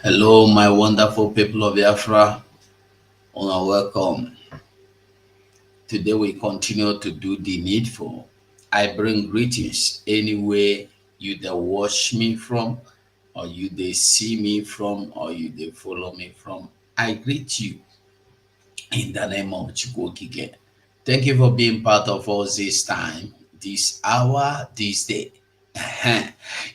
Hello, my wonderful people of Biafra. Welcome. Today we continue to do the needful. I bring greetings anywhere you they watch me from, or you they see me from, or you they follow me from. I greet you in the name of Chukwokike. Thank you for being part of us this time, this hour, this day.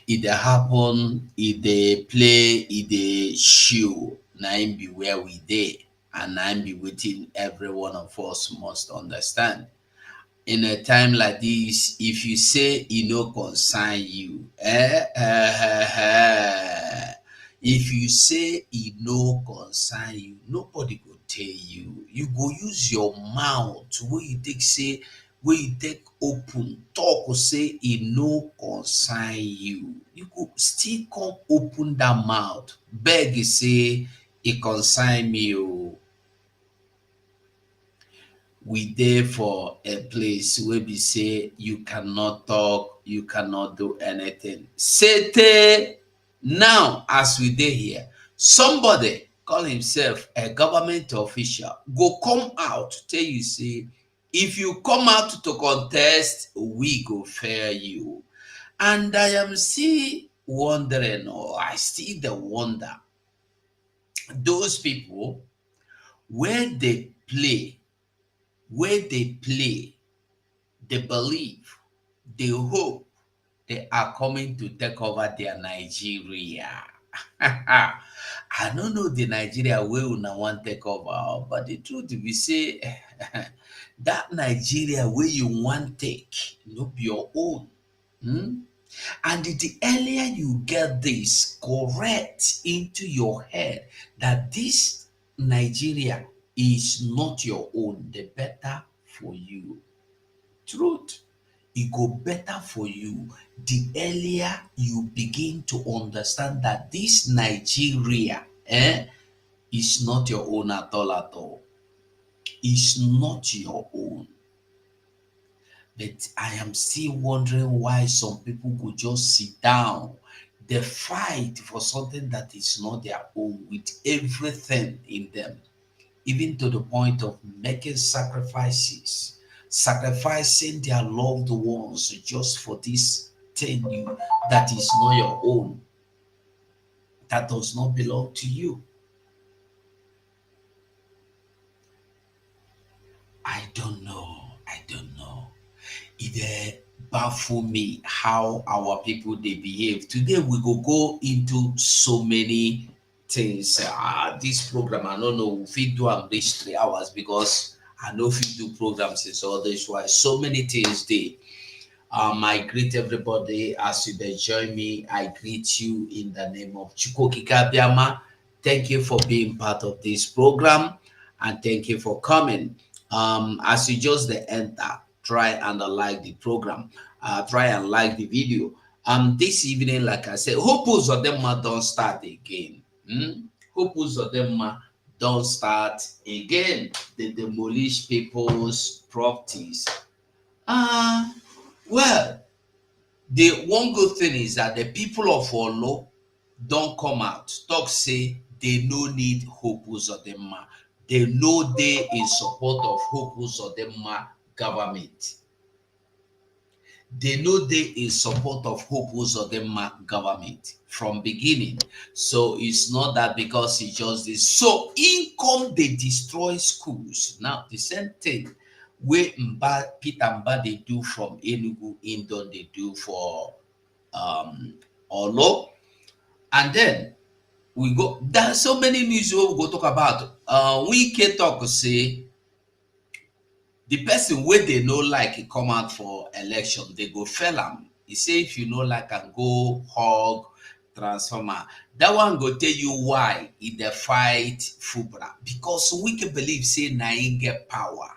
It dey happen, it dey play, it dey show. Na im be where we dey, and na im be wetin every one of us must understand. In a time like this, if you say e no concern you, if you say e no concern you, nobody go tell you. You go use your mouth wey you take say, wey you take open talk say e no concern you. You go still come open that mouth beg say e concern me o. We dey for a place wey be say you cannot talk, you cannot do anything. Sete now as we dey here, somebody call himself a government official go come out tell you say if you come out to contest, we go fair you. And I am still wondering, or I still dey wonder, those people where they play, they believe, they hope they are coming to take over their Nigeria. I don't know the Nigeria wey una wan take over, but the truth be say that Nigeria wey you wan take no be your own. And the earlier you get this correct into your head that this Nigeria is not your own, the better for you. Truth, it go better for you the earlier you begin to understand that this Nigeria is not your own at all at all. It's not your own. But I am still wondering why some people could just sit down. They fight for something that is not their own with everything in them, even to the point of making sacrifices, sacrificing their loved ones just for this thing that is not your own, that does not belong to you. I don't know. It baffle me how our people they behave. Today we go into so many things. This program, I don't know if we do am reach 3 hours because I know if you do programs is all this why so many things they. I greet everybody as you they join me. I greet you in the name of Chukwokika Biama. Thank you for being part of this program and thank you for coming. As you just the enter, try and like the program, try and like the video. This evening, like I said, hope Uzodimma don't start again. Hope Uzodimma don't start again. They demolish people's properties. Well, the one good thing is that the people of Olo don't come out, talk say they no need Hope Uzodimma. They know they in support of Hope Uzodimma government. They know they in support of Hope Uzodimma government from beginning. So it's not that because it's just this. So income they destroy schools. Now the same thing where Peter Mba they do from Enugu, Indon they do for Olo. And then we go, there's so many news we go talk about. We can talk say the person where they know like he come out for election, they go fail am. He say if you know like and go hug transformer. That one go tell you why in the fight Fubra. Because we can believe say na him get power,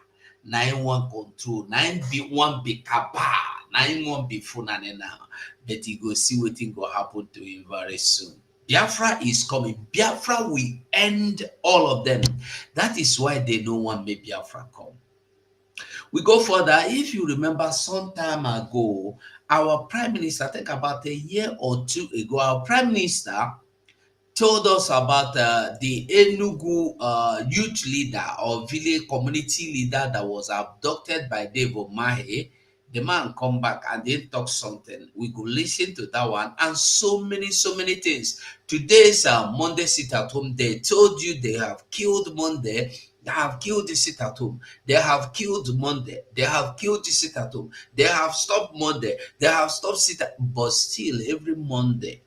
na him want control, na him be one be kaba, na him want be funane now. But he go see what thing go happen to him very soon. Biafra is coming. Biafra will end all of them. That is why they don't want make Biafra come. We go further. If you remember some time ago, our prime minister, I think about a year or two ago, our prime minister told us about the Enugu youth leader or village community leader that was abducted by Dave Omahe. The man come back and they talk something. We could listen to that one and so many things. Today's Monday sit at home. They told you they have killed Monday. They have killed the sit at home. They have killed Monday. They have killed the sit at home. They have stopped Monday. They have stopped sit at, but still every Monday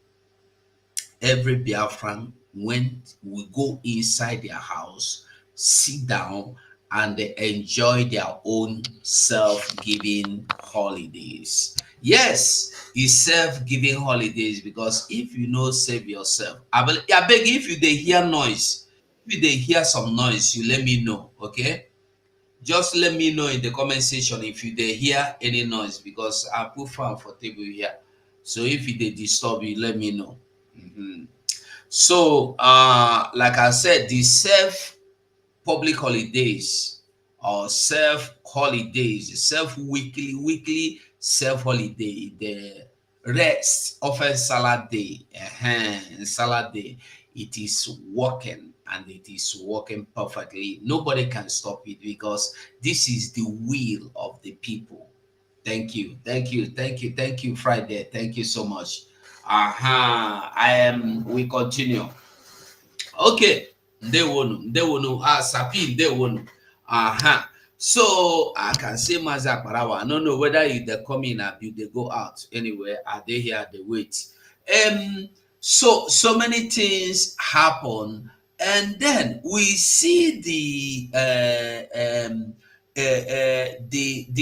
every Biafran went will go inside their house, sit down, and they enjoy their own self-giving holidays. Yes, it's self-giving holidays because if you know save yourself, I beg if you they hear noise, if you they hear some noise, you let me know, okay? Just let me know in the comment section if you they hear any noise because I put fan for table here. So if it they disturb you, let me know. Mhm. So, like I said, the self public holidays or self holidays, self weekly self holiday, the rest often salad day, salad day, it is working and it is working perfectly. Nobody can stop it because this is the will of the people. Thank you, Friday. Thank you so much. I am. We continue. Okay, ndewonu, Sapi, ndewonu. So I can say Maza Parawa. I don't know whether you they come in or you they go out. Anyway, are they here? They wait. Um. So many things happen, and then we see the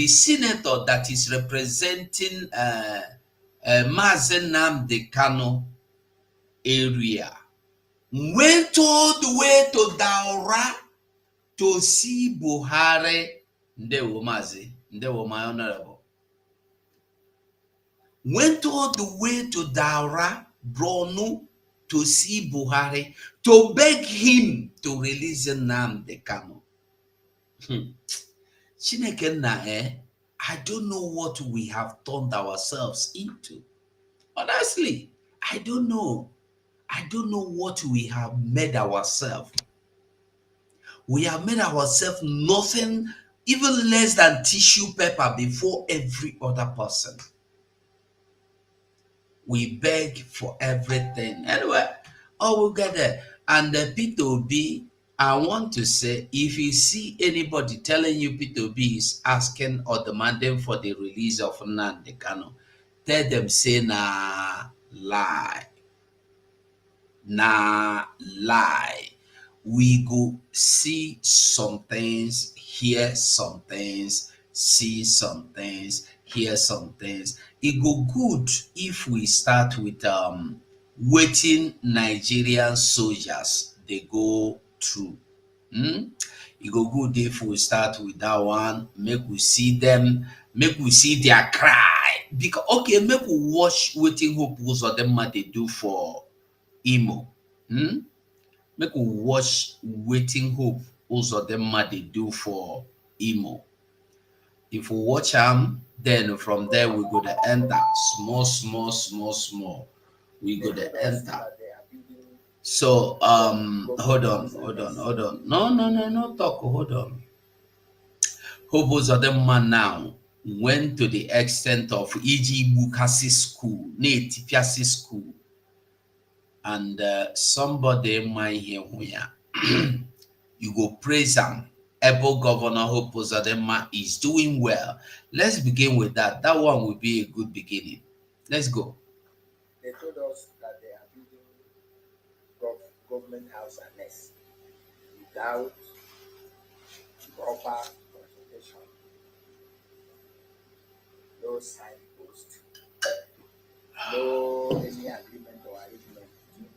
senator that is representing Mazen Nnamdi Kanu area went all the way to Daura to see Buhari. Ndewo Mazi, Ndewo my honorable. Went all the way to Daura, Bronu, to see Buhari, to beg him to release Nnamdi Kanu. Chineke na I don't know what we have turned ourselves into. Honestly, I don't know. I don't know what we have made ourselves. We have made ourselves nothing, even less than tissue paper before every other person. We beg for everything. Anyway, all will get there. And the P2B, I want to say, if you see anybody telling you P2B is asking or demanding for the release of Nnamdi Kanu, tell them say nah, lie. Nah, lie. We go see some things, hear some things, see some things, hear some things. It go good if we start with waiting Nigerian soldiers they go through. Hmm? It go good if we start with that one, make we see them, make we see their cry. Because okay, make we watch waiting hope Uzodimma they do for Imo. Hmm? Make we watch Waiting Hope Uzodimma dey do for Imo. If we watch am, then from there we go to enter small. We go to enter. So hold on. No talk, hold on. Hope Uzodimma now went to the extent of E.G. Bukasi school, Netipiasi school, and somebody might hear here. You go praise am. Ebo Governor Hope Uzodimma is doing well. Let's begin with that. That one will be a good beginning. Let's go. They told us that they are building government house and nest without proper consultation, no signpost, no any agreement or arrangement between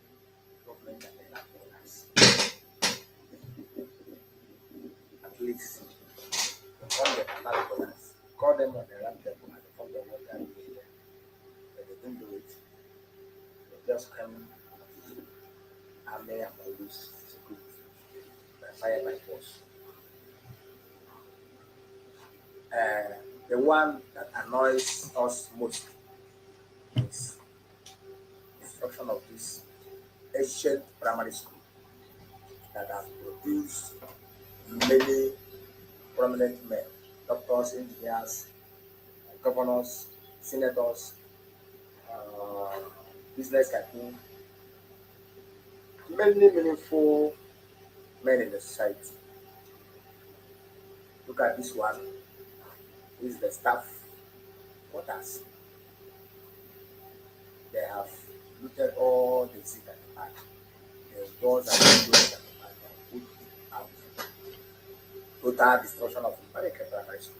government and the landowners. At least inform them and landowners, call them on the round table and inform them what they are doing there. But they didn't do it. They just come army and police security by fire by force. The one that annoys us most is destruction of this ancient primary school that has produced many prominent men, doctors, engineers, governors, senators, uh, business tycoon, many meaningful men in the society. Look at this one. This is the staff quarters. They have looted all the seats at the back. The doors are closed at the back and put it out. Total destruction of American primary school,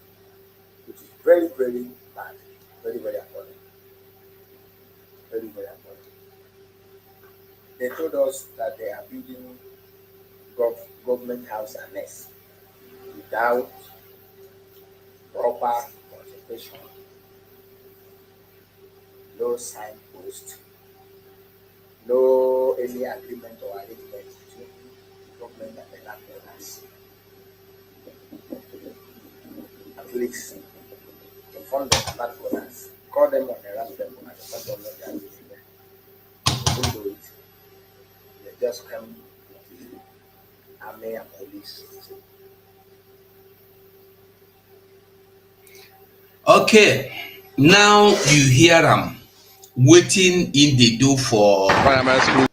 which is very, very bad. Very, very appalling. Very, very appalling. They told us that they are building government house and nest without proper consultation, no signpost, no any agreement or arrangement between the government and the landowners. At least inform the landowners, call them on the round table and inform them what they are doing there. They don't do it. They just come with the army and police. Okay, now you hear them waiting in the do for primary school.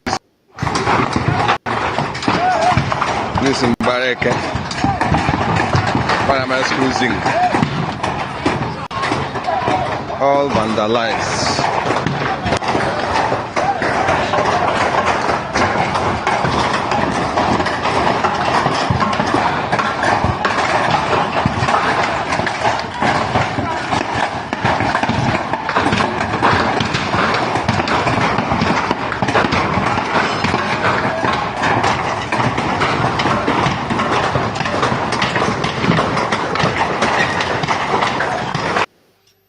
This in Bareke. Primary school zinc. All vandalized.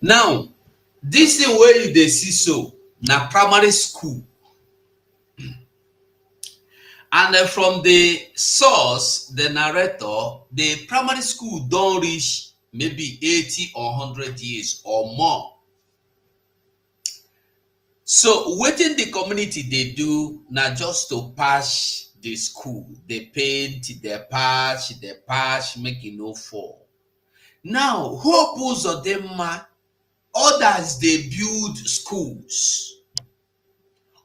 now. This thing where you dey see so na primary school, and from the source, the narrator, the primary school don reach maybe 80 or 100 years or more. So wetin the community dey do na just to patch the school, dey paint, dey patch make e no fall. Now Hope Uzodimma, others dey build schools,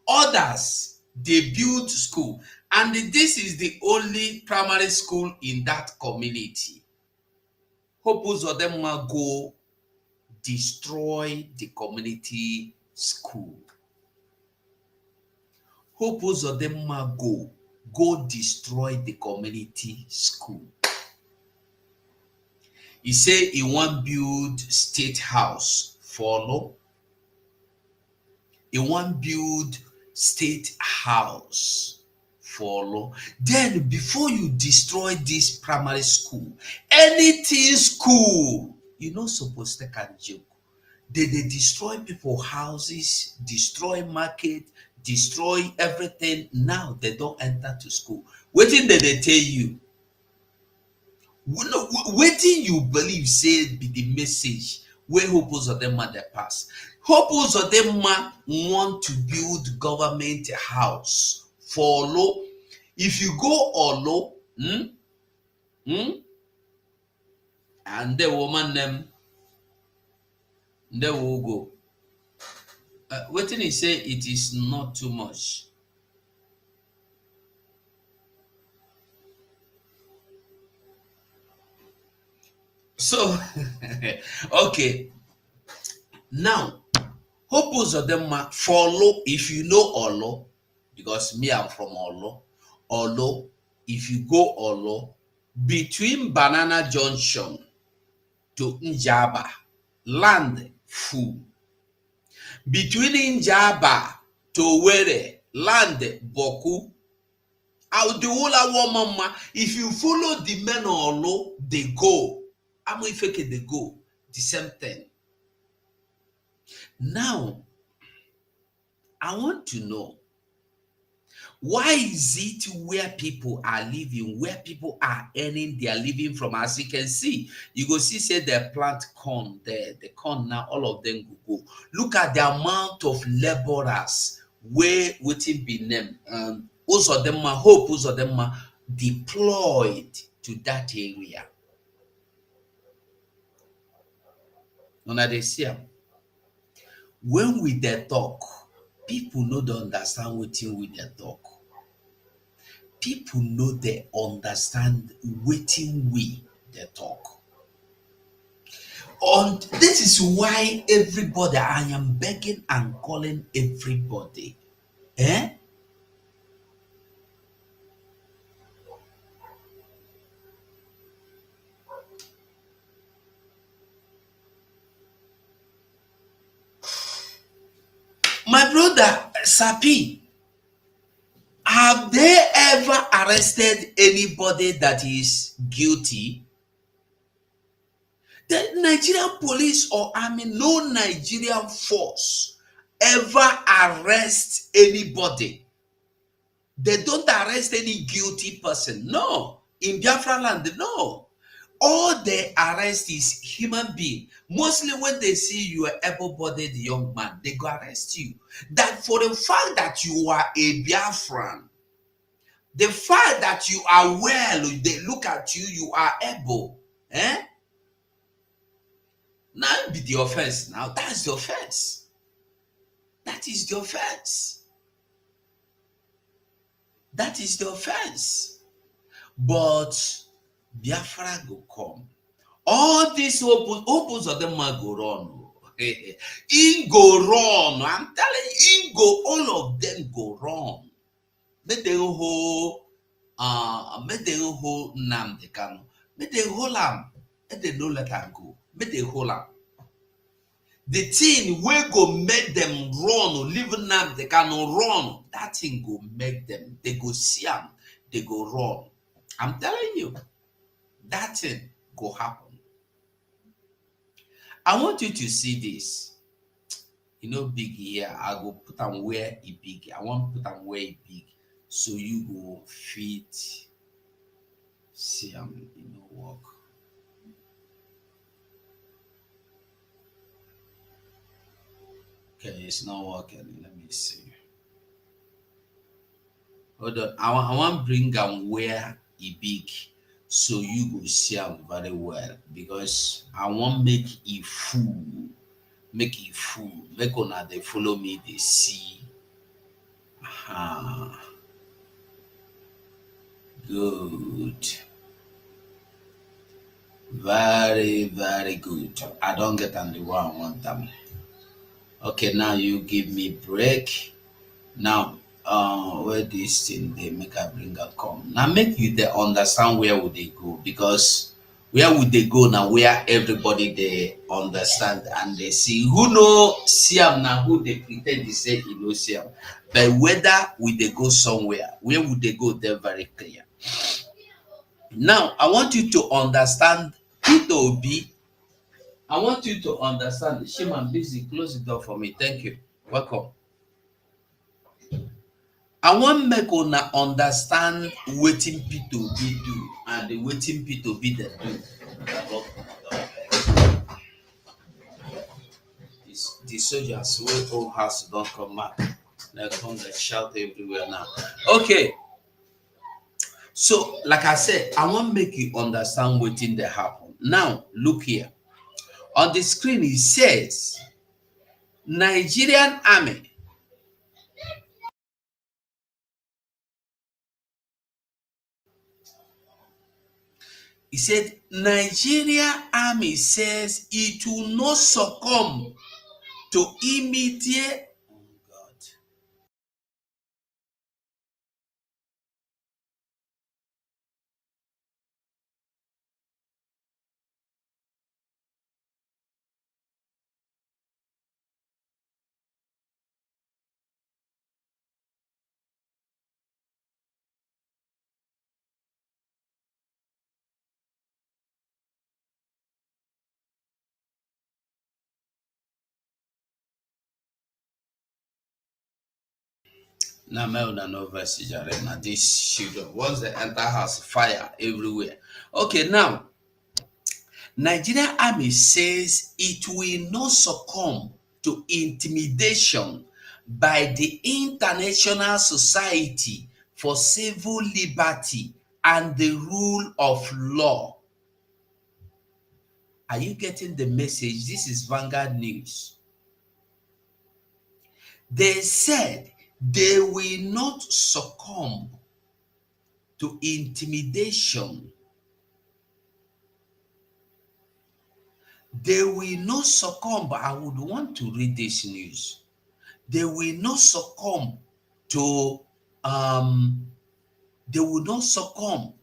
others dey build school, and this is the only primary school in that community. Hope Uzodimma go destroy the community school. Hope Uzodimma go destroy the community school. He say he wan build state house for Olo. He wan build state house for Olo. Then before you destroy this primary school, anything school, you no suppose take am joke. They destroy people houses, destroy market, destroy everything. Now they don't enter to school. Wetin they tell you? Wetin you believe say be the message wey Hope Uzodimma dey pass? Hope Uzodimma want to build government house for Olo. If you go Olo, and the woman them, they will go. Wetin he say, it is not too much. So, okay. Now, Hope Uzodimma for Olo, if you know Olo, because me, I'm from Olo, if you go Olo, between Banana Junction to Njaba, land full. Between Njaba to Were, land Boku. The whole mama, if you follow the men Olo, they go. I'm if they go, the same thing. Now, I want to know, why is it where people are living, where people are earning their living from? As you can see, you go see, say they plant corn there. The corn now, all of them go. Look at the amount of laborers where wetin be name Uzodimma Hope Uzodimma deployed to that area. Una dey see am. When we dey talk, people no dey understand wetin we dey talk. People no dey understand wetin we dey talk. And this is why everybody, I am begging and calling everybody. My brother Sapi, have they ever arrested anybody that is guilty? The Nigerian police or army, no Nigerian force ever arrest anybody. They don't arrest any guilty person. No. In Biafra land, no. All they arrest is human being. Mostly when they see you are able-bodied young man, they go arrest you. That for the fact that you are a Biafran, the fact that you are well, they look at you, you are able. Now be the offense. Now that's the offense. That is the offense. That is the offense. But Biafra go come. All these opens of them go run. In go run. I'm telling you, in go, all of them go run. Make them hold Nnamdi Kanu. Make them hold him. Make them no let him go. Make them hold him. The thing will go make them run, leave Nnamdi Kanu run. That thing go make them, they go see him, they go run. I'm telling you, that thing go happen. I want you to see this. You know, big here. I go put them where it big. I want to put them where it big. So you go fit see work. Okay, it's not working. Let me see. Hold on. I want to bring them where it big. So you go see them very well. Because I want make it full. Make it full. Make una they follow me, they see. Good. Very, very good. I don't get on the one I want them. Okay, now you give me break. Now, where this thing they make I bring a come. Now make you they understand where would they go, because where would they go now? Where everybody they understand and they see who know see them now, who they pretend they say you know see them. But whether would they go somewhere, where would they go? They're very clear. Now I want you to understand P2B. I want you to understand. Shima, busy. Close the door for me. Thank you. Welcome. I want make una understand wetin P2B do and the wetin P2B they do. The soldiers wey whole house don't come back. They come they shout everywhere now. Okay. So, like I said, I want make you understand wetin dey happen. Now, look here. On the screen, it says Nigerian Army. He said Nigeria Army says it will not succumb to immediate. Oh God. Now, no verse now this children. Once they enter house, fire everywhere. Okay, now Nigerian Army says it will not succumb to intimidation by the International Society for Civil Liberty and the Rule of Law. Are you getting the message? This is Vanguard News. They said they will not succumb to intimidation. They will not succumb. I would want to read this news. They will not succumb to they will not succumb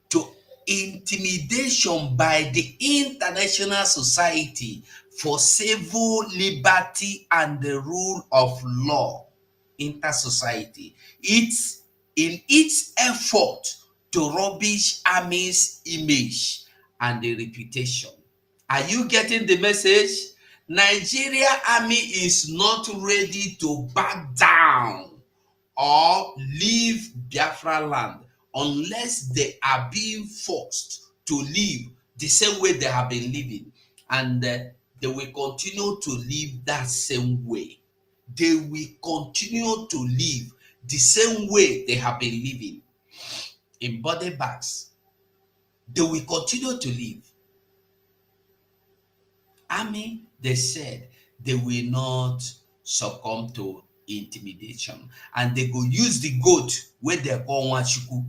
to intimidation by the International Society for Civil Liberty and the Rule of Law, Inter-Society. It's in its effort to rubbish Army's image and the reputation. Are you getting the message? Nigeria Army is not ready to back down or leave Biafra land unless they are being forced to live the same way they have been living, and they will continue to live that same way. They will continue to live the same way they have been living in body bags. They will continue to live. Army, they said they will not succumb to intimidation, and they go use the goat where they call Nwachukwu.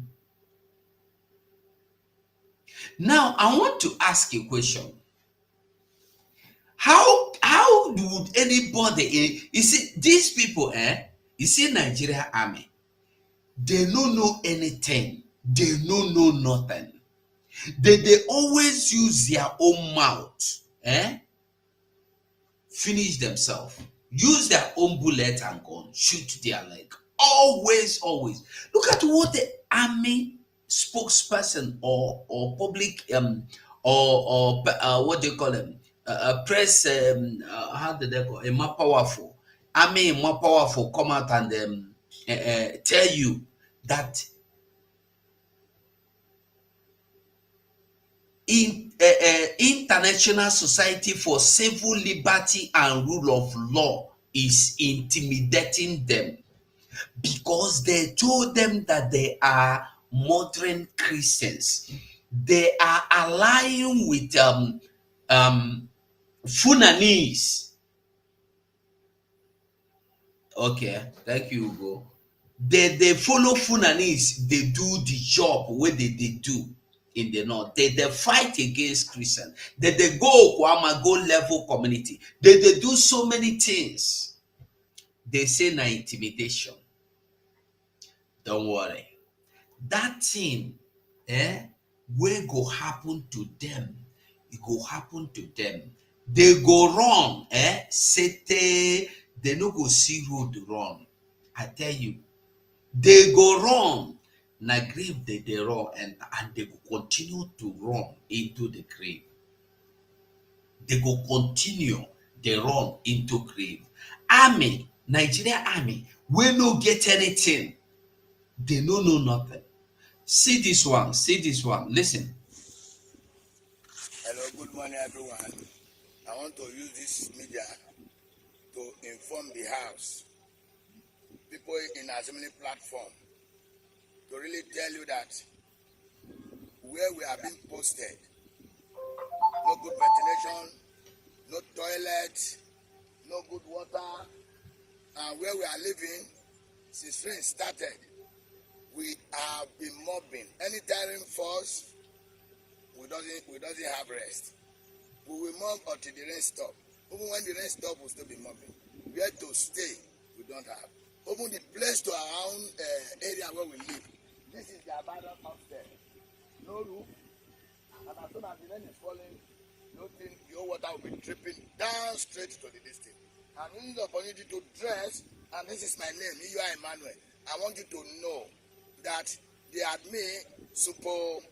Now, I want to ask a question. How would anybody, you see, these people, you see, Nigeria Army, they don't know anything. They don't know nothing. They always use their own mouth, finish themselves, use their own bullet and gun, shoot their leg. Always. Look at what the army spokesperson or public or what do you call them? Press how do they call it? More powerful. Army more powerful come out and tell you that International Society for Civil Liberty and Rule of Law is intimidating them because they told them that they are modern Christians. They are allying with Funanis. Okay, thank you, Hugo. They follow Funanis. They do the job where they do in the north. They fight against Christians. They go Kwama, go level community. They do so many things. They say na intimidation. Don't worry. That thing wey go happen to them, it go happen to them. They go run, sete, they no go see road run. I tell you, they go run. Na grave they run, and they go continue to run into the grave. They go continue, they run into grave. Army, Nigeria Army, we no get anything. They no know nothing. See this one, listen. Hello, good morning everyone. I want to use this media to inform the House, people in assembly platform, to really tell you that where we are being posted, no good ventilation, no toilet, no good water, and where we are living since rain started, we have been mobbing. Anytime rain falls, we doesn't have rest. We will mob until the rain stop. Even when the rain stop, we'll still be mobbing. Where to stay, we don't have. Even the place to our own area where we live, this is the abandoned upstairs. No roof, and as soon as the rain is falling, nothing, your water will be dripping down straight to the distance. And this is the opportunity to dress, and this is my name, you are Emmanuel. I want you to know that they had me, Super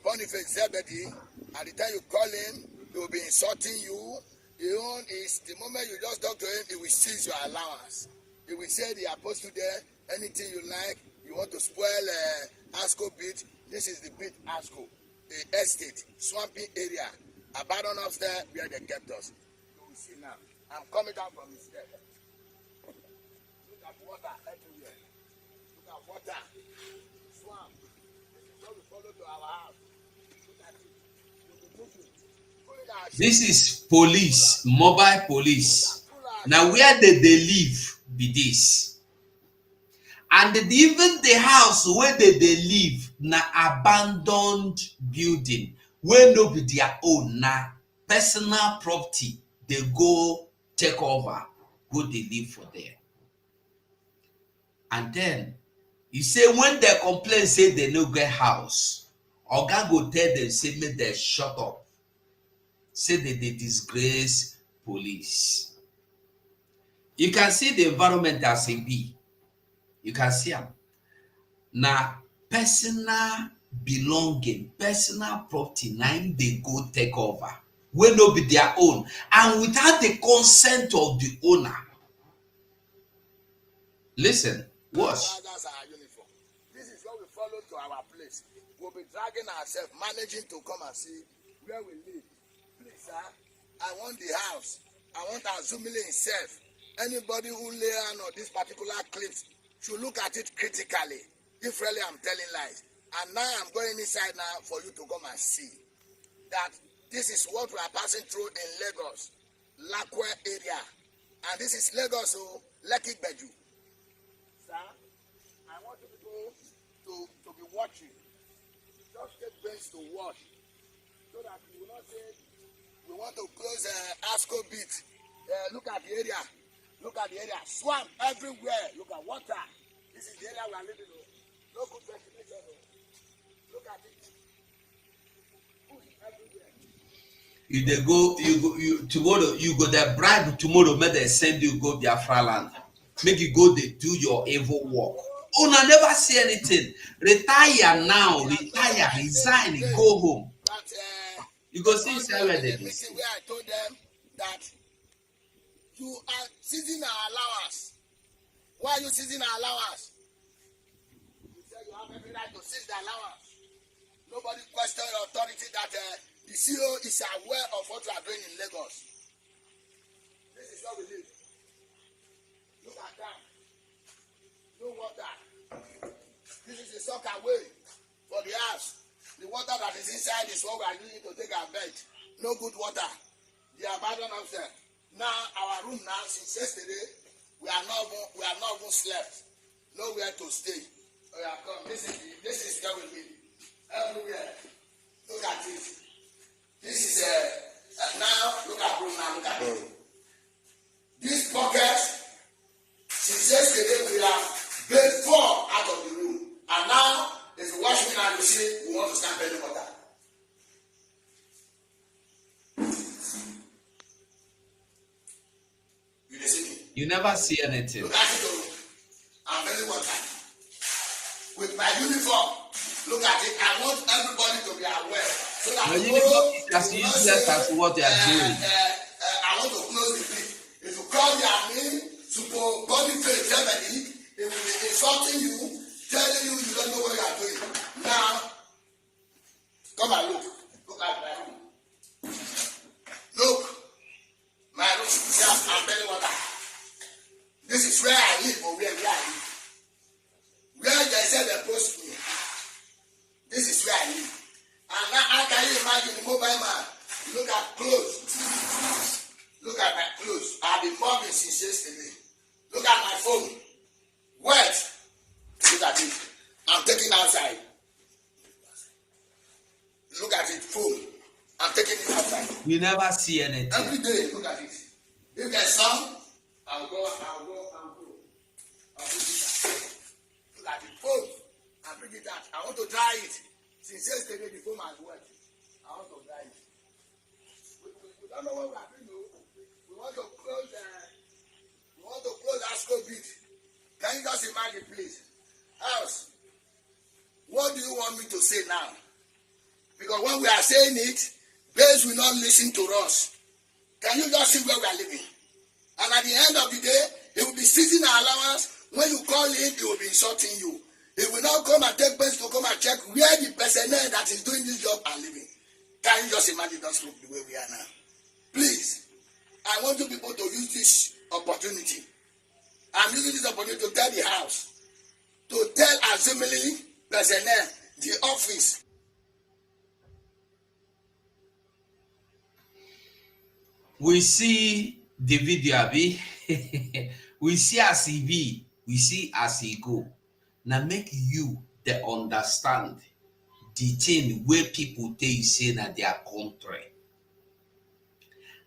Boniface Zebedee. At the time you call him, he will be insulting you. The moment you just talk to him, he will seize your allowance. He will say the apostle there, anything you like, you want to spoil Asco beat, this is the beat Asco, the estate, swampy area, abandoned upstairs where they kept us. You will see now. I'm coming down from his step. water everywhere. Look at water, swamp. This is what we follow to our house. Look at it. This is police, mobile police. Now where they live be this. And even the house where they live na abandoned building where no be their own, na personal property they go take over, go they live for there. And then you say when they complain say they no get house, oga go tell them say make they shut up, say that they disgrace police. You can see the environment as it be. You can see them. Now, personal belonging, personal property, now they go take over. Will not be their own. And without the consent of the owner. Listen, watch. That's our uniform. This is what we follow to our place. We'll be dragging ourselves, managing to come and see where we live. Please, sir, I want the house. I want Azumile himself. Anybody who lay on this particular clips should look at it critically. If really I'm telling lies. And now I'm going inside now for you to come and see that this is what we are passing through in Lagos, Lakwe area. And this is Lagos, so Lekki Beju. Sir, I want you people to be watching. Just take pains to watch so that you will not say we want to close ASCO bit. Look at the area. Look at the area. Swamp everywhere. Look at water. This is the area we are living in. No good ventilation. Look at it. Bush everywhere. If they go, you tomorrow, you go there bribe tomorrow, make they send you go Biafra land. Make you go they do your evil work. Oh, I never see anything. Retire now, retire, resign, go home. But, you go see inside where they be. Where I told them that you are seizing our allowance. Why are you seizing our allowance? You said you have every right to seize the allowance. Nobody question your authority that the CEO is aware of what you are doing in Lagos. This is how we live. Look at that. No water. This is a soccer way for the house. The water that is inside is what we are using to take our bed. No good water. They are abandoned upstairs. Now our room now since yesterday we are not even slept. Nowhere to stay. Oh yeah, come. This is where we live. Everywhere. Look at it. This is now look at room now. Look at it. This bucket since yesterday we have bathed 4 out of the room, and now if you watch me now you see we want to start bathing water. You never see anything. Look at it. I'm very water. With my uniform, look at it. I want everybody to be aware. So that your uniform is as useless as what they are doing. I want to close the clip. If you call their name, suppose body face, Germany, they will be insulting you, telling you you don't know what you are doing. Now, come and look. Look at my room. Look. My room. See, I'm very water. This is where I live or where I live. Where they said they post me. This is where I live. And now how can you imagine the mobile man? Look at clothes. Look at my clothes. I've been mobbing since yesterday. Look at my phone. Wet. Look at it. I'm taking outside. Look at it. Phone. I'm taking it outside. You never see anything. Every day, look at it. If there's some, I'll go. I'll bring it out. Look at the phone. I'll bring it out. I want to dry it. Since yesterday, the phone has wet. I want to dry it. We don't know what we are doing. We want to close ASCO bit. Can you just imagine, please? House, what do you want me to say now? Because when we are saying it, base will not listen to us. Can you just see where we are living? And at the end of the day, he will be seizing our allowance. When you call him, he will be insulting you. He will now come and take place to come and check where the personnel that is doing this job are living. Can you just imagine us look the way we are now? Please, I want you people to use this opportunity I'm using this opportunity to tell the House, to tell Assembly personnel, the office. We see the video, Abi. We see as he be, we see as he go. Now make you the understand the thing where people tell you say na their country.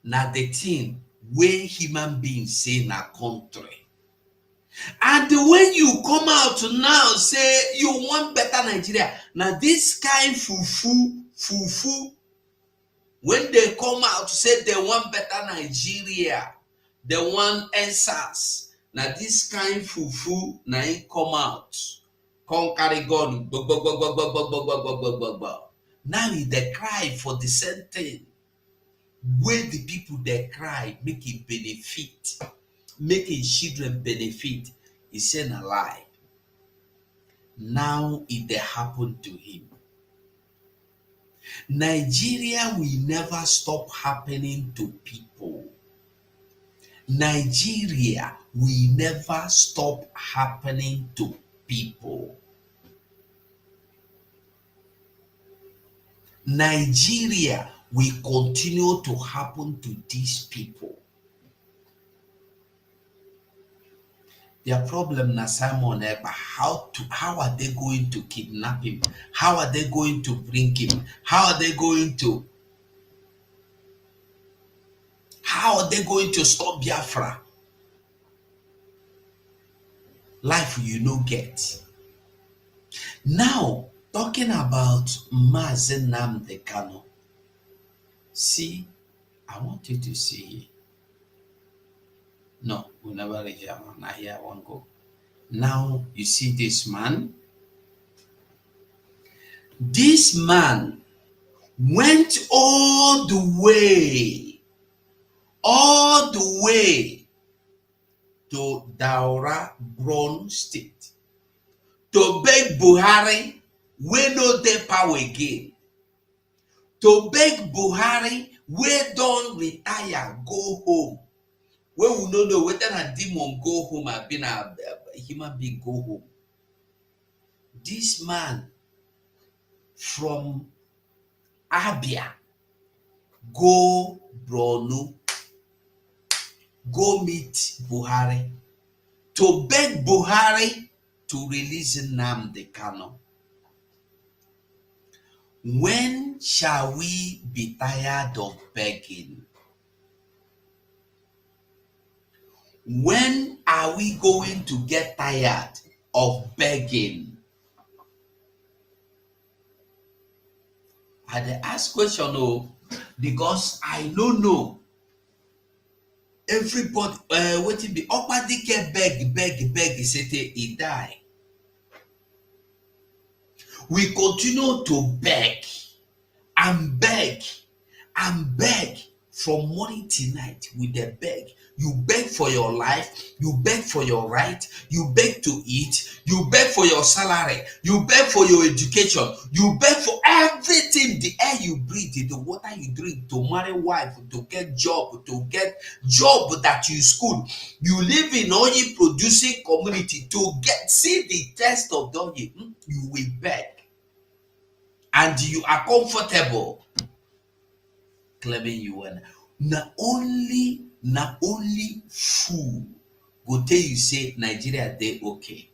Now the thing where human beings say na country. And when you come out now say you want better Nigeria, now this kind fufu, when they come out to say they want better Nigeria, they want answers. Now this kind fufu now it come out, come carry gun, now they cry for the same thing. Where the people they cry make it benefit, making children benefit, he said a lie. Now it they happen to him. Nigeria will never stop happening to people. Nigeria will never stop happening to people. Nigeria will continue to happen to these people. Their problem na Simon Ekpa, how are they going to kidnap him? How are they going to bring him? How are they going to stop Biafra? Life you no get. Now, talking about Nnamdi Kanu. See, I want you to see. No, we never reach here. Now here I won't go. Now you see this man. This man went all the way to Daura, Borno State, to beg Buhari, we no dey power again, to beg Buhari, we don't retire, go home. We will not know whether a demon go home or been a human being go home. This man from Abia go Borno, go meet Buhari, to beg Buhari to release Nnamdi Kanu. When shall we be tired of begging? When are we going to get tired of begging? I dey ask question because I don't know. Everybody wetin be Okpadike beg say he die. We continue to beg and beg and beg from morning till night with the beg. You beg for your life, you beg for your right, you beg to eat, you beg for your salary, you beg for your education, you beg for everything, the air you breathe, the water you drink, to marry wife, to get job that you school. You live in oil producing community to see the test of the oil, you will beg. And you are comfortable claiming you win. Not only fool go tell you say Nigeria dey okay.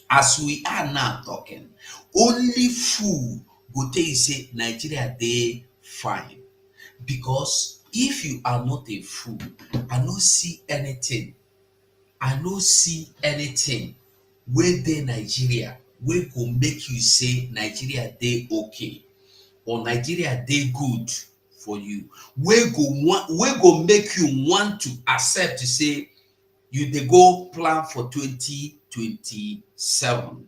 As we are now talking, only fool go tell you say Nigeria dey fine. Because if you are not a fool, I no see anything wey dey Nigeria wey go make you say Nigeria dey okay or Nigeria dey good for you, wey go make you want to accept to say you dey go plan for 2027,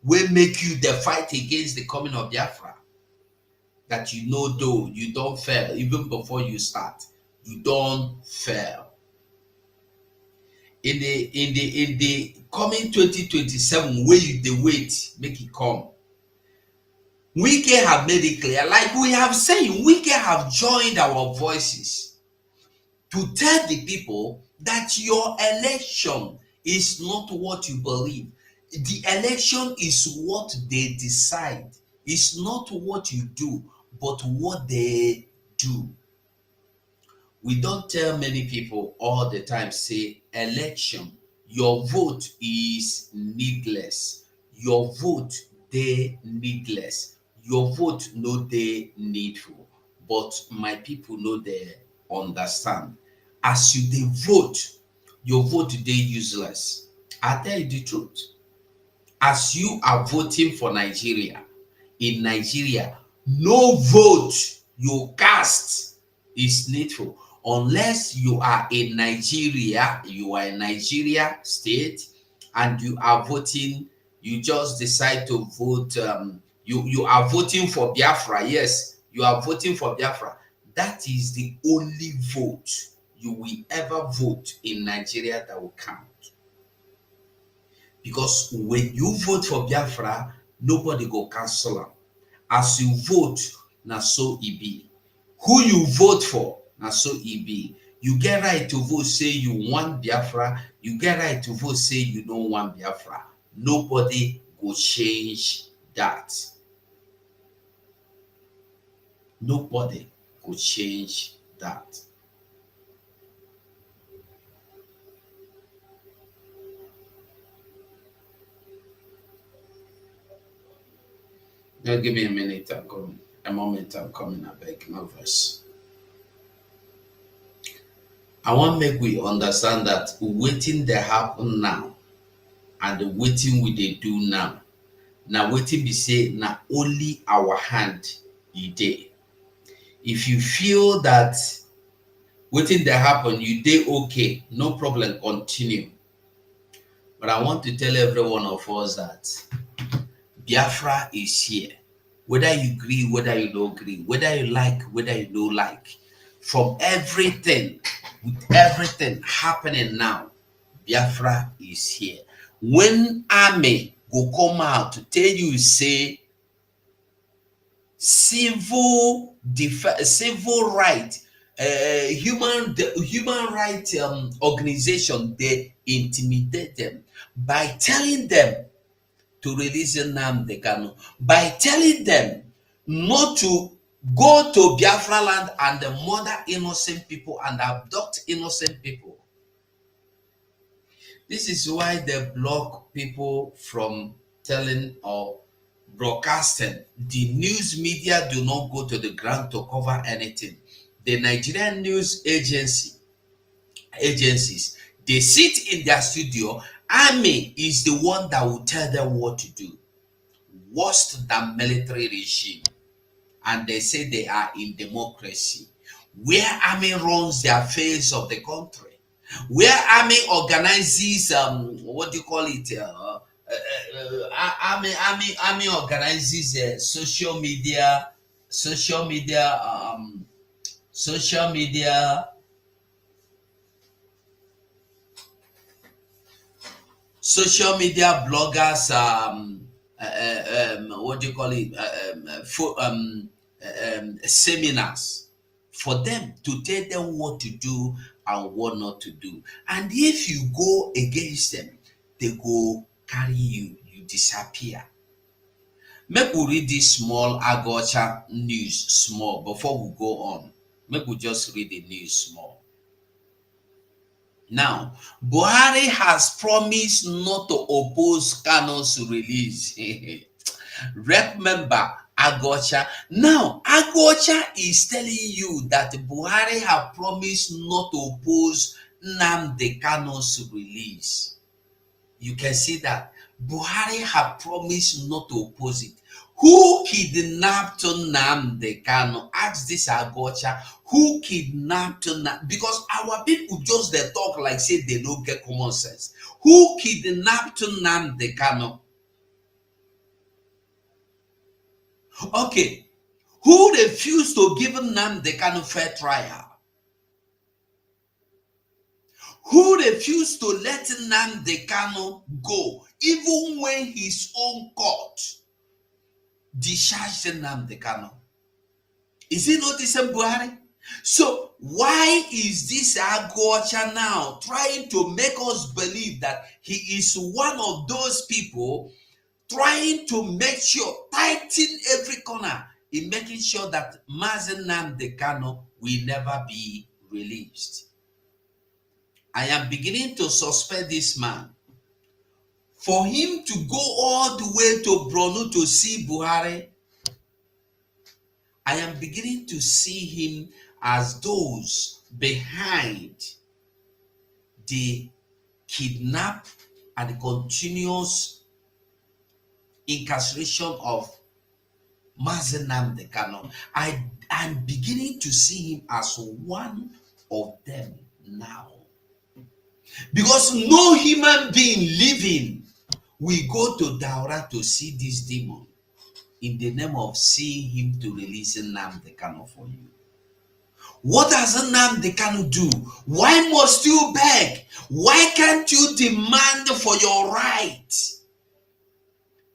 wey make you dey fight against the coming of Biafra, that you know though you don't fail even before you start, you don't fail. In the coming 2027 where you dey wait make it come, Wike have made it clear, like we have said, Wike have joined our voices to tell the people that your election is not what you believe. The election is what they decide. It's not what you do, but what they do. We don't tell many people all the time, say, election, your vote is needless. Your vote, they needless. Your vote, no, they needful. But my people know they understand. As you they vote, your vote, they useless. I tell you the truth. As you are voting for Nigeria, in Nigeria, no vote you cast is needful unless you are in Nigeria, you are in Nigeria state, and you are voting, you just decide to vote, you are voting for Biafra. Yes, you are voting for Biafra. That is the only vote you will ever vote in Nigeria that will count. Because when you vote for Biafra, nobody go cancel am. As you vote, na so e be. Who you vote for, na so e be. You get right to vote, say you want Biafra. You get right to vote, say you don't want Biafra. Nobody go change that. Nobody go change that. Just give me a minute, I'm coming. A moment, I'm coming. I beg, no verse. I want make we understand that waiting they happen now and the waiting we they do now. Now waiting be say na only our hand e dey. If you feel that waiting they happen, you dey okay, no problem, continue. But I want to tell every one of us that Biafra is here. Whether you agree, whether you don't agree, whether you like, whether you don't like, from everything, with everything happening now, Biafra is here. When army go come out to tell you, say, civil right, human right organization, they intimidate them by telling them to release Nnamdi Kanu, by telling them not to go to Biafra land and murder innocent people and abduct innocent people. This is why they block people from telling or broadcasting. The news media do not go to the ground to cover anything. The Nigerian news agencies, they sit in their studio. Army is the one that will tell them what to do. Worse than military regime. And they say they are in democracy, where army runs the affairs of the country, where army organizes what do you call it? Army organizes social media, social media bloggers, what do you call it? Seminars for them to tell them what to do and what not to do. And if you go against them, they go carry you, you disappear. Make we read this small Agocha news small before we go on. Make we just read the news small. Now, Buhari has promised not to oppose Kanu's release. Rep member Agocha. Now, Agocha is telling you that Buhari have promised not to oppose Nnamdi Kanu's release. You can see that Buhari have promised not to oppose it. Who kidnapped Nnamdi Kanu? Ask this Agocha. Who kidnapped Nnamdi? Because our people just they talk like say they don't get common sense. Who kidnapped Nnamdi Kanu? Okay. Who refused to give Nnamdi Kanu fair trial? Who refused to let Nnamdi Kanu go, even when his own court discharged Nnamdi Kanu? Is it not the same Buhari? So why is this Agocha now trying to make us believe that he is one of those people trying to make sure, tighten every corner in making sure that Nnamdi Kanu will never be released? I am beginning to suspect this man. For him to go all the way to Brno to see Buhari, I am beginning to see him as those behind the kidnap and continuous incarceration of Nnamdi Kanu. I'm beginning to see him as one of them now. Because no human being living will go to Daura to see this demon in the name of seeing him to release Nnamdi Kanu for you. What does Nnamdi Kanu do? Why must you beg? Why can't you demand for your right?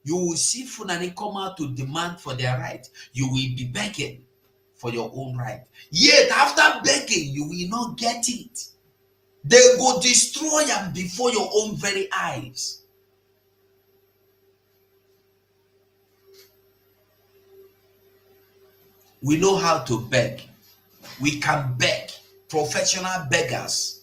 You will see Fulani come out to demand for their right. You will be begging for your own right. Yet after begging, you will not get it. They will destroy them before your own very eyes. We know how to beg. We can beg. Professional beggars.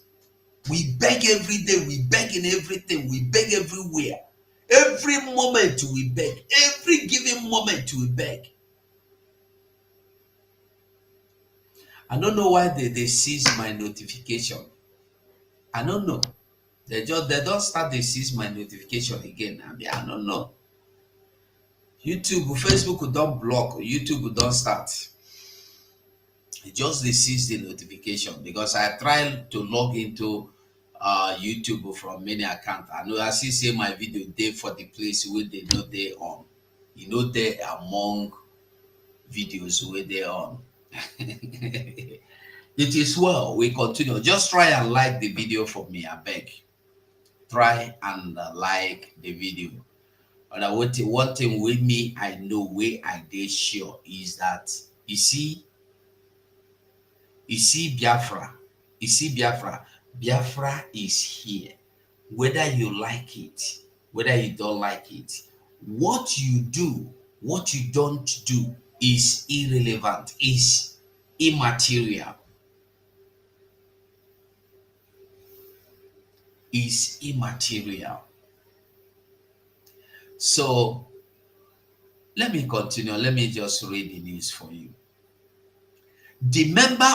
We beg every day. We beg in everything. We beg everywhere. Every moment we beg. Every given moment we beg. I don't know why they seize my notification. I don't know. They don't start to seize my notification again. I don't know. YouTube, Facebook don't block. YouTube don't start. It just seize the notification because I tried to log into YouTube from many accounts. I know I see my video there for the place where they know they on. You know they among videos where they on. It is well. We continue. Just try and like the video for me, I beg. Try and like the video. And one thing with me, I know where I dey sure is that you see Biafra. You see Biafra. Biafra is here. Whether you like it, whether you don't like it, what you do, what you don't do is irrelevant, is immaterial. Is immaterial. So let me continue. Let me just read the news for you. The member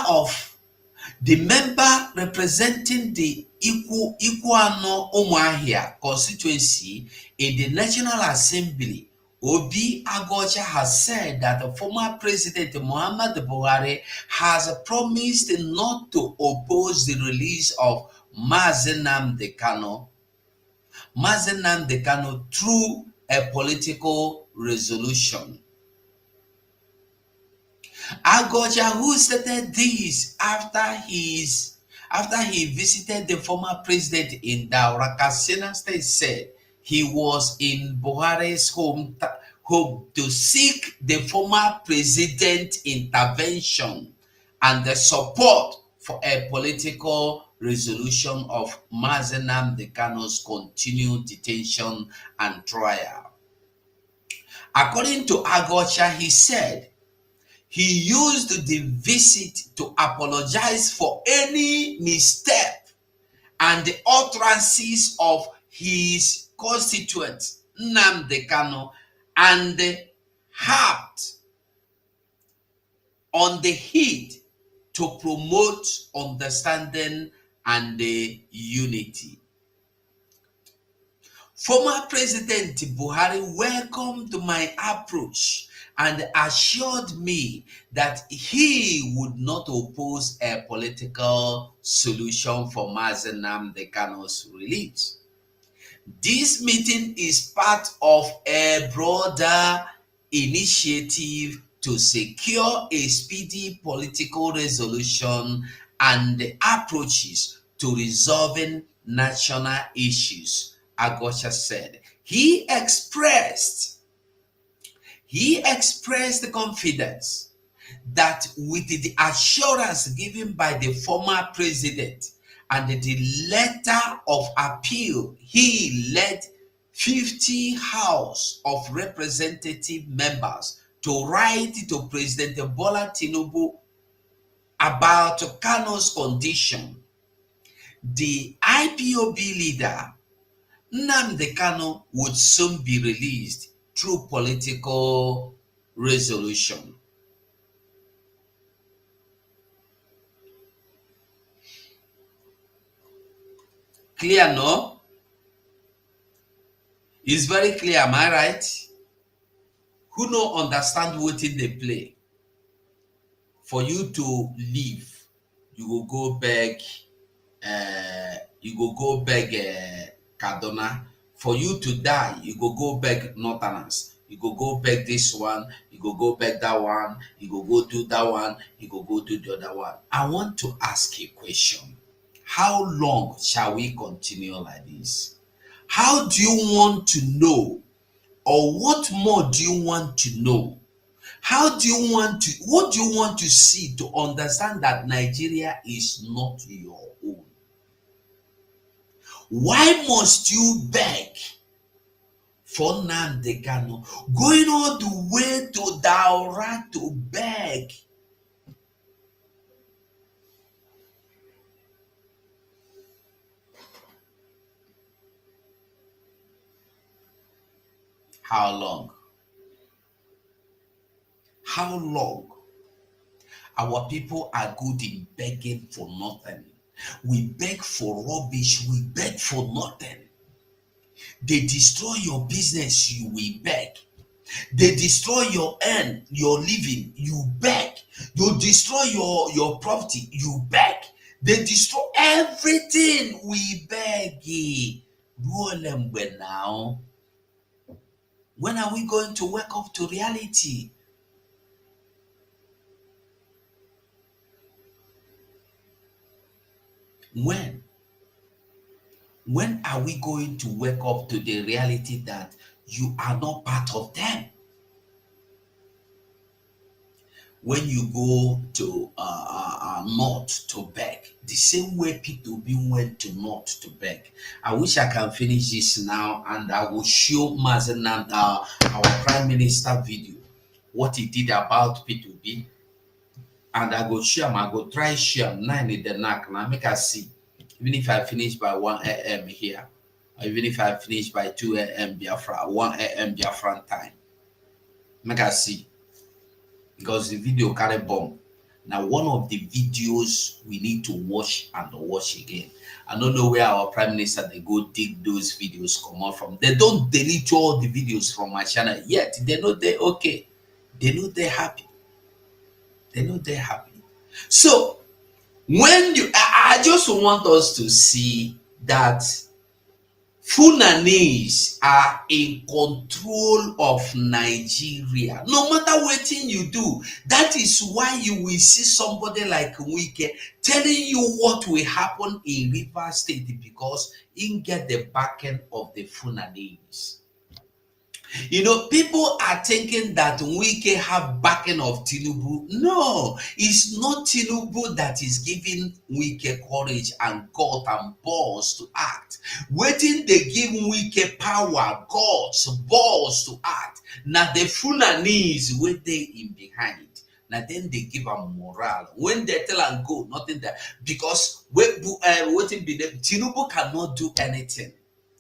representing the Ikuano Umuahia constituency in the National Assembly, Obi Agocha, has said that the former President Muhammad Buhari has promised not to oppose the release of Nnamdi Kanu through a political resolution. Agocha, who stated this after he visited the former president in Daura, Katsina State, said he was in Buhari's home to seek the former president's intervention and the support for a political resolution of Nnamdi Kanu's continued detention and trial. According to Agocha, he said he used the visit to apologize for any misstep and the utterances of his constituent Nnamdi Kanu and harped on the need to promote understanding and unity. Former President Buhari welcomed my approach and assured me that he would not oppose a political solution for Nnamdi Kanu's release. This meeting is part of a broader initiative to secure a speedy political resolution and approaches to resolving national issues, Agocha said. He expressed confidence that with the assurance given by the former president and the letter of appeal, he led 50 House of Representative members to write to President Bola Tinubu about Kanu's condition. The IPOB leader, Nnamdi Kanu, would soon be released through political resolution. Clear, no? It's very clear, am I right? Who no understand wetin dey play? For you to leave, you go beg Kaduna. For you to die, you go beg Northerners. You go beg this one, you go beg that one, you go do that one, you go do the other one. I want to ask a question. How long shall we continue like this? How do you want to know, or what more do you want to know? What do you want to see to understand that Nigeria is not your own? Why must you beg for Nnamdi Kanu, going all the way to Daura to beg? How long? How long? Our people are good in begging for nothing. We beg for rubbish, we beg for nothing. They destroy your business, you will beg. They destroy your living, you beg. You destroy your property, you beg. They destroy everything, we beg. Now, when are we going to wake up to reality? When are we going to wake up to the reality that you are not part of them? When you go to North to beg, the same way P2B went to North to beg. I wish I can finish this now, and I will show Mazen our Prime Minister video, what he did about P2B, and I go share him. I go try share 9 in the knack. Now make us see. Even if I finish by 1 a.m. here, or even if I finish by 2 a.m. Biafra, 1 a.m. Biafran time, make us see. Because the video carry bomb. Now, one of the videos we need to watch and watch again. I don't know where our Prime Minister, they go dig those videos come out from. They don't delete all the videos from my channel yet. They know they're okay. They know they're happy. They know they're happy. So, when I just want us to see that Funanis are in control of Nigeria. No matter what thing you do, that is why you will see somebody like Wike telling you what will happen in River State, because he get the backing of the Funanis. You know, people are thinking that Wike have backing of Tinubu. No, it's not Tinubu that is giving Wike courage and gut and balls to act. Waiting they give Wike power, guts, balls to act. Now the Fulanese wait they in behind. Now then they give them morale. When they tell and go, nothing there. Because waiting be them, Tinubu cannot do anything.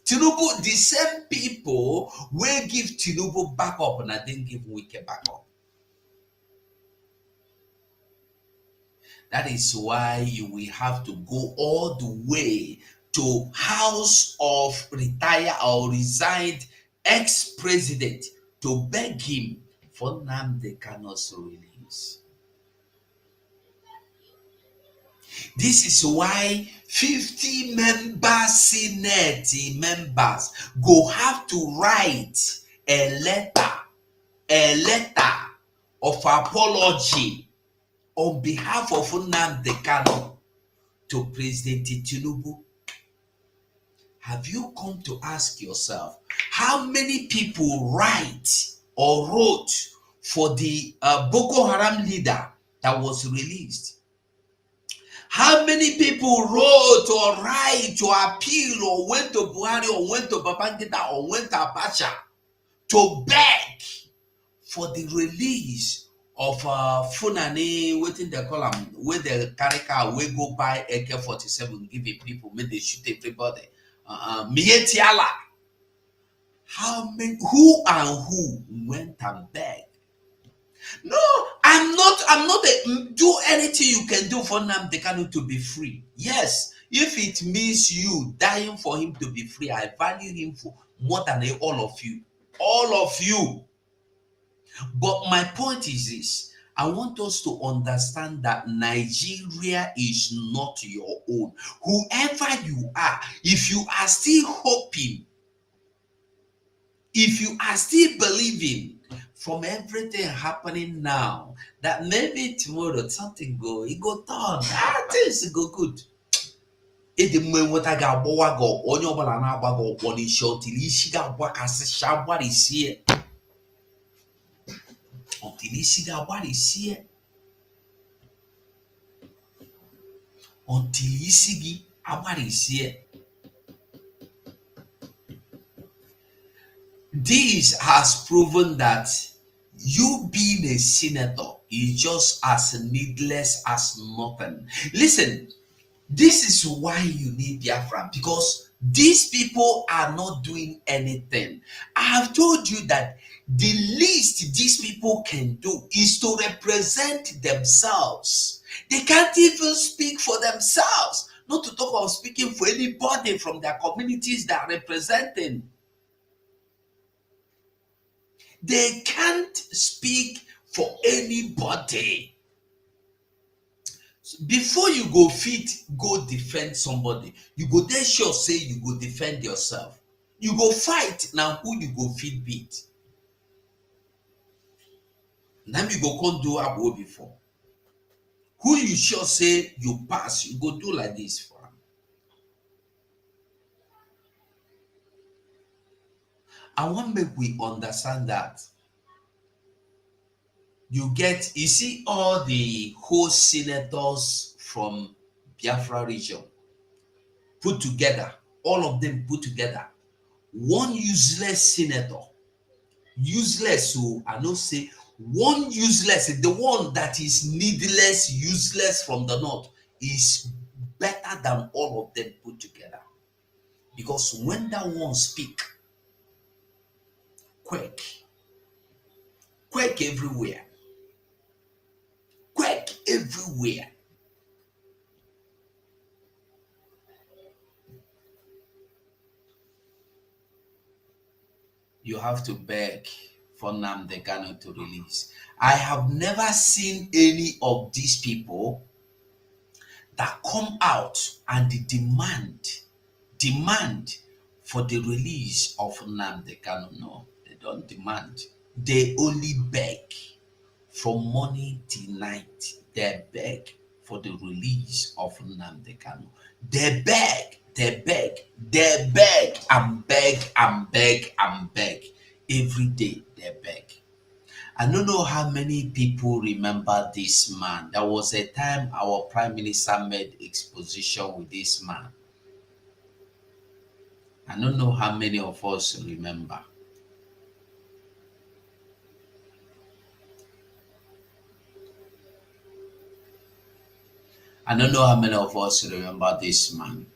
Tinubu, the same people will give Tinubu back up and I didn't give Wike back up. That is why you will have to go all the way to House of Retired or Resigned ex-president to beg him for Nnamdi Kanu's release. This is why 50 Senate members go have to write a letter of apology on behalf of Nnamdi Kanu to President Tinubu. Have you come to ask yourself how many people write or wrote for the Boko Haram leader that was released. How many people wrote or write or appeal or went to Buhari or went to Babangida or went to Abacha to beg for the release of Funani, waiting the column where the carry car we go buy AK-47, give it people, make they shoot everybody. Mietiala. How many, who and who went and begged? No, I'm not do anything you can do for Nnamdi Kanu to be free. Yes, if it means you dying for him to be free, I value him for more than all of you. All of you. But my point is this. I want us to understand that Nigeria is not your own. Whoever you are, if you are still hoping, if you are still believing from everything happening now, that maybe tomorrow something it go down, things go good. Ede mmeweta ga-agbawa gị onye ọbụla na-agba gị ọkpọ n'isi until isi ga-agbakasịcha agbarisie. Until isi ga-agbarisie. Until isi gị agbarisie. This has proven that you being a senator is just as needless as nothing. Listen, this is why you need Biafra, because these people are not doing anything. I have told you that the least these people can do is to represent themselves. They can't even speak for themselves, not to talk of speaking for anybody from their communities they are representing. They can't speak for anybody. Before you go fit, go defend somebody. You go there sure say you go defend yourself. You go fight, now who you go fit beat. Now you go come do abo before. Who you sure say you pass, you go do like this for him. I want make we understand that. You see all the whole senators from Biafra region put together, all of them put together. One useless senator, useless, so I know say one useless, the one that is needless, useless from the north is better than all of them put together. Because when that one speak, quake everywhere. Quake everywhere. You have to beg for Nnamdi Kanu to release. I have never seen any of these people that come out and demand for the release of Nnamdi Kanu. No, they don't demand. They only beg. From morning till night, they beg for the release of Nnamdi Kanu. They beg and beg. Every day they beg. I don't know how many people remember this man. There was a time our Prime Minister made exposition with this man. I don't know how many of us remember. I don't know how many of us remember this man.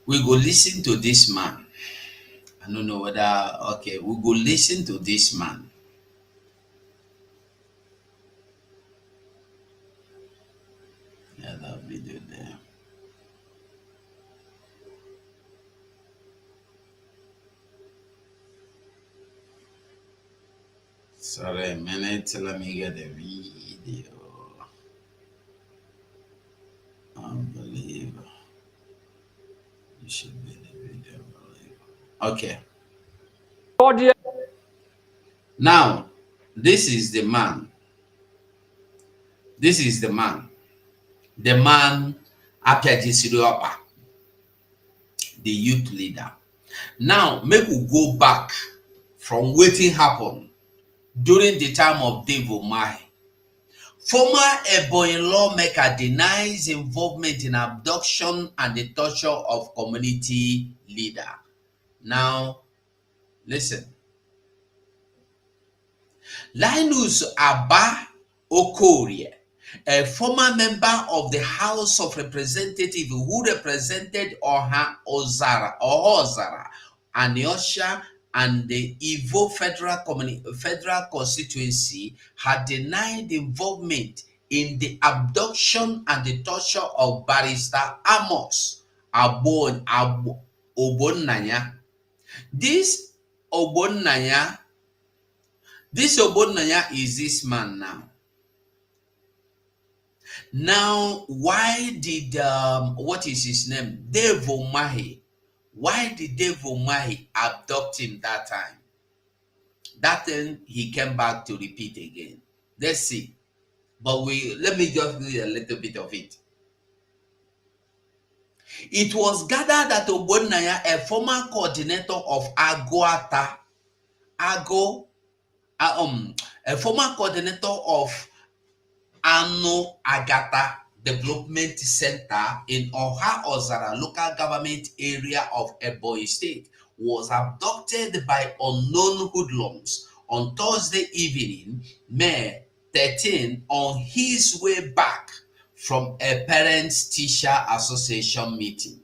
We go listen to this man. I don't know whether, okay, we go listen to this man. Yeah, that video there. Sorry, a minute, let me get the video. Unbelievable. You should be the video. Okay. Now, this is the man. This is the man. The man, Apiaji Siriopa, the youth leader. Now, make we go back from waiting happen during the time of Dave Umahi. Former Ebonyi lawmaker denies involvement in abduction and the torture of community leader. Now, listen. Linus Abba Okorie, a former member of the House of Representatives who represented Ohozara, Anyosha, and the Ivo Federal Constituency, had denied involvement in the abduction and the torture of Barrister Amos Ogbonnaya. This Ogbonnaya is this man now. Now, why did what is his name? Dave Umahi. Why did Dave Umahi abduct him that time? That thing he came back to repeat again. Let's see. But let me just read a little bit of it. It was gathered that Ogbonnaya, a former coordinator of a former coordinator of Ano Agata Development Center in Ohozara local government area of Ebonyi State, was abducted by unknown hoodlums on Thursday evening, May 13, on his way back from a Parents-Teacher Association meeting.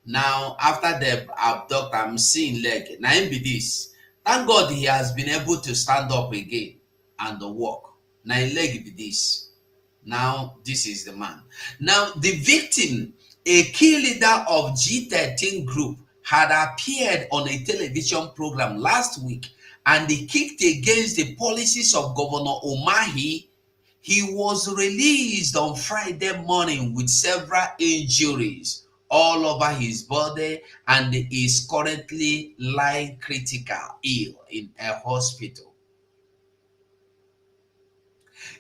Now, after the abduct, I'm seeing leg. Now, him be this. Thank God he has been able to stand up again and walk. Now, leg be this. Now, this is the man. Now, the victim, a key leader of G13 group, had appeared on a television program last week and he kicked against the policies of Governor Umahi. He was released on Friday morning with several injuries all over his body and is currently lying critical ill in a hospital.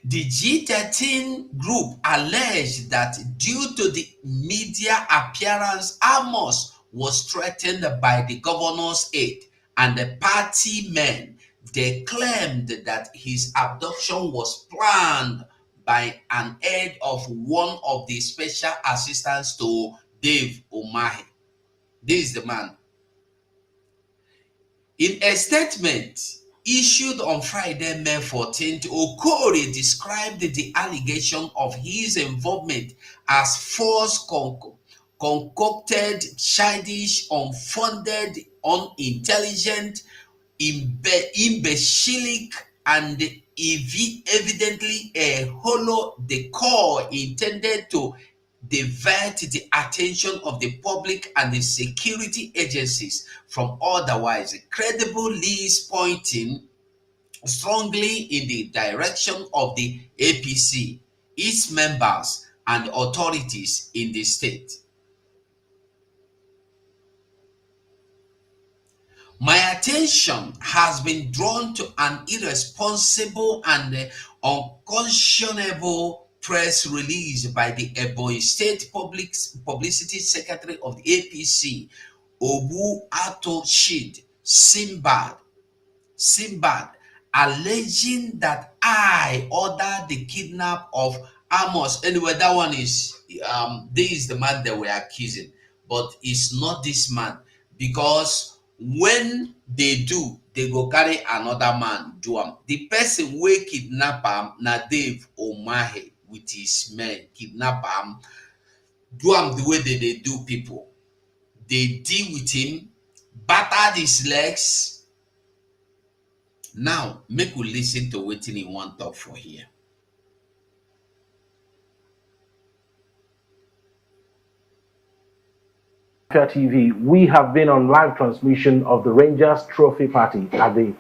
The G13 group alleged that due to the media appearance, Amos was threatened by the governor's aide and the party men. They claimed that his abduction was planned by an aide of one of the special assistants to Dave Umahi. This is the man. In a statement issued on Friday, May 14th, Okorie described the allegation of his involvement as false, concocted, childish, unfounded, unintelligent, imbecilic, and evidently a hollow decor intended to divert the attention of the public and the security agencies from otherwise credible leads pointing strongly in the direction of the APC, its members, and authorities in the state. My attention has been drawn to an irresponsible and unconscionable press release by the Ebonyi State Publicity Secretary of the APC, Obu Ato Shid Simbad, alleging that I ordered the kidnap of Amos. Anyway, that one is, this is the man that we're accusing, but it's not this man, because when they do, they go carry another man do am. The person wey kidnap am na Dave Umahi with his men kidnap am, do am the way they do people. They deal with him, battered his legs. Now, make we listen to wetin he wan talk for here. TV, we have been on live transmission of the Rangers Trophy Party at the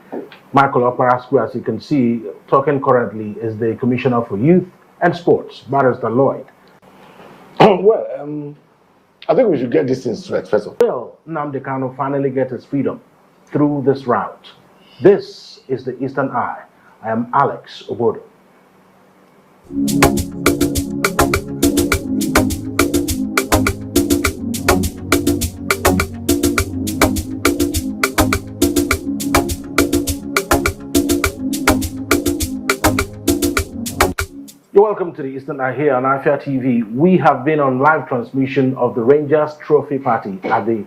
Michael Opera Square. As you can see, talking currently is the Commissioner for Youth and Sports, Barrister Lloyd. Well, I think we should get this thing straight first of all. Will Nnamdi Kanu finally get his freedom through this route? This is the Eastern Eye. I am Alex Obodo. welcome to the Eastern Eye here on Afia TV. We have been on live transmission of the Rangers Trophy Party at the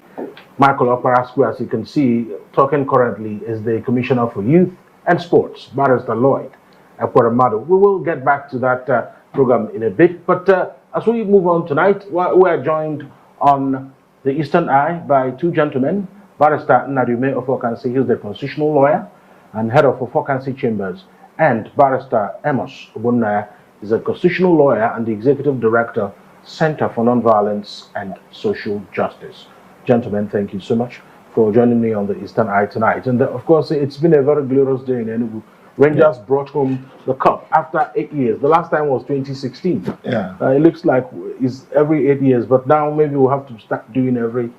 Michael Opera Square. As you can see, talking currently is the Commissioner for Youth and Sports, Barrister Lloyd Ekweremadu. We will get back to that program in a bit, but as we move on tonight, we are joined on the Eastern Eye by two gentlemen, Barrister Nnamdi Kanu, who's the constitutional lawyer and head of Ofokansi Chambers, and Barrister Amos Ogbonnaya is a constitutional lawyer and the executive director, Center for Nonviolence and Social Justice. Gentlemen, thank you so much for joining me on the Eastern Eye tonight. And of course, it's been a very glorious day in Enugu. Rangers brought home the cup after 8 years. The last time was 2016. Yeah. It looks like it's every 8 years, but now maybe we'll have to start doing every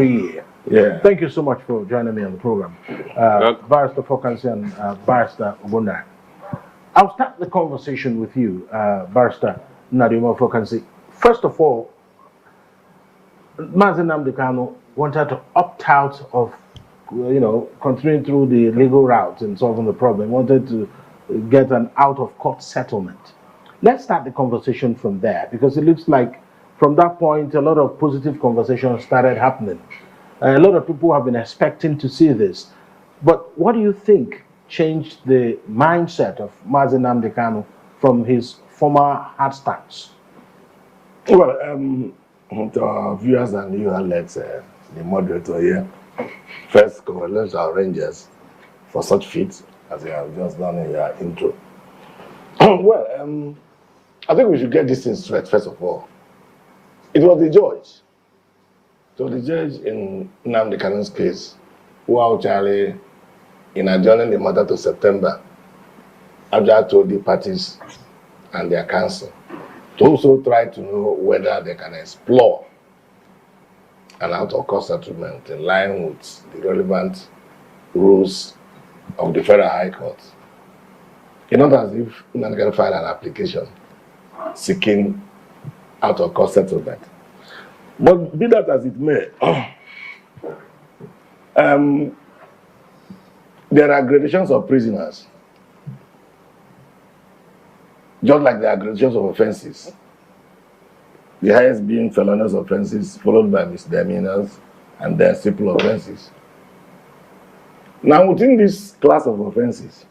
year. Yeah. Thank you so much for joining me on the program. Barrister Fokansi and Barrister Ogbonnaya. I'll start the conversation with you, Barrister Nnamdi Fokansi. First of all, Nnamdi Kanu wanted to opt out of, continuing through the legal route and solving the problem, wanted to get an out-of-court settlement. Let's start the conversation from there, because it looks like from that point, a lot of positive conversations started happening. A lot of people have been expecting to see this. But what do you think changed the mindset of Nnamdi Kanu from his former hard stance? Well, to our viewers and you, Alex, the moderator here, first, congratulations to our Rangers for such feats as you have just done in your intro. Well, I think we should get this thing straight, first of all. It was the judge. So the judge in Nnamdi Kanu's case, who actually, in adjourning the matter to September, actually told the parties and their counsel to also try to know whether they can explore an out-of-court settlement in line with the relevant rules of the Federal High Court. It's not as if Nnamdi Kanu filed an application seeking out-of-court settlement. But be that as it may, there are gradations of prisoners, just like there are gradations of offenses. The highest being felonious offenses, followed by misdemeanors, and then simple offenses. Now, within this class of offenses,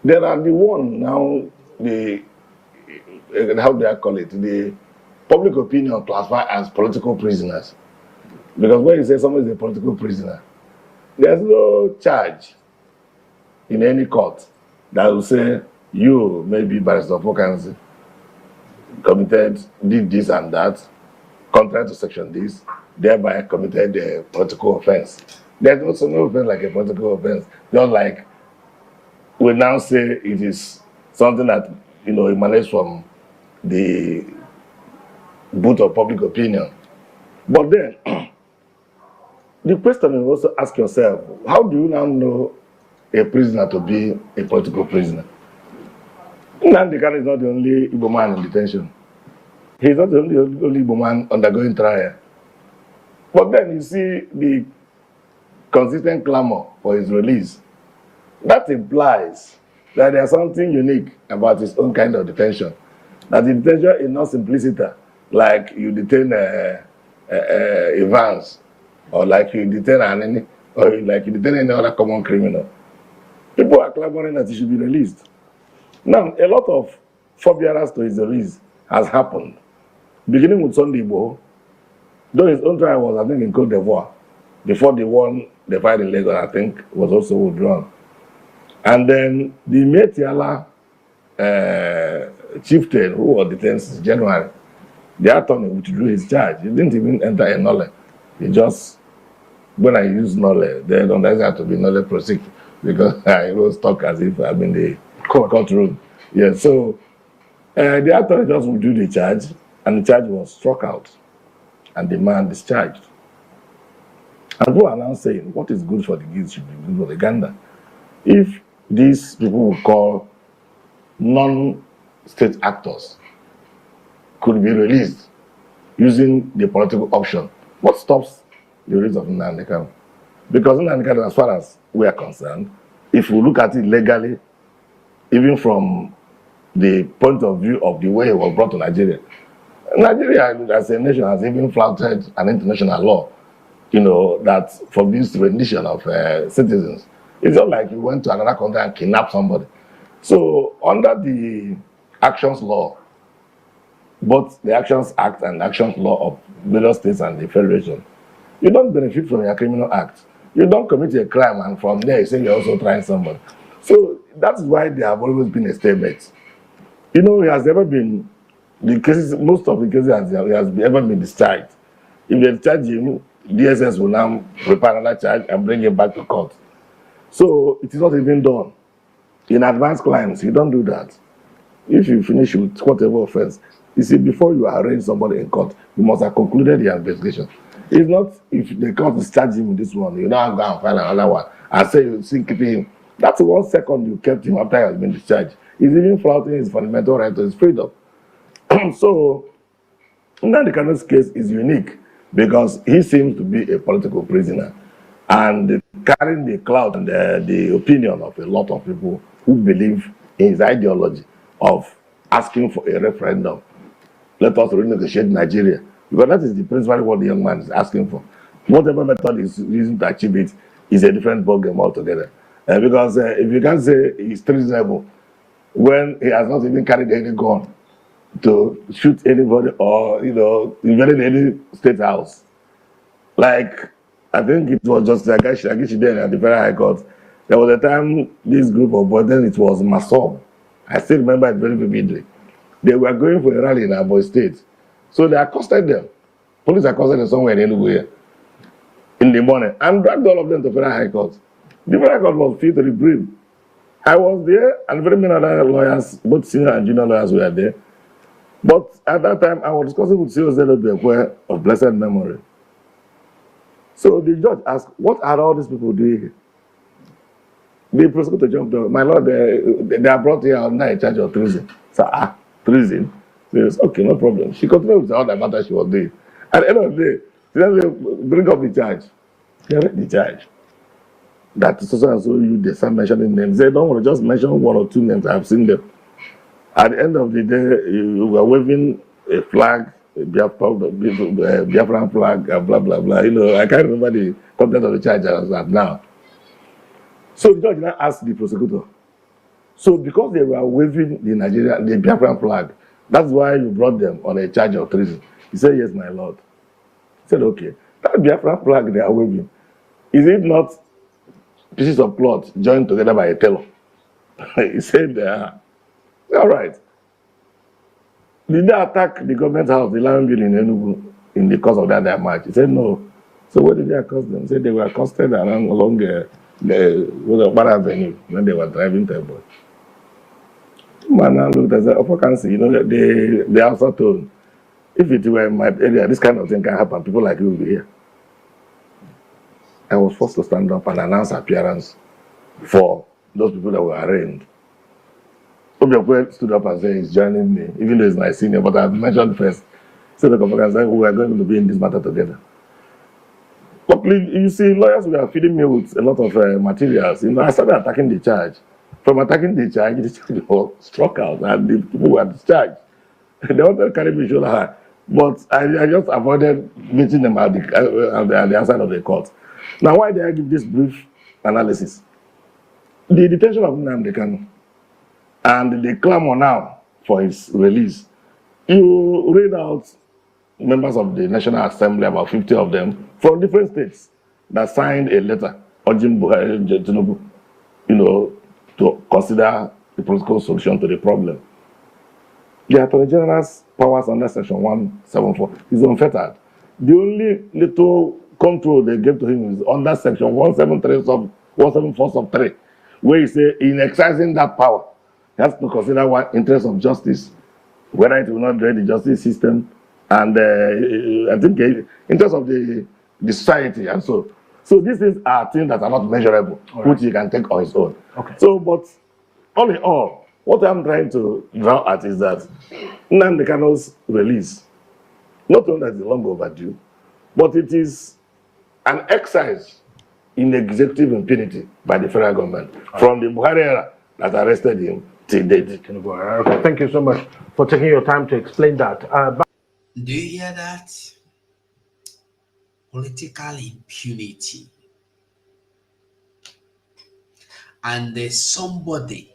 there are the one now, how do I call it? The public opinion classified as political prisoners. Because when you say somebody is a political prisoner, there's no charge in any court that will say you, maybe Barrister Fokansi, did this and that, contrary to section this, thereby committed a political offense. There's also no offense like a political offense. Just like we now say it is something that emanates from the boot of public opinion. But then the question you also ask yourself, how do you now know a prisoner to be a political prisoner? Nnamdi Kanu is not the only Igbo man in detention. He's not the only Igbo man undergoing trial. But then you see the consistent clamor for his release. That implies that there's something unique about his own kind of detention. That the detention is not simplicity, like you detain Evans, or like you detain any other common criminal. People are clamoring that he should be released. Now, a lot of forbearance to his release has happened, beginning with Sunday Igboho, though his own trial was, I think, in Côte d'Ivoire, before the one they filed in Lagos, I think, was also withdrawn. And then the Metiala chieftain, who was detained since January, the attorney withdrew his charge. He didn't even enter a nolle. He just, when I use nolle, they don't have to be nolle proseq, because I was talk as if I'm in the courtroom. Yeah, so the attorney just withdrew the charge, and the charge was struck out, and the man discharged. And people are now saying, what is good for the geese should be good for the gander. If these people we call non-state actors could be released using the political option, what stops the release of Nnamdi Kanu? Because Nnamdi Kanu, as far as we are concerned, if we look at it legally, even from the point of view of the way he was brought to Nigeria. Nigeria, as a nation, has even flouted an international law, that forbids rendition of citizens. It's not like you went to another country and kidnapped somebody. So under the Actions Law, both the Actions Act and Actions Law of various states and the Federation, you don't benefit from your criminal act. You don't commit a crime and from there you say you're also trying somebody. So that's why there have always been a stalemate. It has never been, the cases, most of the cases has ever been discharged. If they discharge him, DSS will now prepare another charge and bring him back to court. So it is not even done. In advanced crimes, you don't do that. If you finish with whatever offense, you see, before you arraign somebody in court, you must have concluded the investigation. It's not if the court discharge him in this one, you now go and find another one and say you still keeping him. That's 1 second you kept him after he has been discharged. He's even flouting his fundamental right to his freedom. So, Nnamdi Kanu's case is unique because he seems to be a political prisoner and carrying the clout and the opinion of a lot of people who believe in his ideology of asking for a referendum. Let us renegotiate Nigeria. Because that is the principal what the young man is asking for. Whatever method he's using to achieve it is a different ballgame altogether. Because if you can say he's treasonable when he has not even carried any gun to shoot anybody or, invaded any state house. Like, I think it was just Agashi then at the Federal High Court. There was a time this group of boys, then it was Masom. I still remember it very vividly. They were going for a rally in Abo State. So they accosted them. Police accosted them somewhere in Enugu in the morning and dragged all of them to Federal High Court. The Federal High Court was filled to the brim. I was there and very many other lawyers, both senior and junior lawyers were there. But at that time, I was discussing with CEO of blessed memory. So the judge asked, what are all these people doing here? The prosecutor jumped up. My lord, they are brought here under a charge of treason. So, treason? He says, okay, no problem. She continued with all the matter she was doing. At the end of the day, she said, bring up the charge. He read the charge. That so and so you they start mentioning names. They don't want to just mention 1 or 2 names. I've seen them. At the end of the day, you were waving a flag, a Biafran flag, blah, blah, blah. I can't remember the content of the charge as that now. So the judge now asked the prosecutor, so because they were waving the Biafran flag, that's why you brought them on a charge of treason. He said, yes, my lord. He said, okay, that Biafran flag they are waving, is it not pieces of cloth joined together by a tailor? He said, all right. Did they attack the government house, the Lion Building in Enugu, in the course of that march? He said, no. So what did they accost them? He said they were accosted along the Bar Avenue when they were driving to a boy. Man, I looked and said, I can see, they also told, if it were in my area, this kind of thing can happen. People like you will be here. I was forced to stand up and announce appearance for those people that were arraigned. Obiakwe stood up and said he's joining me, even though he's my senior, but I've mentioned first. So the conference said we are going to be in this matter together. But you see, lawyers were feeding me with a lot of materials. I started attacking the charge. From attacking the charge was struck out and the people were discharged. They wanted to carry me shoulder high. But I just avoided meeting them at the other side of the court. Now, why did I give this brief analysis? The detention of Nnamdi Kanu and the clamor now for his release. You read out members of the National Assembly, about 50 of them, from different states, that signed a letter urging Tinubu, to consider the political solution to the problem. The Attorney General's powers under Section 174 is unfettered. The only little control they gave to him is under Section 174 sub 3, where he say in exercising that power, he has to consider what interest of justice, whether it will not drain the justice system, and I think in terms of the society and so. So these things are things that are not measurable, right, which he can take on his own. Okay. So, but all in all, what I'm trying to draw at is that Nnamdi Kanu's release, not only that it's long overdue, but it is an exercise in executive impunity by the federal government, right, from the Buhari era that arrested him till date. Okay, thank you so much for taking your time to explain that. Do you hear that? Political impunity. And there's somebody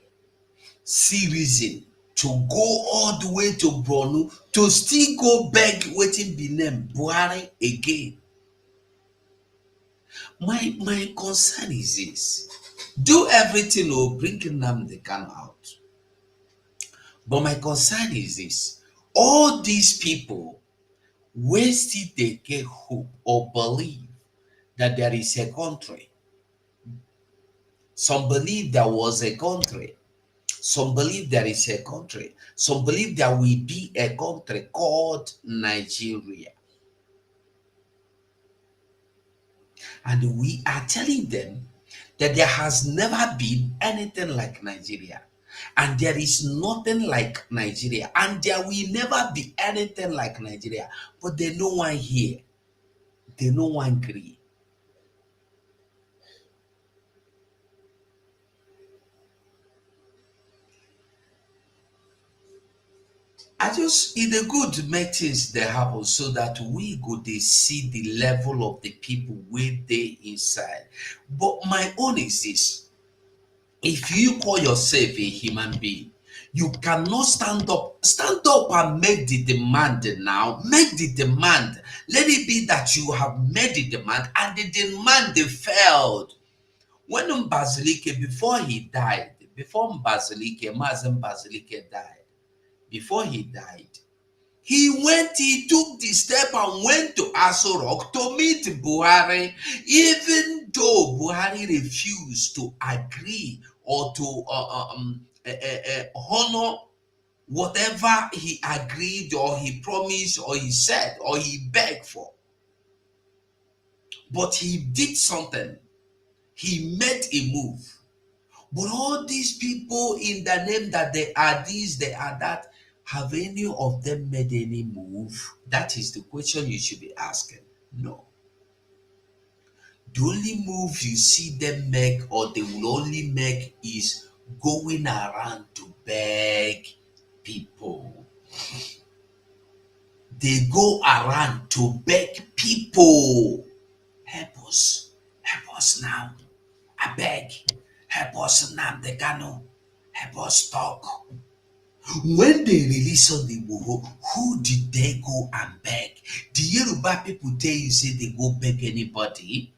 see reason to go all the way to Borno to still go beg waiting be named Buhari again. My concern is this. Do everything or bring Nnamdi Kanu out. But my concern is this. All these people where still they get hope or believe that there is a country. Some believe there was a country. Some believe there is a country. Some believe there will be a country called Nigeria. And we are telling them that there has never been anything like Nigeria. And there is nothing like Nigeria. And there will never be anything like Nigeria. But they no one here. They no one agree. It's a good make things they happen so that we go they see the level of the people where they inside. But my own is this: if you call yourself a human being, you cannot stand up and make the demand now. Make the demand. Let it be that you have made the demand and the demand they failed. When Mbazilike, before he died, before Mbazilike, Mazen Mbazilike died, before he died, he took the step and went to Aso Rock to meet Buhari, even though Buhari refused to agree or to honor whatever he agreed or he promised or he said or he begged for. But he did something. He made a move. But all these people in the name that they are this, they are that, have any of them made any move? That is the question you should be asking. No. The only move you see them make or they will only make is going around to beg people. They go around to beg people. Help us now. I beg. Help us, Nnamdi Kanu. Help us talk. When they release on the Igbo, who did they go and beg? The Yoruba people tell you say they go beg anybody.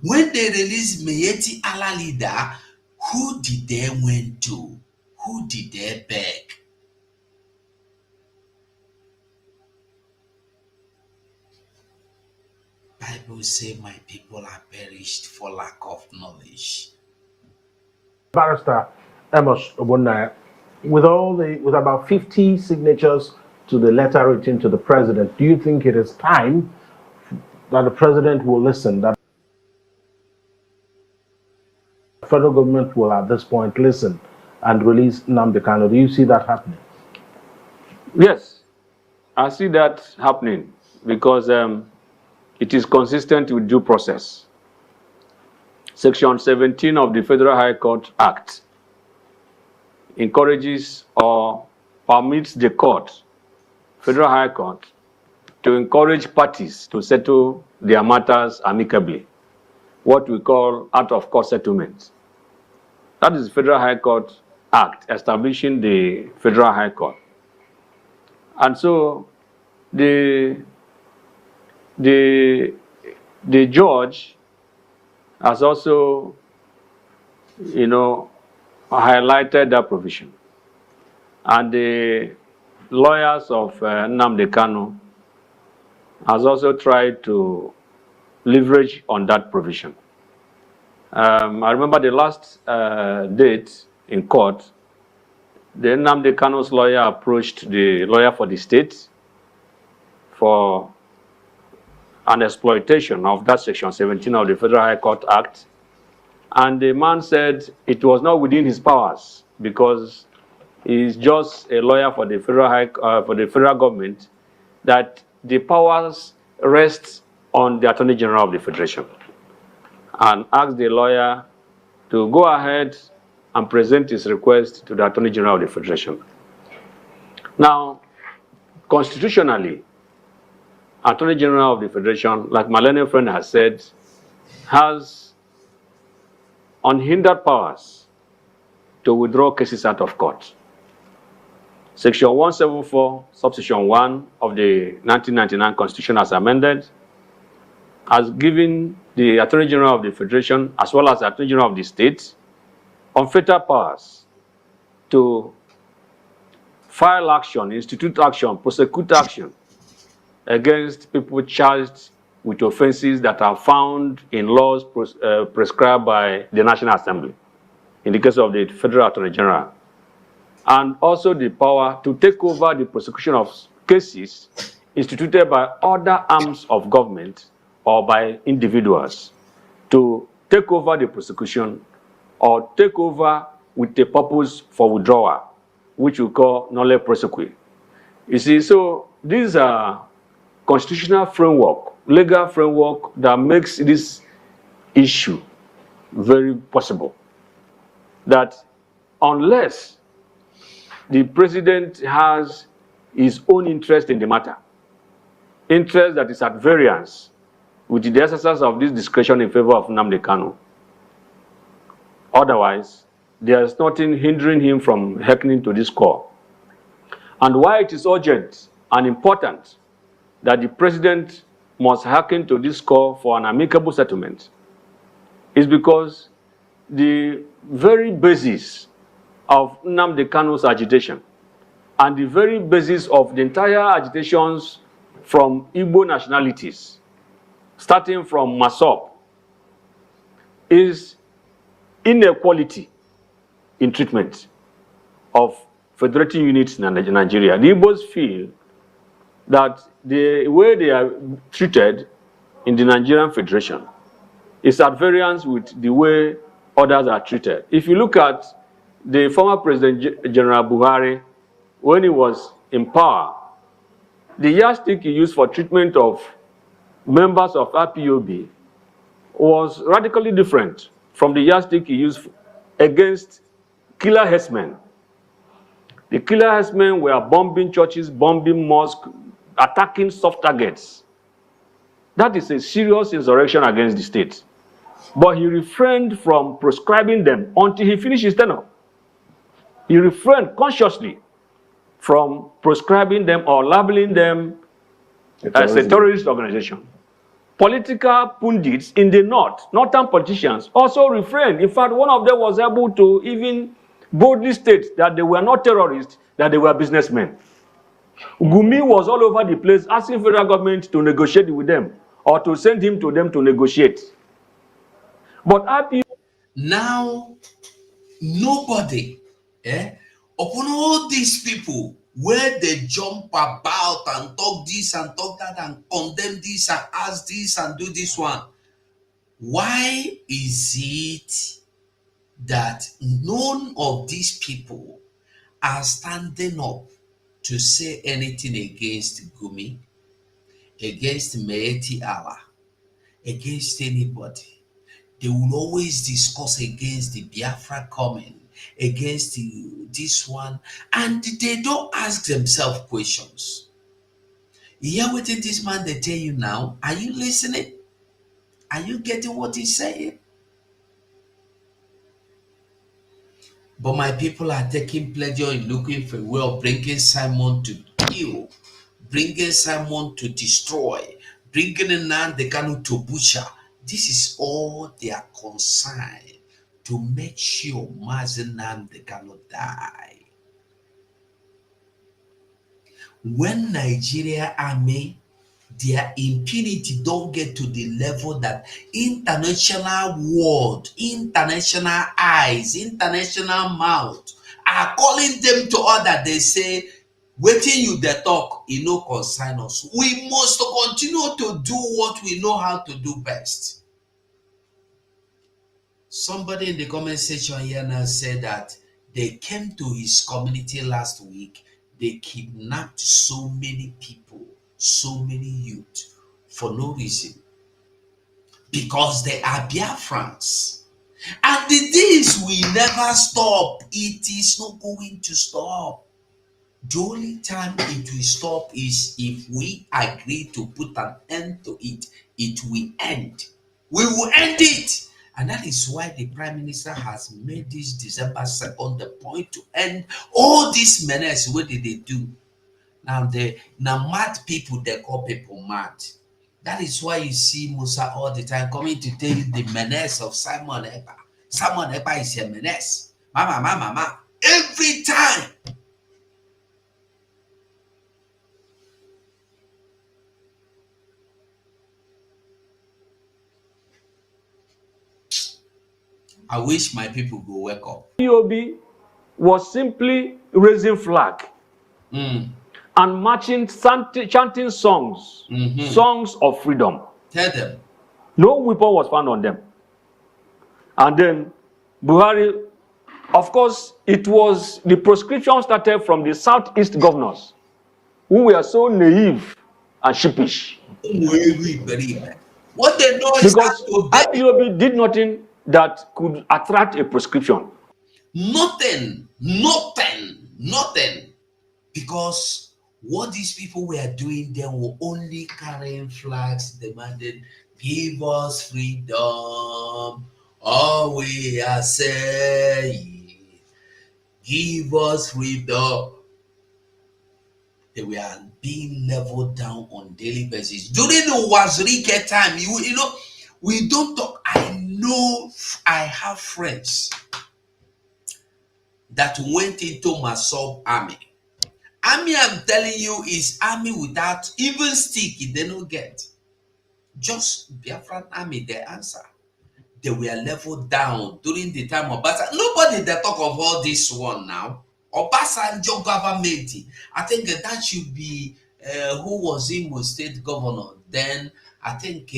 When they release Miyetti Allah leader, who did they went to? Who did they beg? Bible say my people are perished for lack of knowledge. Barrister Amos Obunaya, with about 50 signatures to the letter written to the president, do you think it is time that the president will listen, that the federal government will at this point listen and release Nnamdi Kanu? Do you see that happening? Yes, I see that happening because it is consistent with due process. Section 17 of the Federal High Court Act encourages or permits the court, Federal High Court, to encourage parties to settle their matters amicably, what we call out-of-court settlement. That is the Federal High Court Act establishing the Federal High Court. And so the judge has also, highlighted that provision. And the lawyers of Nnamdi Kanu has also tried to leverage on that provision. I remember the last date in court, the Nnamdi Kanu's lawyer approached the lawyer for the state for an exploitation of that section 17 of the Federal High Court Act. And the man said it was not within his powers because he's just a lawyer for the federal government, that the powers rest on the Attorney General of the Federation, and asked the lawyer to go ahead and present his request to the Attorney General of the Federation. Now, constitutionally, Attorney General of the Federation, like my learned friend has said, has unhindered powers to withdraw cases out of court. Section 174, subsection 1 of the 1999 Constitution as amended has given the Attorney General of the Federation as well as the Attorney General of the state unfettered powers to file action, institute action, prosecute action against people charged with offenses that are found in laws prescribed by the National Assembly, in the case of the Federal Attorney General, and also the power to take over the prosecution of cases instituted by other arms of government or by individuals to take over the prosecution or take over with a purpose for withdrawal, which we call nolle prosequi. You see, so these are constitutional framework, legal framework that makes this issue very possible. That unless the president has his own interest in the matter, interest that is at variance with the exercise of this discretion in favor of Nnamdi Kanu, otherwise, there is nothing hindering him from hearkening to this call. And why it is urgent and important that the president must hearken to this call for an amicable settlement is because the very basis of Nnamdi Kanu's agitation and the very basis of the entire agitations from Igbo nationalities, starting from Masop, is inequality in treatment of federating units in Nigeria. The Igbos feel that the way they are treated in the Nigerian Federation is at variance with the way others are treated. If you look at the former President General Buhari, when he was in power, the yardstick he used for treatment of members of RPOB was radically different from the yardstick he used against killer herdsmen. The killer herdsmen were bombing churches, bombing mosques, attacking soft targets. That is a serious insurrection against the state. But he refrained from proscribing them until he finished his tenure. He refrained consciously from proscribing them or labeling them as a terrorist organization. Political pundits in the northern politicians also refrained. In fact, one of them was able to even boldly state that they were not terrorists, that they were businessmen. Gumi was all over the place asking federal government to negotiate with them or to send him to them to negotiate. But now, nobody, upon all these people, where they jump about and talk this and talk that and condemn this and ask this and do this one, why is it that none of these people are standing up to say anything against Gumi, against Meeti Allah, against anybody? They will always discuss against the Biafra coming, against this one, and they don't ask themselves questions. You hear what this man they tell you now? Are you listening? Are you getting what he's saying? But my people are taking pleasure in looking for a way of bringing Simon to kill, bringing Simon to destroy, bringing Nnamdi Kanu to butcher. This is all they are concerned, to make sure Mazi Nnamdi Kanu die. When Nigeria army, their impunity don't get to the level that international world, international eyes, international mouth are calling them to order. They say, waiting you the talk, it no concern us. We must continue to do what we know how to do best. Somebody in the comment section here now said that they came to his community last week. They kidnapped so many people, so many youth for no reason. Because they are Biafrans. And the things will never stop. It is not going to stop. The only time it will stop is if we agree to put an end to it. It will end. We will end it. And that is why the Prime Minister has made this December 2nd the point to end all this menace. What did they do? Now mad people, they call people mad. That is why you see Musa all the time coming to tell you the menace of Simon Ekpa. Simon Ekpa is a menace. Mama. Every time. I wish my people go wake up. POB was simply raising flag and marching, chanting songs, songs of freedom. Tell them. No weapon was found on them. And then Buhari, of course, it was the proscription started from the Southeast governors who were so naive and sheepish. What they know is because IPOB did nothing that could attract a proscription. Nothing. Because what these people were doing, they were only carrying flags demanding, give us freedom. All we are saying, give us freedom. They were being leveled down on daily basis. During the Wazirike time, you know, we don't talk. I know I have friends that went into Masop army. Army, I'm telling you, is army without even stick. They don't get. Just Biafran army, the answer. They were leveled down during the time of Obasanjo. Nobody they talk of all this one now. Obasanjo government. I think that should be who was Imo State governor. Then I think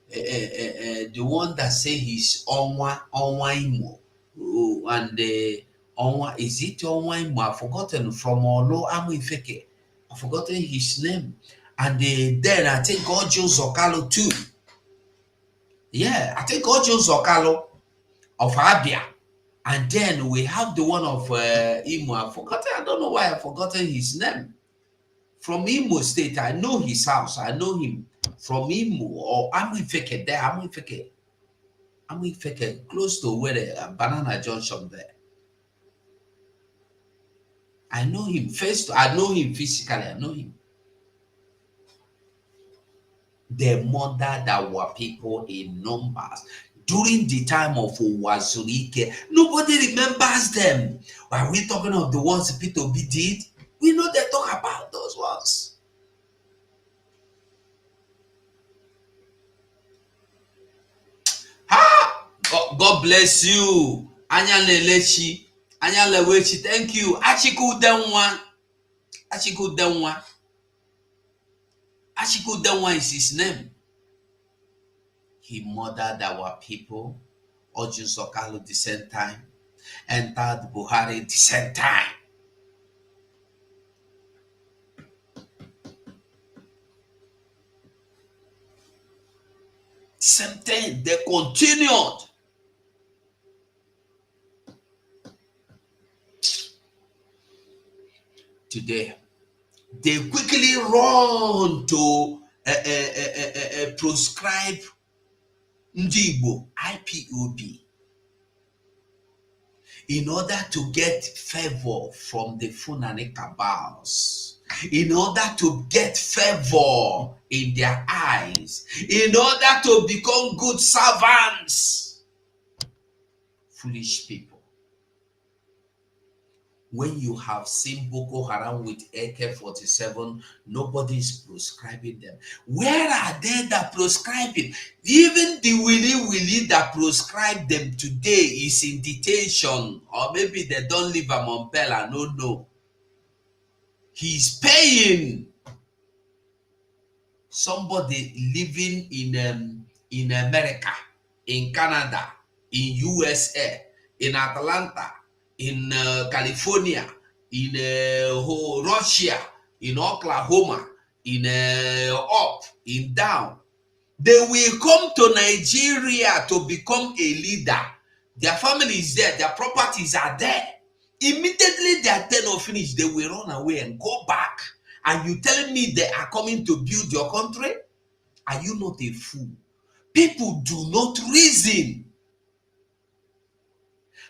the one that say he's Onwa Imo. And Onwa, is it Onwa Imo? I've forgotten from Olo Amifeke. I've forgotten his name. And then I think Ojo Zokalo too. Yeah, I think Ojo Zokalo of Abia. And then we have the one of Imo. I don't know why I've forgotten his name. From Imo State, I know his house. I know him. From Imo or Amifeke there. Amifeke, close to where the Banana Junction there. I know him first. I know him physically. I know him. They murdered our people in numbers. During the time of Wazirike, nobody remembers them. Are we talking of the ones Peter Obi did? We know they talk about those ones. God bless you. Anyalelechi. Anyalewechi. Thank you. Achiku Denwa. Achiku Denwa is his name. He murdered our people. Oju Zokalo the same time. Entered Buhari the same time. Same thing. They continued. Today, they quickly run to proscribe Ndibo, IPOB, in order to get favor from the Fulani cabals, in order to get favor in their eyes, in order to become good servants. Foolish people. When you have seen Boko Haram with AK-47, nobody is proscribing them. Where are they that prescribe it? Even the willy that prescribe them today is in detention, or maybe they don't leave him on bail. I don't know. He's paying. Somebody living in America, in Canada, in USA, in Atlanta, in California, in Russia, in Oklahoma, in up, in down. They will come to Nigeria to become a leader. Their family is there, their properties are there. Immediately their tenure finish, they will run away and go back. And you telling me they are coming to build your country? Are you not a fool? People do not reason.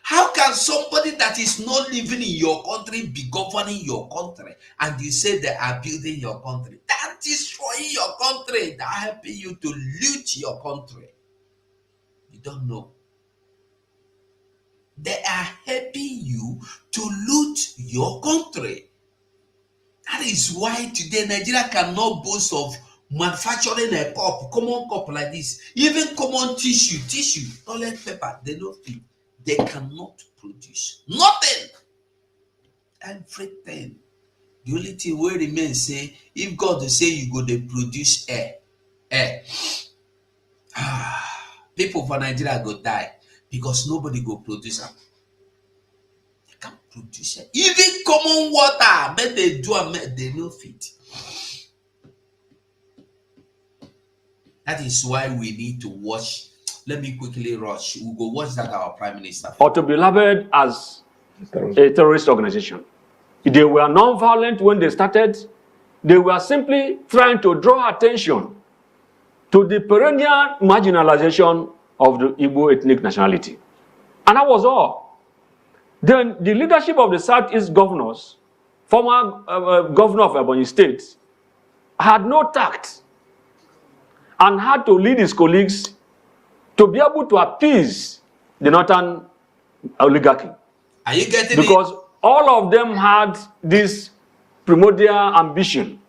How can somebody that is not living in your country be governing your country? And you say they are building your country. That is destroying your country. That helping you to loot your country. You don't know. They are helping you to loot your country. That is why today Nigeria cannot boast of manufacturing a cup, common cup like this. Even common tissue, toilet paper, they don't fit. They cannot produce nothing. Everything. The only thing will remain say, if God will say you go to produce air. People for Nigeria go die because nobody go produce them. They can't produce it. Even common water, but they do they no fit. That is why we need to watch. Let me quickly rush. We'll go watch that our Prime Minister. Or to be labeled as a terrorist organization. They were non-violent when they started. They were simply trying to draw attention to the perennial marginalization of the Igbo ethnic nationality. And that was all. Then the leadership of the Southeast governors, former governor of Ebonyi State, had no tact and had to lead his colleagues to be able to appease the northern oligarchy. Are you getting because it? All of them had this primordial ambition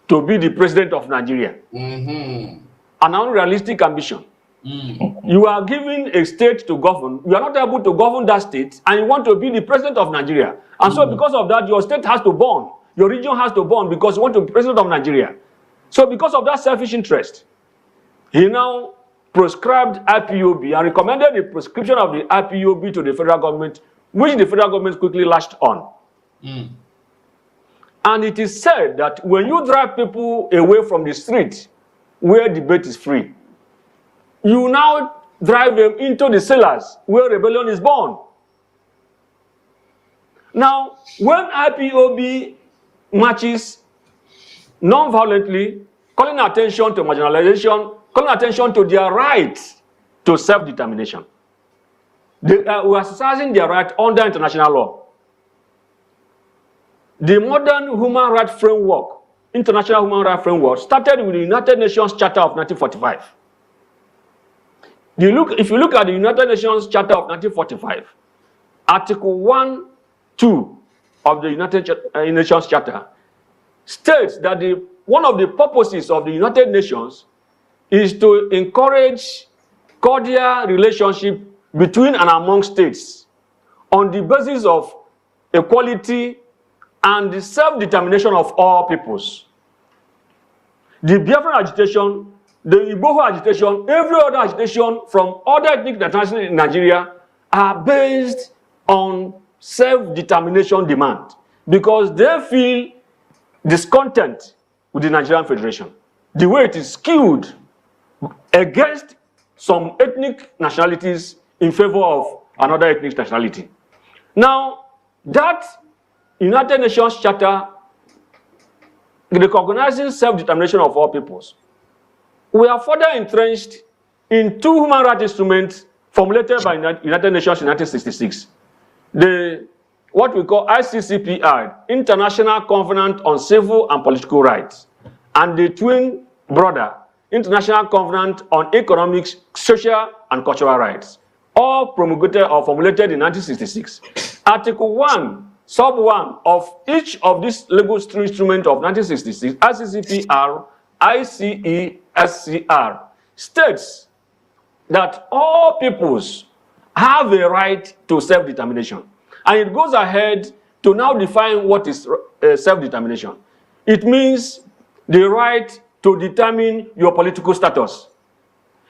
to be the president of Nigeria. An unrealistic ambition. You are giving a state to govern, you are not able to govern that state, and you want to be the president of Nigeria. And so because of that, your state has to burn. Your region has to burn because you want to be president of Nigeria. So because of that selfish interest, he now prescribed IPOB and recommended the prescription of the IPOB to the federal government, which the federal government quickly lashed on. And it is said that when you drive people away from the street where debate is free, you now drive them into the cellars where rebellion is born. Now, when IPOB marches non-violently, calling attention to marginalization, calling attention to their right to self-determination, they were exercising their right under international law. The modern human rights framework, international human rights framework, started with the United Nations Charter of 1945. If you look at the United Nations Charter of 1945, Article 1(2) of the United Nations Charter states that one of the purposes of the United Nations is to encourage cordial relationship between and among states on the basis of equality and the self-determination of all peoples. The Biafran agitation, the Igbo agitation, every other agitation from other ethnic nationalities in Nigeria are based on self-determination demand because they feel discontent with the Nigerian Federation. The way it is skewed against some ethnic nationalities in favor of another ethnic nationality. Now, that United Nations Charter recognizing self-determination of all peoples, we are further entrenched in two human rights instruments formulated by United Nations in 1966. What we call ICCPR, International Covenant on Civil and Political Rights, and the twin brother, International Covenant on Economic, Social, and Cultural Rights, all promulgated or formulated in 1966. Article 1, Sub 1 of each of these legal instruments of 1966, ICCPR, ICESCR, states that all peoples have a right to self-determination. And it goes ahead to now define what is self-determination. It means the right to determine your political status.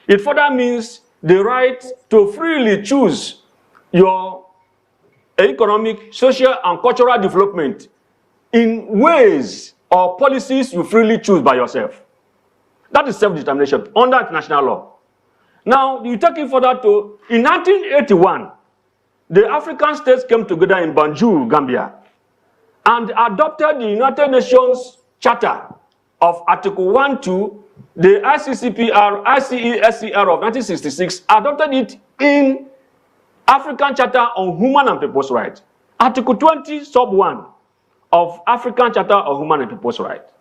It further means the right to freely choose your economic, social, and cultural development in ways or policies you freely choose by yourself. That is self-determination under international law. Now, you take it further to, in 1981, the African states came together in Banjul, Gambia, and adopted the United Nations Charter of Article 1-2, the ICESCR of 1966, adopted it in African Charter on Human and People's Rights. Article 20, sub 1 of African Charter on Human and People's Rights.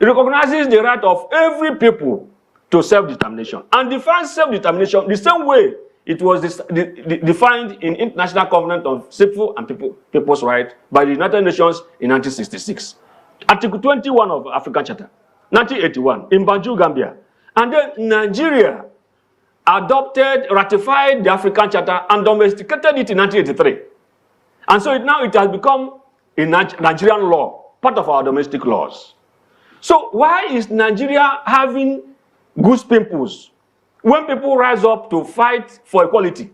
It recognizes the right of every people to self-determination and defines self-determination the same way it was defined in International Covenant on Civil and People's Rights by the United Nations in 1966. Article 21 of African Charter, 1981, in Banjul, Gambia. And then Nigeria ratified the African Charter and domesticated it in 1983. And so now it has become a Nigerian law, part of our domestic laws. So why is Nigeria having goose pimples when people rise up to fight for equality?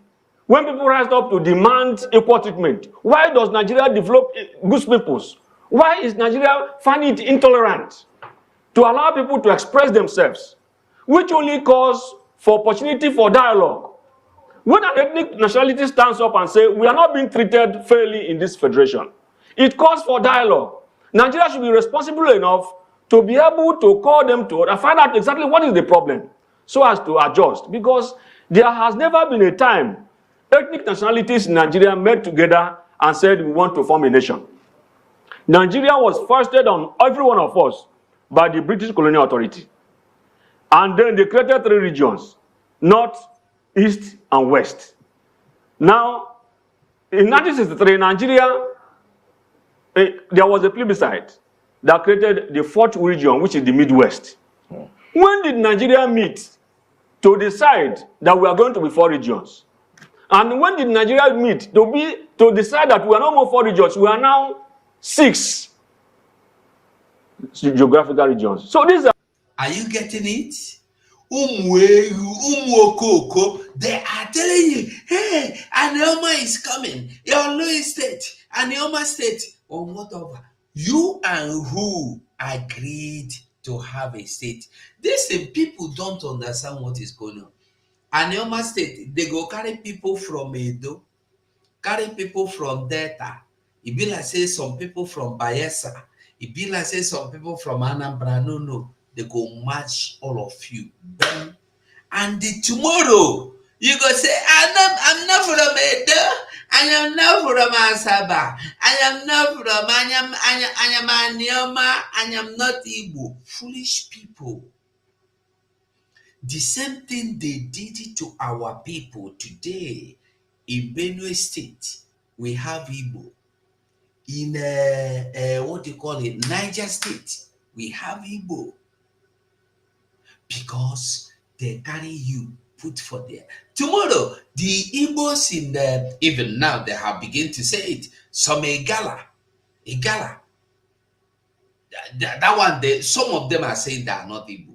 When people rise up to demand equal treatment, why does Nigeria develop goose pimples? Why is Nigeria finding it intolerant to allow people to express themselves, which only calls for opportunity for dialogue? When an ethnic nationality stands up and says, we are not being treated fairly in this federation, it calls for dialogue. Nigeria should be responsible enough to be able to call them to and find out exactly what is the problem so as to adjust. Because there has never been a time ethnic nationalities in Nigeria met together and said, we want to form a nation. Nigeria was foisted on every one of us by the British colonial authority. And then they created 3 regions, North, East, and West. Now, in 1963, Nigeria, there was a plebiscite that created the 4th region, which is the Midwest. When did Nigeria meet to decide that we are going to be 4 regions? And when did Nigeria meet to decide that we are no more 4 regions, we are now 6 geographical regions? So these are you getting it? Umwokoko, they are telling you, hey, Anioma is coming, your Louis State, Anioma State, or whatever. You and who agreed to have a state? Listen, people don't understand what is going on. Anioma State, they go carry people from Edo, carry people from Delta. It be like say some people from Bayelsa. It be like say some people from Anambra. No. They go match all of you. Bam. And tomorrow, you go say, I'm not from Edo. I am not from Asaba. I am not from I am Anioma. I am not Igbo. Foolish people. The same thing they did it to our people today. In Benue State, we have Igbo. In what do you call it? Niger State, we have Igbo. Because they carry you, put for there. Tomorrow, the Igbos in the, even now, they have begun to say it. Some Igala. That one, some of them are saying they are not Igbo.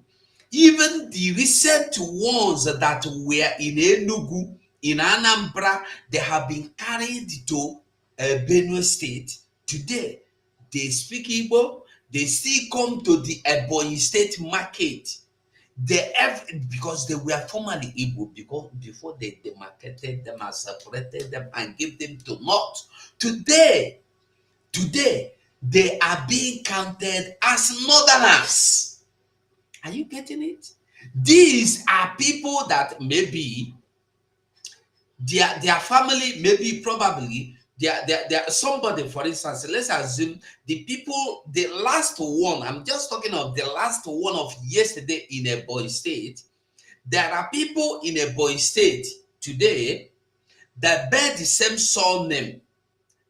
Even the recent ones that were in Enugu, in Anambra, they have been carried to Benue State. Today, they speak Igbo. They still come to the Ebonyi State market. Because they were formerly Igbo, because before they demarcated them and separated them and gave them to North. Today, they are being counted as Northerners. Are you getting it? These are people that maybe their family, maybe probably they're somebody, for instance, let's assume the last one, I'm just talking of the last one of yesterday in Ebonyi State. There are people in Ebonyi State today that bear the same surname,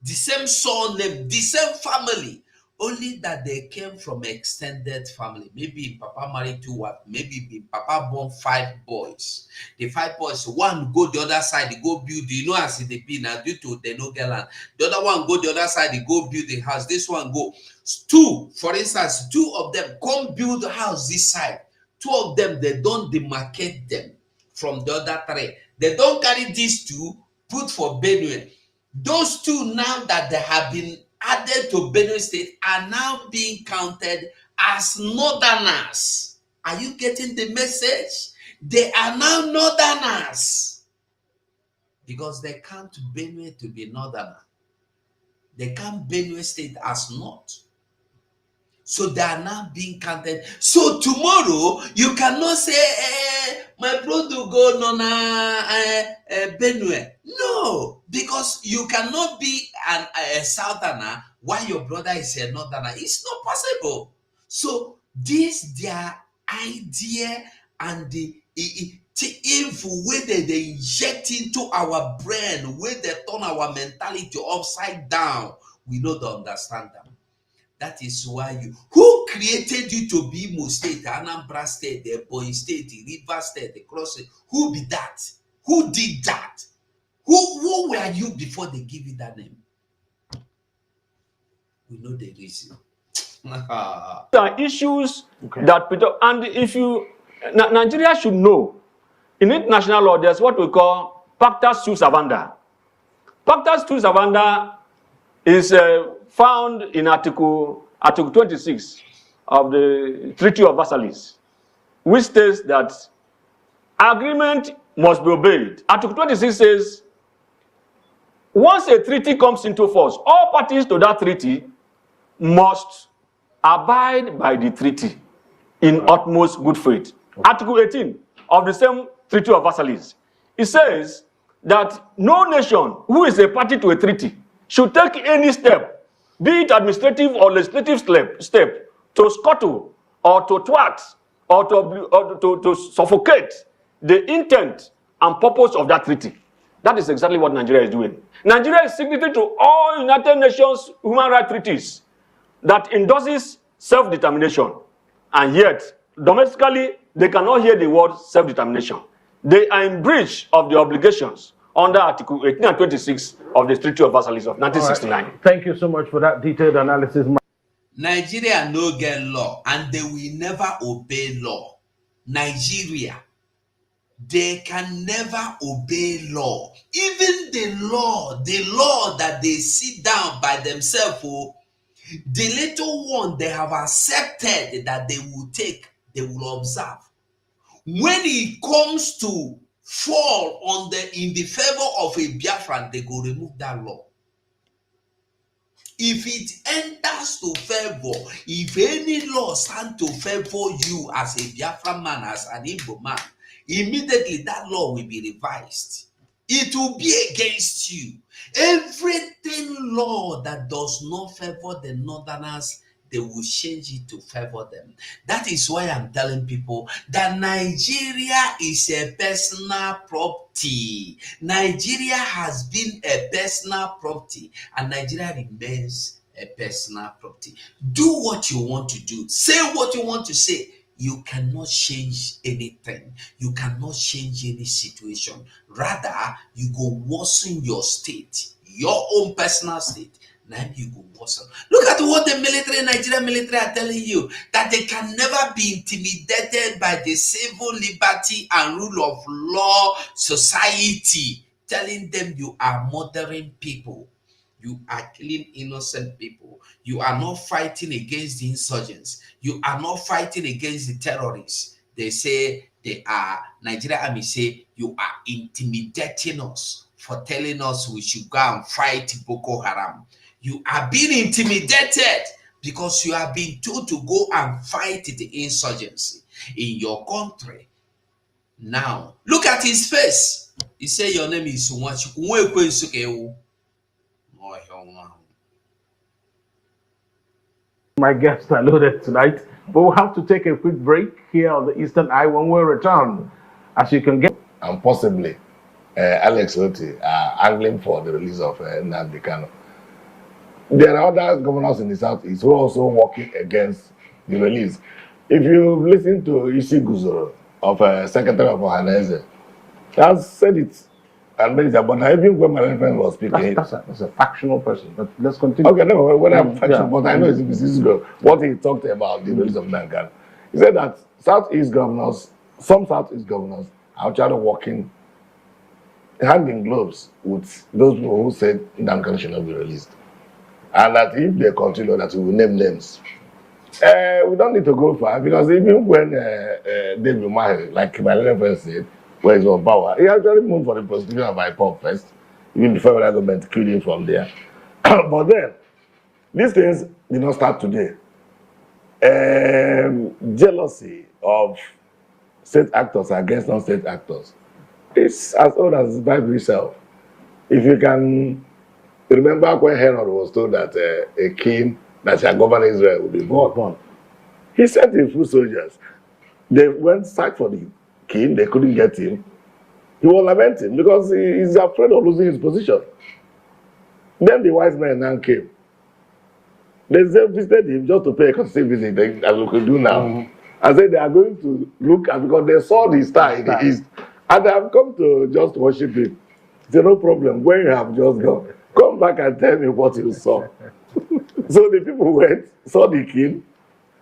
the same family, only that they came from extended family. Maybe Papa married 2 wives, maybe Papa born 5 boys. The 5 boys, one go the other side, they go build, you know, as it be now due to the no get land. The other one go the other side, they go build the house. This one go 2, for instance, 2 of them come build the house this side. 2 of them, they don't demarcate them from the other 3. They don't carry these 2, put for Benue. Those 2 now that they have been added to Benue State are now being counted as Northerners. Are you getting the message? They are now northerners because they come to Benue to be northerner. They come Benue State as north. So they are now being counted. So tomorrow you cannot say, my brother go Nona Benue. No, because you cannot be a southerner while your brother is a northerner. It's not possible. So this their idea and the info where they inject into our brain, where they turn our mentality upside down, we don't understand them. That is why who created you to be Imo State, Anambra State, the Ebonyi State, the River State, the Cross State? Who be that? Who did that? Who were you before they give you that name? We know the reason. There are issues that, and if you, Nigeria should know, in international law, there's what we call pacta sunt servanda. Pacta sunt servanda is found in Article 26 of the Treaty of Versailles, which states that agreement must be obeyed. Article 26 says, once a treaty comes into force, all parties to that treaty must abide by the treaty in utmost good faith. Article 18 of the same Treaty of Versailles, it says that no nation who is a party to a treaty should take any step, be it administrative or legislative step, to scuttle or to thwart or to suffocate the intent and purpose of that treaty. That is exactly what Nigeria is doing. Nigeria is signatory to all United Nations human rights treaties that endorses self-determination, and yet domestically they cannot hear the word self-determination. They are in breach of the obligations under Article 18 and 26 of the Treaty of Versailles of 1969. Right. Thank you so much for that detailed analysis. Nigeria no get law and they will never obey law. Nigeria, they can never obey law. Even the law that they sit down by themselves, the little one they have accepted that they will take, they will observe. When it comes to fall in the favor of a Biafran, they go remove that law. If it enters to favor, if any law stand to favor you as a Biafran man, as an Igbo man, immediately that law will be revised. It will be against you. Everything law that does not favor the northerners, they will change it to favor them. That is why I'm telling people that Nigeria is a personal property. Nigeria has been a personal property, and Nigeria remains a personal property. Do what you want to do. Say what you want to say. You cannot change anything. You cannot change any situation. Rather, you go worsen your state, your own personal state. Now you go worsen. Look at what the Nigerian military are telling you, that they can never be intimidated by the civil liberty and rule of law society, telling them you are murdering people. You are killing innocent people. You are not fighting against the insurgents. You are not fighting against the terrorists. They say Nigeria Army say you are intimidating us for telling us we should go and fight Boko Haram. You are being intimidated because you have been told to go and fight the insurgency in your country. Now, look at his face. He said your name is Unwachu. My guests are loaded tonight, but we'll have to take a quick break here on the Eastern Eye when we return. As you can get, and possibly Alex Otti are angling for the release of Nnamdi Kanu. There are other governors in the Southeast who are also working against the release. If you listen to Isi Guzoro of Secretary of Ohaneze, he has said it and made it about even when my friend was speaking. That's a factional person, but let's continue. Okay, no, when I'm factional, but I know it's what he talked about the release of Nnamdi Kanu. He said that some Southeast governors are trying to working hand in gloves with those people who said Nnamdi Kanu should not be released. And that if they continue, that we will name names. We don't need to go far because even when David Umahi, like my little friend said, when he's on power, he actually moved for the prosecution of IPOB first, even before the government killed him from there. But then, these things did not start today. Jealousy of state actors against non-state actors is as old as the Bible itself. If you can remember when Herod was told that a king that shall govern Israel will be born, he sent his foot soldiers. They went search for the king, they couldn't get him. He was lamenting because he is afraid of losing his position. Then the wise men now came. They visited him just to pay a courtesy visit, as we could do now. I said they are going to look at, because they saw the star in the east, and they have come to just worship him. He said, no problem, when you have just gone, come back and tell me what you saw. So the people went, saw the king.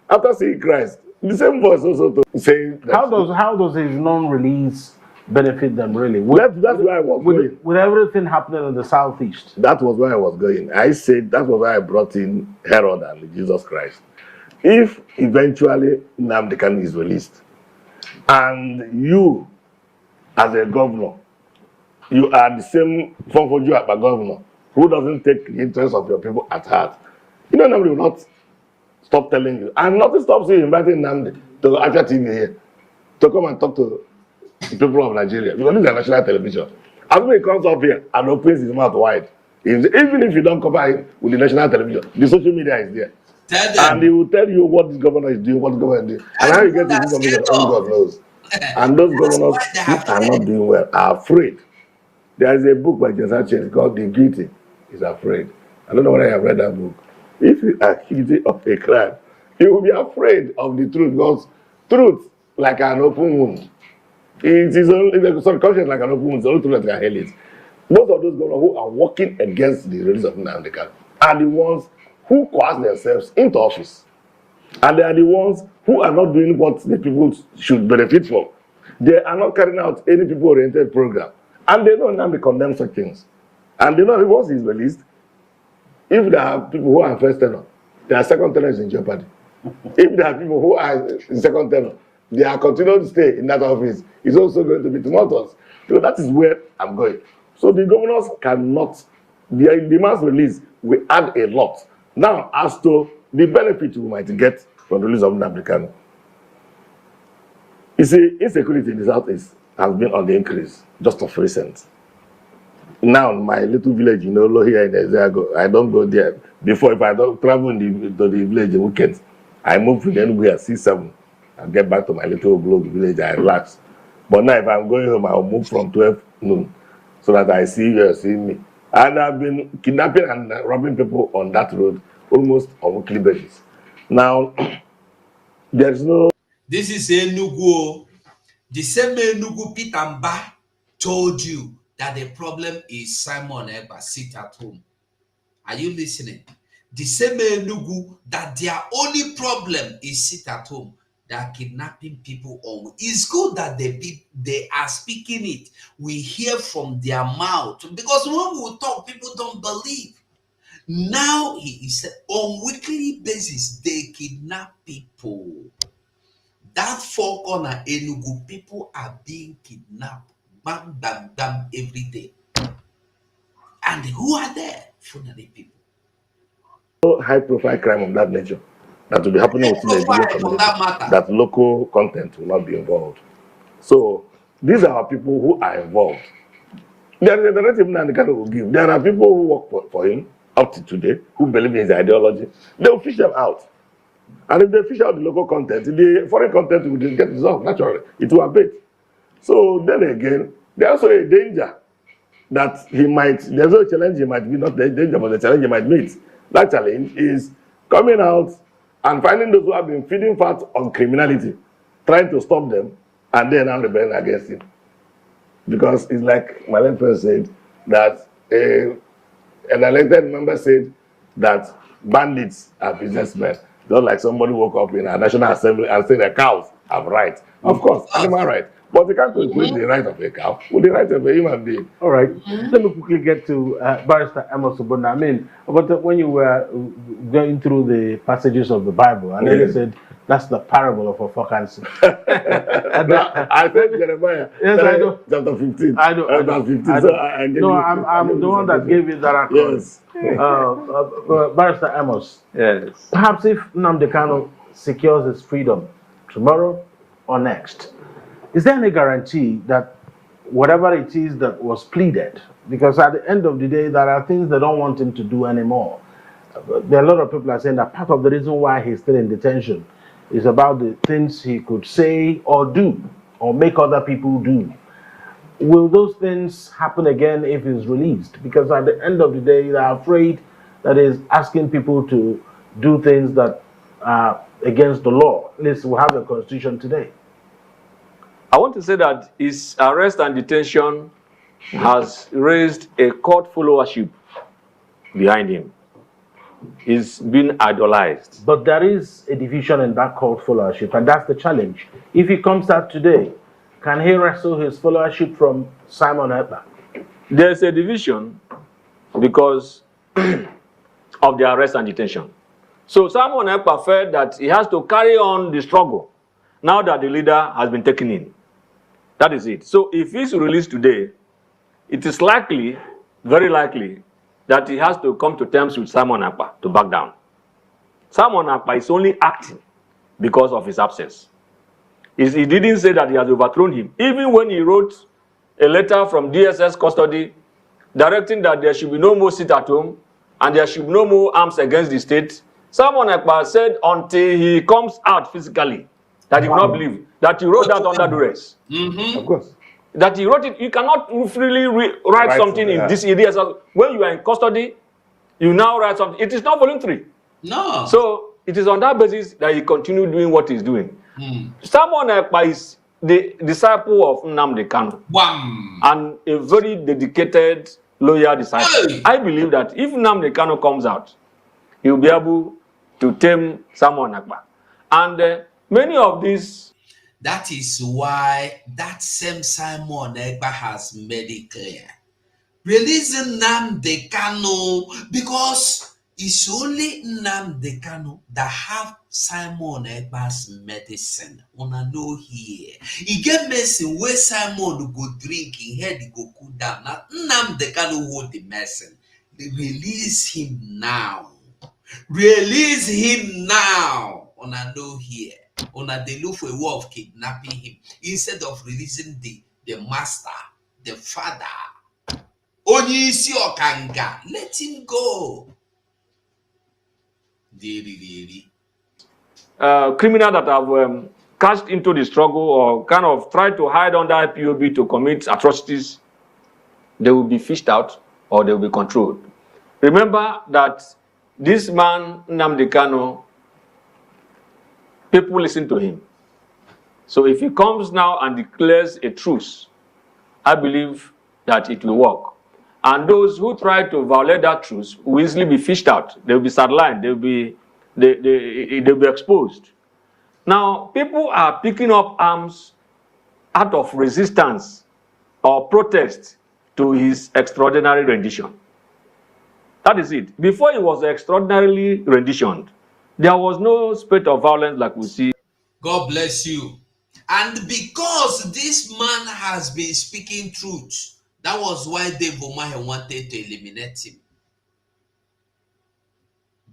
After seeing Christ, the same voice also saying that. How does his non-release benefit them really? That's where I was going. With everything happening in the southeast. That was where I was going. I said that was why I brought in Herod and Jesus Christ. If eventually Nnamdi Kanu is released, and you, as a governor, you are the same form for you as a governor who doesn't take the interest of your people at heart, you know, Nnamdi will not stop telling you. And nothing stops you inviting Nnamdi to Asia TV here to come and talk to the people of Nigeria, because this is a national television. As when he comes up here and opens his mouth wide, even if you don't cover him with the national television, the social media is there. And he will tell you what this governor is doing, what the governor is doing. And how you get this information, only God knows. And those governors who are not doing well are afraid. There is a book by Jesse Chase called The Guilty is Afraid. I don't know whether I have read that book. If you are guilty of a crime, you will be afraid of the truth, because truth, like an open wound, it is only conscience like an open wound, it's only truth that can heal it. Most of those governors who are working against the release of Nnamdi Kanu are the ones who coerce themselves into office. And they are the ones who are not doing what the people should benefit from. They are not carrying out any people-oriented program. And they know Nnamdi condemns such things. And they know that once he's released, if there are people who are in first tenure, their second tenure is in jeopardy. If there are people who are in second tenure, their continued stay in that office is also going to be tumultuous. So that is where I'm going. So the governors cannot, the mass release will add a lot. Now, as to the benefit we might get from the release of Nnamdi Kanu, you see, insecurity in the southeast has been on the increase just of recent. Now, my little village in Olo here in Ezeago, I don't go there. Before, if I don't travel to the village in weekends, I move to the end at 6-7. I get back to my little blog village, I relax. But now, if I'm going home, I'll move from 12 noon so that I see you, you see me. And I've been kidnapping and robbing people on that road almost on weekly basis. Now, there's no... This is Enugu. The same Enugu Peter Mba told you that the problem is Simon Eba, sit at home. Are you listening? The same Enugu that their only problem is sit at home. They are kidnapping people. It's good that they are speaking it. We hear from their mouth. Because when we talk, people don't believe. Now he is on weekly basis, they kidnap people. That four corner Enugu, people are being kidnapped. Bam, bam, bam, every day. And who are there? Funny people. High-profile crime of that nature that will be happening within the Nigerian community, that local content will not be involved. So these are people who are involved. There is a narrative Nnamdi Kanu will give. There are people who work for him up to today, who believe in his ideology. They will fish them out. And if they fish out the local content, the foreign content will get resolved naturally. It will abate. So then again, there's also a danger that he might, there's no challenge he might be, not the danger, but the challenge he might meet. That challenge is coming out and finding those who have been feeding fat on criminality, trying to stop them, and then now rebelling against him. Because it's like my late friend said, that an elected member said that bandits are businessmen. Just like somebody woke up in a National Assembly and said that cows have rights. Of course, animal rights. But you can't equate the right of a cow with the right of a human being. All right. Let me quickly get to Barrister Amos Obona. I mean, but when you were going through the passages of the Bible, and then you said that's the parable of a vacancy. I said Jeremiah. Yes, I know. Chapter 15. I know. Chapter 15. So I gave no, you, I'm the one that gave you that accord. Yes. Barrister Amos. Yes. Perhaps if Nnamdi Kanu secures his freedom tomorrow or next, is there any guarantee that whatever it is that was pleaded, because at the end of the day, there are things they don't want him to do anymore. There are a lot of people are saying that part of the reason why he's still in detention is about the things he could say or do or make other people do. Will those things happen again if he's released? Because at the end of the day, they're afraid that he's asking people to do things that are against the law. At least we have a constitution today. I want to say that his arrest and detention has raised a court followership behind him. He's been idolized. But there is a division in that cult followership, and that's the challenge. If he comes out today, can he wrestle his followership from Simon Ekpa? There's a division because of the arrest and detention. So Simon Ekpa felt that he has to carry on the struggle now that the leader has been taken in. That is it. So if he's released today, it is likely, very likely, that he has to come to terms with Simon Ekpa to back down. Simon Ekpa is only acting because of his absence. He didn't say that he has overthrown him. Even when he wrote a letter from DSS custody directing that there should be no more sit at home and there should be no more arms against the state, Simon Ekpa said until he comes out physically that he will not believe that he wrote that under duress. Of course. That he wrote it. You cannot really write something in this area. So when you are in custody, you now write something. It is not voluntary. No. So it is on that basis that he continued doing what he's doing. Simon Ekpa is the disciple of Nnamdi Kanu. And a very dedicated, loyal disciple. Hey. I believe that if Nnamdi Kanu comes out, he will be able to tame Simon Ekpa. And many of these. That is why that same Simon Ekpa has made it clear. Releasing Nnamdi Kanu, because it's only Nnamdi Kanu that have Simon Ekpa's medicine. Una know here. He get medicine where Simon go drink, he head go cool down. Now Nnamdi Kanu hold the medicine. They release him now. Release him now. Una know here. Una they look for a way of kidnapping him instead of releasing the master, the father. Onyisi Okanga, let him go. Criminals that have cashed into the struggle or kind of tried to hide under IPOB to commit atrocities, they will be fished out or they will be controlled. Remember that this man, Nnamdi Kanu, people listen to him. So if he comes now and declares a truce, I believe that it will work. And those who try to violate that truce will easily be fished out. They will be sidelined. They will be exposed. Now, people are picking up arms out of resistance or protest to his extraordinary rendition. That is it. Before he was extraordinarily renditioned, there was no spate of violence like we see. God bless you. And because this man has been speaking truth, that was why Dave Umahi wanted to eliminate him.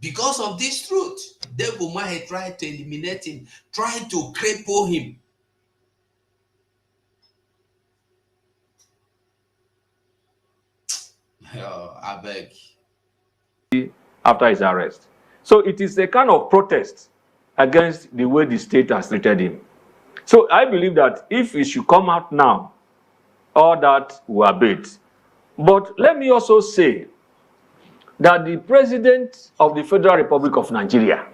Because of this truth, Dave Umahi tried to eliminate him, tried to cripple him. Oh, I beg. After his arrest. So it is a kind of protest against the way the state has treated him. So I believe that if he should come out now, all that will abate. But let me also say that the president of the Federal Republic of Nigeria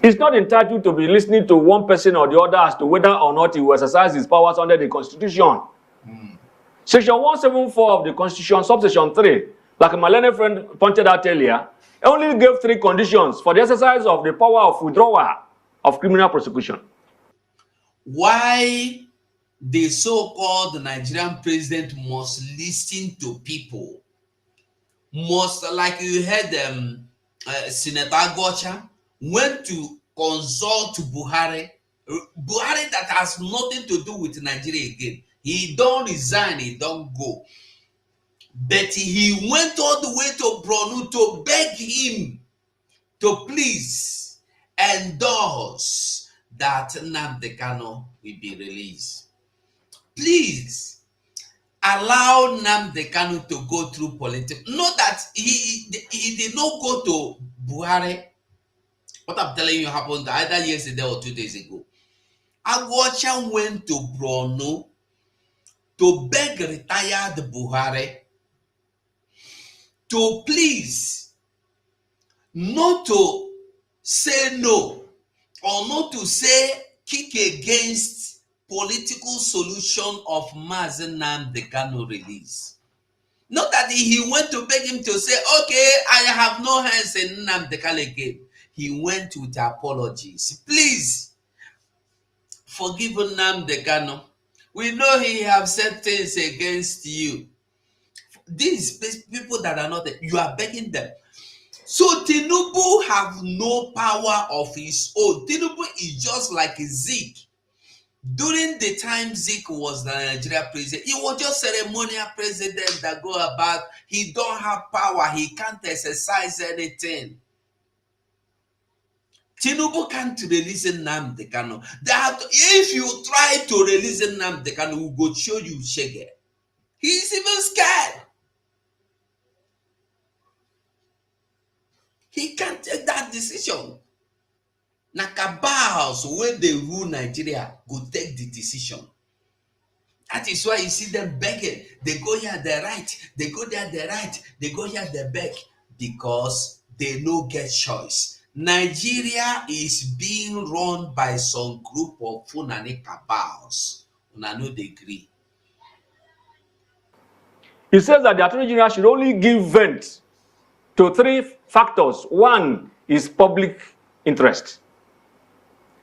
is not entitled to be listening to one person or the other as to whether or not he will exercise his powers under the Constitution. Section 174 of the Constitution, subsection 3, like my learned friend pointed out earlier, only gave 3 conditions for the exercise of the power of withdrawal of criminal prosecution. Why the so-called Nigerian president must listen to people. Must, like you heard Senator Gocha went to consult Buhari. Buhari that has nothing to do with Nigeria again. He don't resign, he don't go. But he went all the way to Bronu to beg him to please endorse that Nnamdi Kanu will be released. Please allow Nnamdi Kanu to go through politics. Not that he did not go to Buhari. What I'm telling you happened either yesterday or 2 days ago. Agwacha went to Bronu to beg retired Buhari to please not to say no or not to say kick against political solution of Mazi Nnamdi Kanu release. Not that he went to beg him to say, okay, I have no hands in Nnamdi Kanu again. He went with apologies. Please, forgive Nnamdi Kanu. We know he have said things against you. These people that are not there, you are begging them. So Tinubu have no power of his own. Tinubu is just like Zik. During the time Zik was the Nigeria president, he was just ceremonial president that go about. He don't have power. He can't exercise anything. Tinubu can't release Nnamdi Kanu. If you try to release Nnamdi Kanu, we go show you shege. He's even scared. He can't take that decision. Na cabals when they rule Nigeria go take the decision. That is why you see them begging. They go here, they right. They go there, they right. They go here, they beg. Because they no get choice. Nigeria is being run by some group of Fulani cabals. Una no dey agree. He says that the Attorney General should only give vent to 3 factors. One is public interest.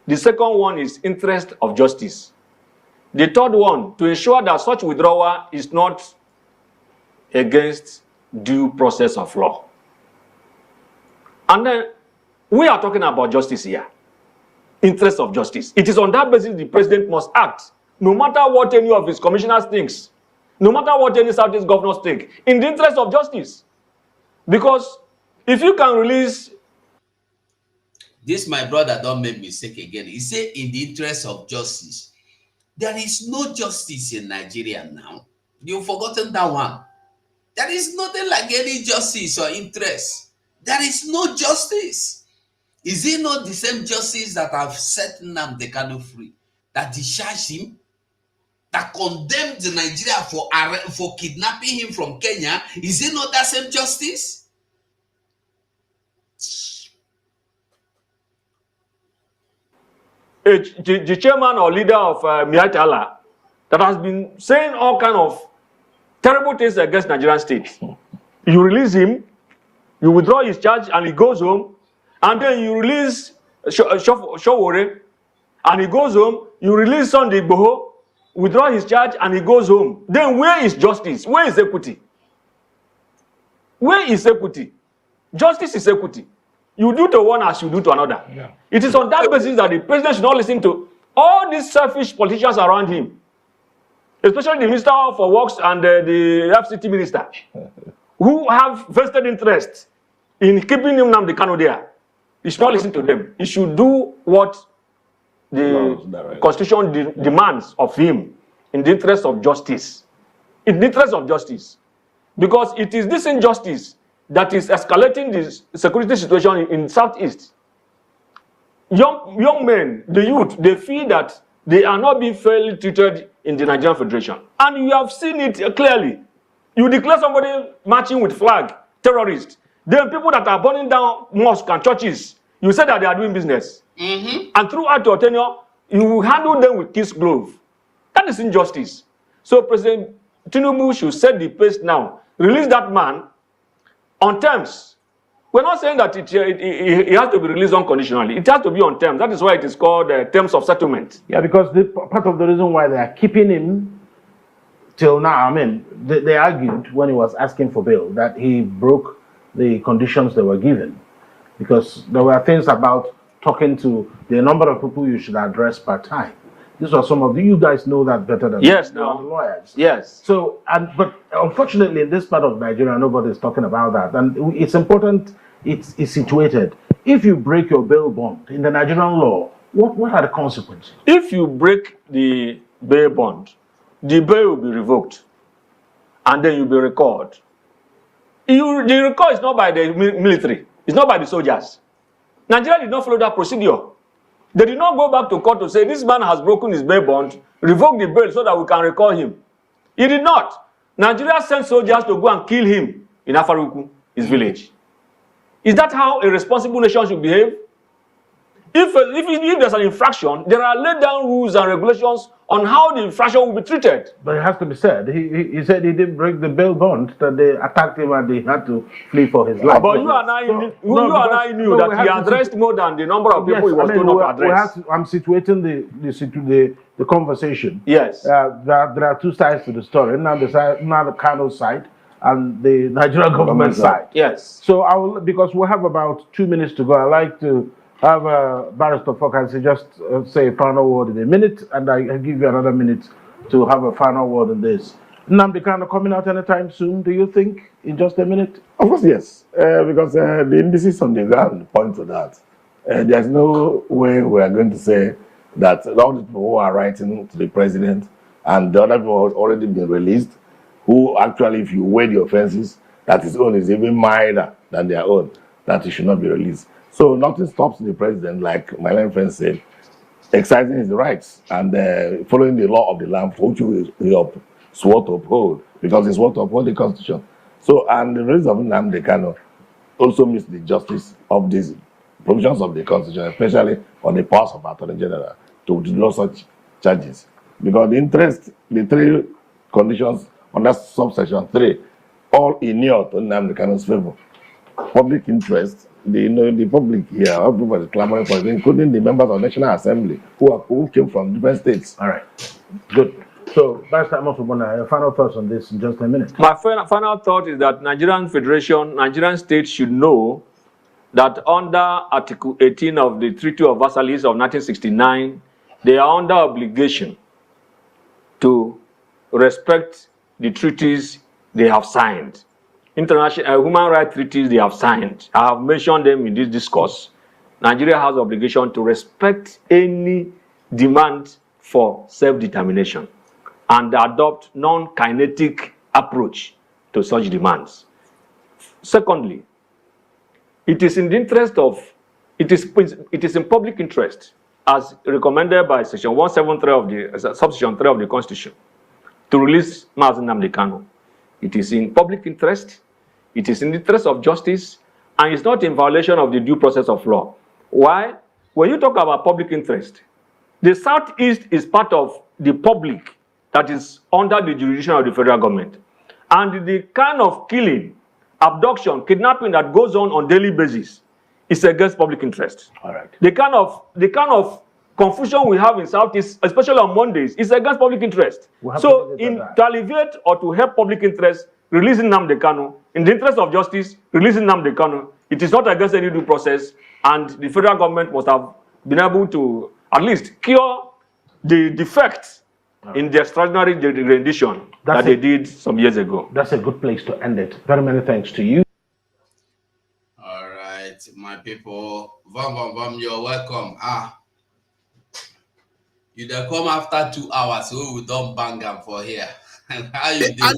The second one is interest of justice. The third one, to ensure that such withdrawal is not against due process of law. And then we are talking about justice here. Interest of justice. It is on that basis the president must act, no matter what any of his commissioners thinks, no matter what any Southeast governors think, in the interest of justice. Because if you can release... This my brother don't make mistake again. He said in the interest of justice. There is no justice in Nigeria now. You've forgotten that one. There is nothing like any justice or interest. There is no justice. Is it not the same justice that have set Nnamdi Kanu free, that discharged him, that condemned Nigeria for kidnapping him from Kenya? Is it not that same justice? The chairman or leader of Miatala that has been saying all kind of terrible things against Nigerian state. You release him, you withdraw his charge, and he goes home, and then you release Showore, and he goes home. You release Sunday Igboho, withdraw his charge, and he goes home. Then where is justice? Where is equity? Where is equity? Justice is equity. You do to one as you do to another. Yeah. It is on that basis that the president should not listen to all these selfish politicians around him, especially the Minister for Works and the FCT Minister, who have vested interest in keeping Nnamdi Kanu there. He should not listen to them. He should do what the Constitution demands of him in the interest of justice. In the interest of justice. Because it is this injustice that is escalating the security situation in Southeast. Young men, the youth, they feel that they are not being fairly treated in the Nigerian Federation. And you have seen it clearly. You declare somebody marching with flag, terrorist. Then people that are burning down mosques and churches, you say that they are doing business. And throughout your tenure, you handle them with kiss glove. That is injustice. So President Tinubu should set the pace now. Release that man on terms We're not saying that it has to be released unconditionally. It has to be on terms. That is why it is called terms of settlement. Yeah, because part of the reason why they are keeping him till now, I mean, they argued when he was asking for bail that he broke the conditions they were given, because there were things about talking to the number of people you should address per time. These are some of you guys know that better than Yes, the lawyers. Yes. So, but unfortunately, in this part of Nigeria, nobody is talking about that, and it's important. It's situated. If you break your bail bond in the Nigerian law, what are the consequences? If you break the bail bond, the bail will be revoked, and then you'll be recalled. The recall is not by the military. It's not by the soldiers. Nigeria did not follow that procedure. They did not go back to court to say, this man has broken his bail bond, revoke the bail so that we can recall him. He did not. Nigeria sent soldiers to go and kill him in Afaruku, his village. Is that how a responsible nation should behave? If there's an infraction, there are laid down rules and regulations on how the infraction will be treated. But it has to be said. He said he didn't break the bail bond, that they attacked him and he had to flee for his life. But you and I knew that he addressed more than the number of people he was told not to address. I'm situating the conversation. Yes. There are two sides to the story. Now the Kanu side and the Nigerian government side. Yes. So because we have about 2 minutes to go, I'd like to have Barrister Fokansi just say a final word in a minute, and I give you another minute to have a final word on this. Nnamdi Kanu coming out anytime soon, do you think, in just a minute? Of course, yes, because the indices on the ground point to that. There's no way we are going to say that all the people who are writing to the president and the other people have already been released, who actually, if you weigh the offenses, that his own is even milder than their own, that he should not be released. So nothing stops the president, like my learned friend said, exercising his rights and following the law of the land, which he swore to uphold, because he swore to uphold the Constitution. So, and the release of Nnamdi Kanu also meets the justice of these provisions of the Constitution, especially on the powers of Attorney General to do such charges. Because the three conditions under subsection 3, all inure to Nnamdi Kanu's favor. Public interest, the public here, everybody clamoring for it, including the members of the National Assembly who came from different states. All right, good. So, Barrister Amofubona, your final thoughts on this in just a minute. My final thought is that Nigerian states should know that under Article 18 of the Treaty of Versailles of 1969, they are under obligation to respect the treaties they have signed. International human rights treaties they have signed. I have mentioned them in this discourse. Nigeria has obligation to respect any demand for self-determination and adopt non-kinetic approach to such demands. Secondly, it is in the interest of, it is in public interest, as recommended by section 173 of the subsection 3 of the Constitution, to release Mazi Nnamdi Kanu. It is in public interest, it is in the interest of justice, and it's not in violation of the due process of law. Why? When you talk about public interest, the Southeast is part of the public that is under the jurisdiction of the federal government. And the kind of killing, abduction, kidnapping that goes on daily basis is against public interest. All right. The kind of confusion we have in Southeast, especially on Mondays, is against public interest. So, to alleviate or to help public interest, releasing Nnamdi Kanu, in the interest of justice, releasing Nnamdi Kanu, it is not against any due process, and the federal government must have been able to at least cure the defects in the extraordinary rendition that they did some years ago. That's a good place to end it. Very many thanks to you. All right, my people. Vam, you're welcome. You dey come after 2 hours, so we don't bang them for here. How you doing?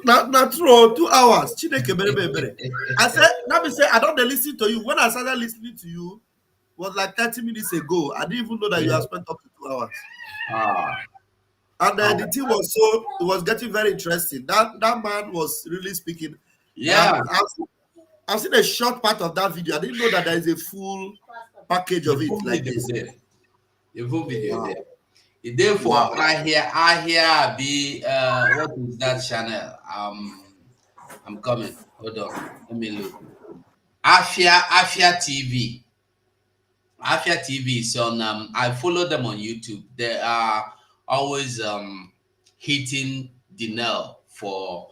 Not true. 2 hours. Chineke bere. I said, let me say, I don't listen to you. When I started listening to you, was like 30 minutes ago. I didn't even know that you had spent up to 2 hours. And the thing was it was getting very interesting. That man was really speaking. Yeah. I've seen a short part of that video. I didn't know that there is a full package of it like this. The full video there. Therefore, I hear be what is that channel? I'm coming. Hold on. Let me look. Afia TV. Afia TV is on. I follow them on YouTube. They are always hitting the nail for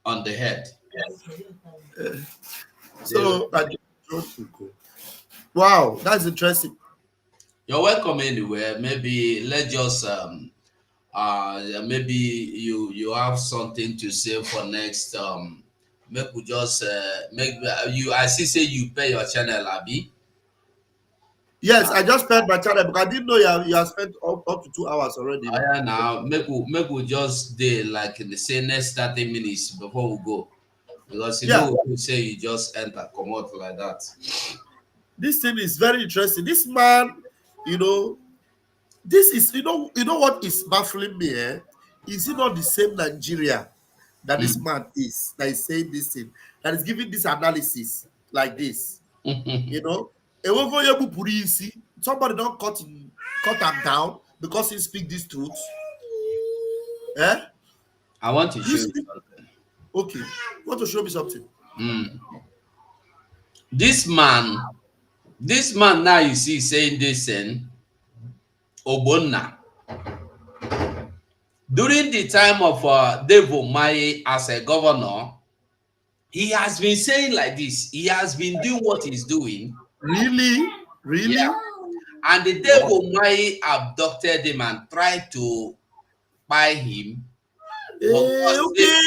on the head. They, So, wow, that's interesting. you're welcome anywhere. Maybe let's just maybe you have something to say for next make we just make you I see say you pay your channel abi. Yes, I just spent my channel because I didn't know you have spent up to 2 hours already. No? Yeah, now make we just dey like in the say next 30 minutes before we go, because you Yeah, know we say you just enter come out like that. this thing is very interesting. This man, you know, this is you know what is baffling me. Eh? Is it not the same Nigeria that this Mm. man is that is saying this thing, that is giving this analysis like this? You know, somebody don't cut him down because he speak this truth. Eh? I want to He show you speak something. okay. You want to show me something? Mm. This man now you see saying this thing, Ogbonna. During the time of Devo Mai as a governor, he has been saying like this. He has been doing what he's doing. Really? Yeah. Really? And the Wow. Devo Mai abducted him and tried to buy him. But God saved. Okay.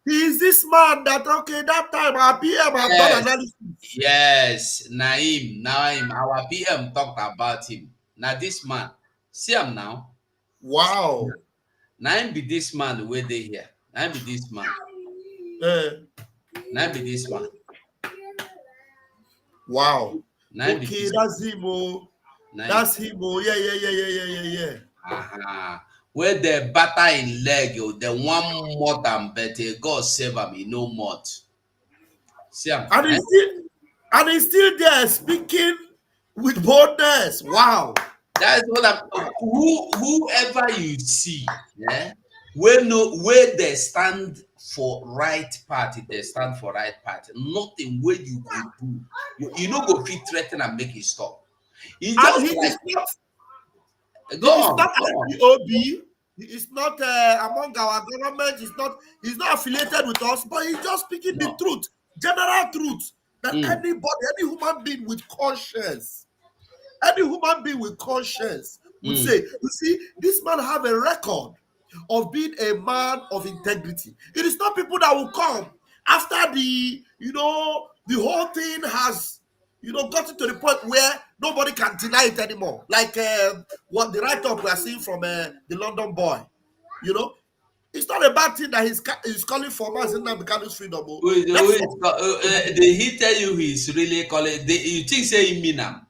He is this man that okay that time our PM have done Yes, analysis. yes. Naim, our PM talked about him. Now this man, see him now. Wow. Naim be this man where they here. Naim be this man. Eh, Naim be this man. wow. Naim be Okay, this that's him. Oh, Naim. that's him. Oh, yeah, yeah, yeah, yeah, yeah, yeah, yeah. Where the batter in leg, the one more than better. God save him, he no more. See him. And he's still there speaking with boldness. Wow. That is what I'm. Whoever you see, yeah, where they stand for right party, they stand for right party. Nothing where you go do, you know, go fit threaten and make it stop. He And just like he go is on, not go on. IPOB. He is not among our government. He's not affiliated with us, but he's just speaking the No. truth, general truth that Mm, any human being with conscience, any human being with conscience would mm. say, you see, this man have a record of being a man of integrity. It is not people that will come after the whole thing has, gotten to the point where nobody can deny it anymore. Like what the write-up we are seeing from the London boy. You know, it's not a bad thing that he's calling for Nnamdi Kanu's freedom. Oh. That's Did he tell you he's really calling? You think say he mean am?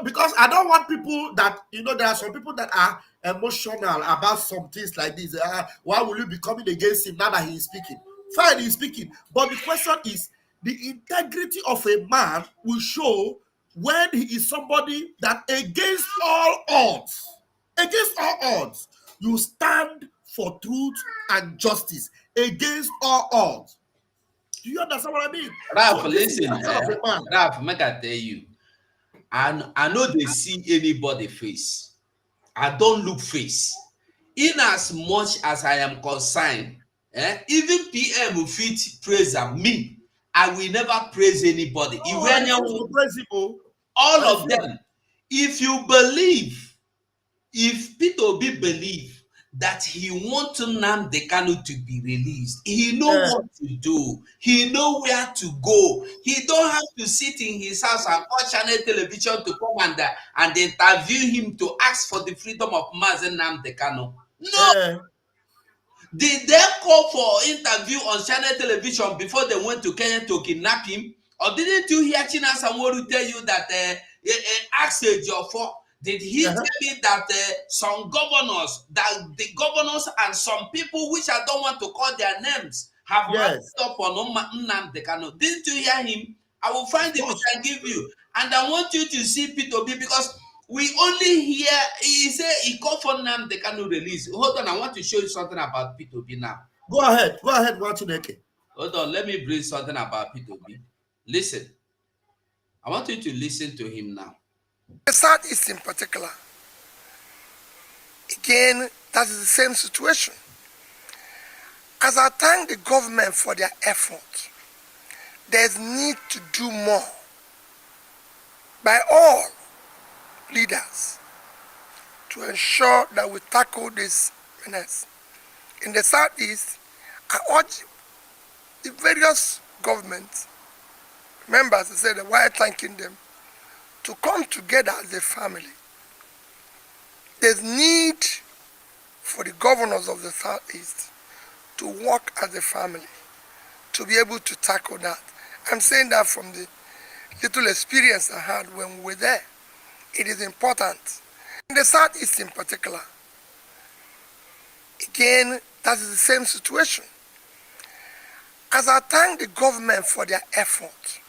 because I don't want people that there are some people that are emotional about some things like this. Why will you be coming against him now that he is speaking? Fine, he's speaking, but the question is the integrity of a man will show when he is somebody that against all odds, you stand for truth and justice against all odds. Do you understand what I mean? Ralph, So this is listen, the kind of a man. Ralph, make I tell you. I know they see anybody face. I don't look face. In as much as I am concerned, even PM will fit praise me. I will never praise anybody. Oh, I refuse to praise him. Oh. All I of refuse. them. If you believe, if Peter Obi believe that he wants Nnamdi Kanu to be released, he know Yeah. what to do. He know where to go. He don't have to sit in his house and watch channel television to come and interview him to ask for the freedom of Mazen Nnamdi Kanu. No. Yeah. Did they call for interview on channel television before they went to Kenya to kidnap him? Or didn't you hear China Samoru tell you that ask Ejiofor? Did he Uh-huh. tell you that some governors, that the governors and some people which I don't want to call their names have Yes. ramped up on Nnamdi Kanu? Didn't you hear him? I will find him and give you. And I want you to see Peter B because we only hear he say he called for Nnamdi Kanu release. Hold on, I want to show you something about Peter B now. Go ahead, Martineke. Hold on, let me bring something about P2B. Listen, I want you to listen to him now. The Southeast in particular, again, that is the same situation. As I thank the government for their effort, there's need to do more by all leaders to ensure that we tackle this menace. In the Southeast, I urge the various governments, members, I said, while thanking them, to come together as a family. There's need for the governors of the Southeast to work as a family, to be able to tackle that. I'm saying that from the little experience I had when we were there. It is important. In the Southeast in particular, again, that is the same situation. As I thank the government for their effort,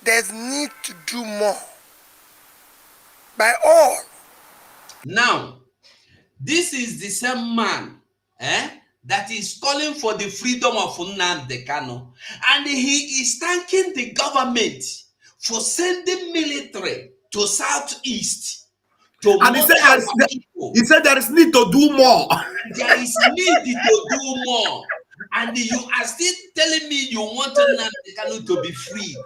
there's need to do more by all. Now, this is the same man that is calling for the freedom of Nnamdi Kanu, and he is thanking the government for sending military to Southeast to And he said there is need to do more. There is need to do more. And you are still telling me you want Nnamdi Kanu to be free.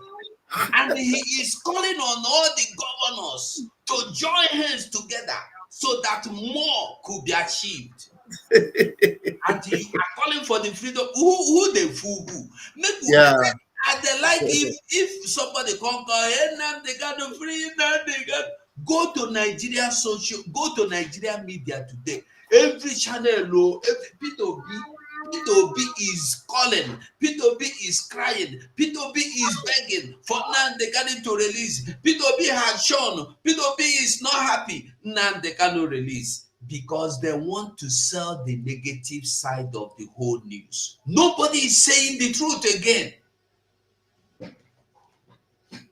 And he is calling on all the governors to join hands together so that more could be achieved. And you are calling for the freedom. Who the fool? Yeah. And they like if somebody come call, hey, Nnamdi Kanu free, Nnamdi Kanu. Go to Nigeria media today. Every channel, every P2B is calling, P2B is crying, P2B is begging for Nnamdi Kanu to release. P2B has shown, P2B is not happy. Nnamdi Kanu release because they want to sell the negative side of the whole news. Nobody is saying the truth again.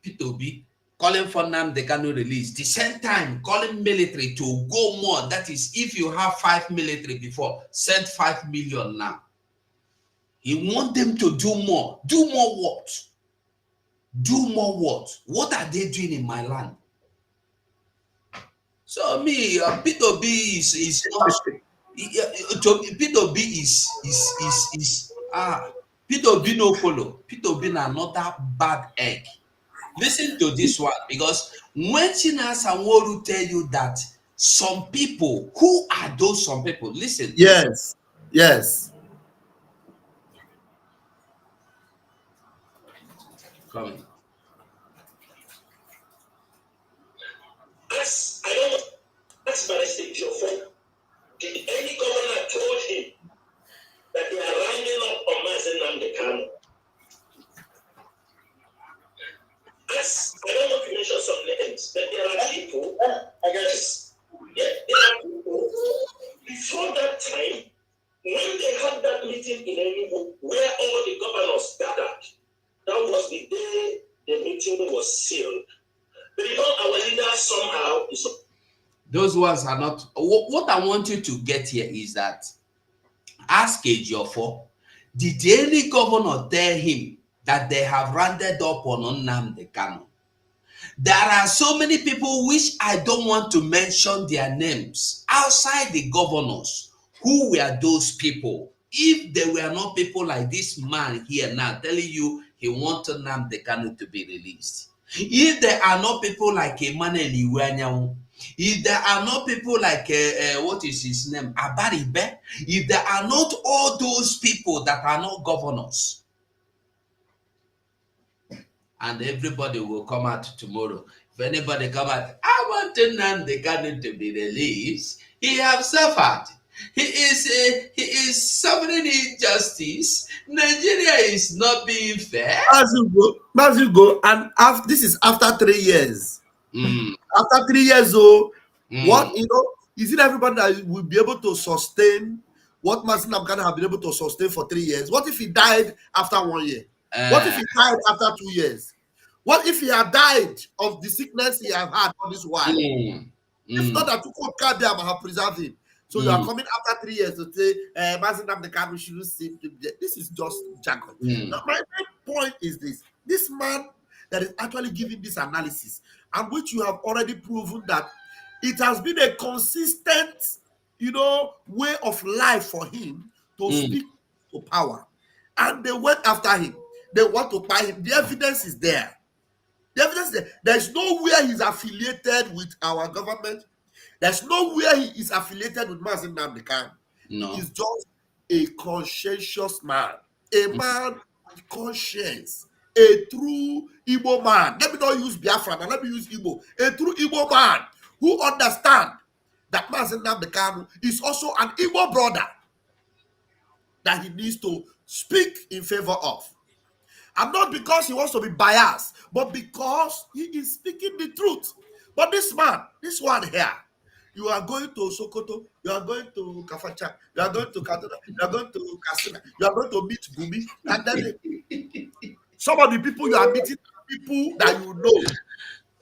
P2B calling for Nnamdi Kanu release. The same time, calling military to go more. That is, if you have 5 military before, send 5 million now. He want them to do more. Do more what? Do more what? What are they doing in my land? So me, P2B is not. P2B is P2B no follow. P2B na another bad egg. Listen to this one, because when China Sanworu tell you that some people, who are those some people? Listen. Yes. Yes. Coming. As I don't ask by the state your phone. Did any governor told him that they are rounding up on Nnamdi Kanu? As I don't want to mention some names, but there are people, there are people before that time, when they had that meeting in Enugu, where all the governors gathered, that was the day the meeting was sealed. But our leaders somehow is. Those ones are not. What I want you to get here is that, ask Ejiofor, did any governor tell him that they have rounded up on Nnamdi Kanu? There are so many people which I don't want to mention their names outside the governors. Who were those people? If they were not people like this man here now telling you he wanted Nnamdi Kanu to be released. If there are not people like Emmanuel Iweanyanwu, if there are not people like what is his name, Abaribe, if there are not all those people that are not governors, and everybody will come out tomorrow. If anybody come out, I want Nnamdi Kanu to be released. He has suffered. He is suffering injustice. Nigeria is not being fair. As you go, and this is after 3 years. After 3 years, what is it? Everybody that will be able to sustain what Nnamdi Kanu have been able to sustain for 3 years. What if he died after 1 year? What if he died after 2 years? What if he had died of the sickness he has had all this while? If not that Chukwuka have preserved him. So you are coming after 3 years to say, Nnamdi Kanu shouldn't seem to be. This is just jargon. Now, my main point is this: this man that is actually giving this analysis, and which you have already proven that it has been a consistent, way of life for him to speak to power, and they went after him. They want to buy him. The evidence is there. The evidence is there. There's nowhere he's affiliated with our government. There's nowhere he is affiliated with Mazi Nnamdi Kanu. No. He is just a conscientious man, a man with conscience, a true Igbo man. Let me not use Biafra, now let me use Igbo. A true Igbo man who understands that Mazi Nnamdi Kanu is also an Igbo brother that he needs to speak in favor of. And not because he wants to be biased, but because he is speaking the truth. But this man, this one here, you are going to Sokoto, you are going to Kafacha, you are going to Kaduna, you are going to Katsina, you are going to meet Gumi, and then some of the people you are meeting are people that you know.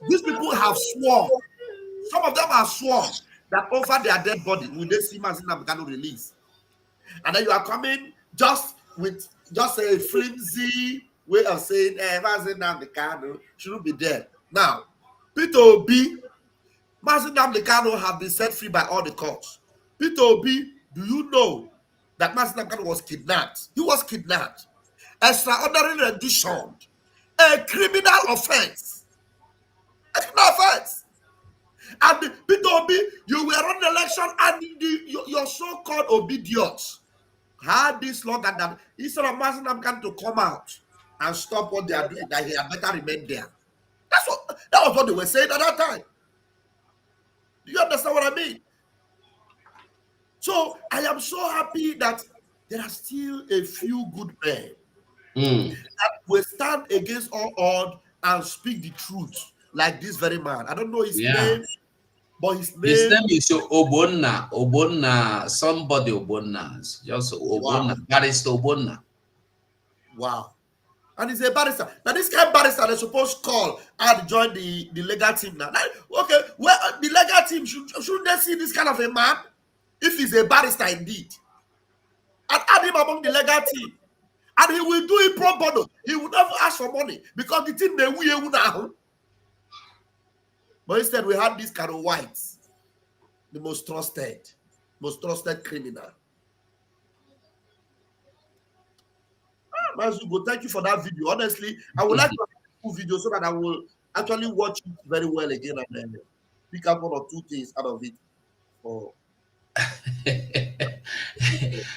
These people have sworn. Some of them have sworn that over their dead body will they see Mazi Nnamdi Kanu release. And then you are coming just with just a flimsy way of saying, Mazi Nnamdi Kanu shouldn't be dead. Now, Peter Obi, Mazi Nnamdi Kanu have been set free by all the courts. Peter Obi, do you know that Mazi Nnamdi Kanu was kidnapped? He was kidnapped. Extraordinary rendition. A criminal offense. A criminal offense. And Peter Obi, you were on the election and your so-called obedience had this longer than instead of Mazi Nnamdi Kanu to come out and stop what they are doing, that he had better remain there. That was what they were saying at that time. Do you understand what I mean? So I am so happy that there are still a few good men that will stand against all odds and speak the truth, like this very man. I don't know his name, but his name is Obonna, somebody Obonna, just Obonna, Barrister Obonna. Wow. And he's a barrister. Now, this kind of barrister they're supposed to call and join the legal team now. Okay, well, the legal team, shouldn't they see this kind of a man? If he's a barrister indeed. And add him among the legal team. And he will do it pro bono. He will never ask for money because the team they will now. But instead, we have this Carol White, the most trusted criminal. Mazugo, thank you for that video. Honestly, I would like to have a full video so that I will actually watch it very well again and then pick up one or two things out of it.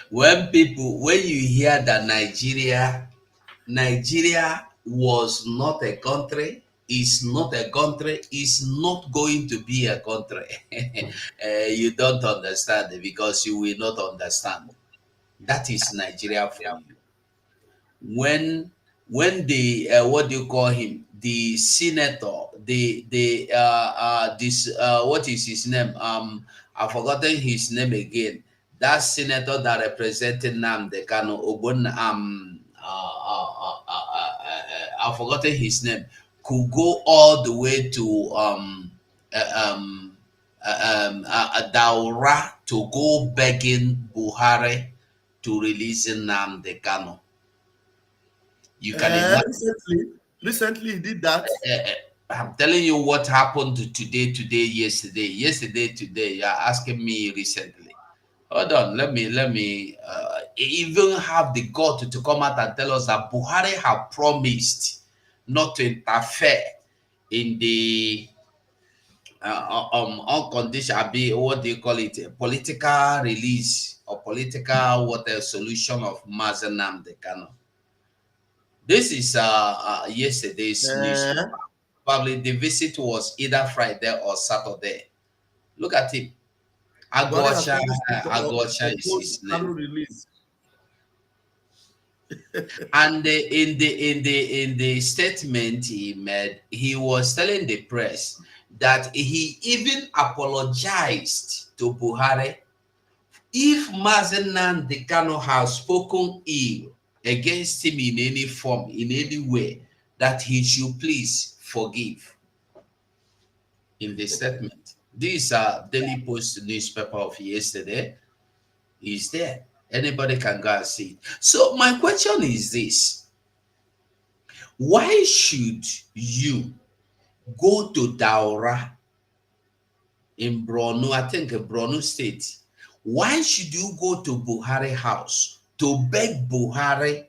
When you hear that Nigeria was not a country, is not a country, is not going to be a country, you don't understand it because you will not understand. That is Nigeria for you. When the what do you call him, the senator, what is his name, I've forgotten his name again, that senator that represented Nnamdi Kanu, I've forgotten his name, could go all the way to Daura to go begging Buhari to release Nnamdi Kanu. You can imagine. Recently he did that. I'm telling you what happened today, yesterday, today. You're asking me recently. Hold on, let me even have the God to come out and tell us that Buhari have promised not to interfere in the unconditional, what do you call it, political release or political solution of Mazi Nnamdi Kanu. This is yesterday's news. Probably the visit was either Friday or Saturday. Look at it. Agosha is his name. And in the statement he made, he was telling the press that he even apologized to Buhari if Mazi Nnamdi Kanu has spoken ill against him in any form, in any way, that he should please forgive. In the statement, This Daily Post newspaper of yesterday is there. Anybody can go and see it. So my question is this: why should you go to Daura in Borno, I think Borno State? Why should you go to Buhari house to beg Buhari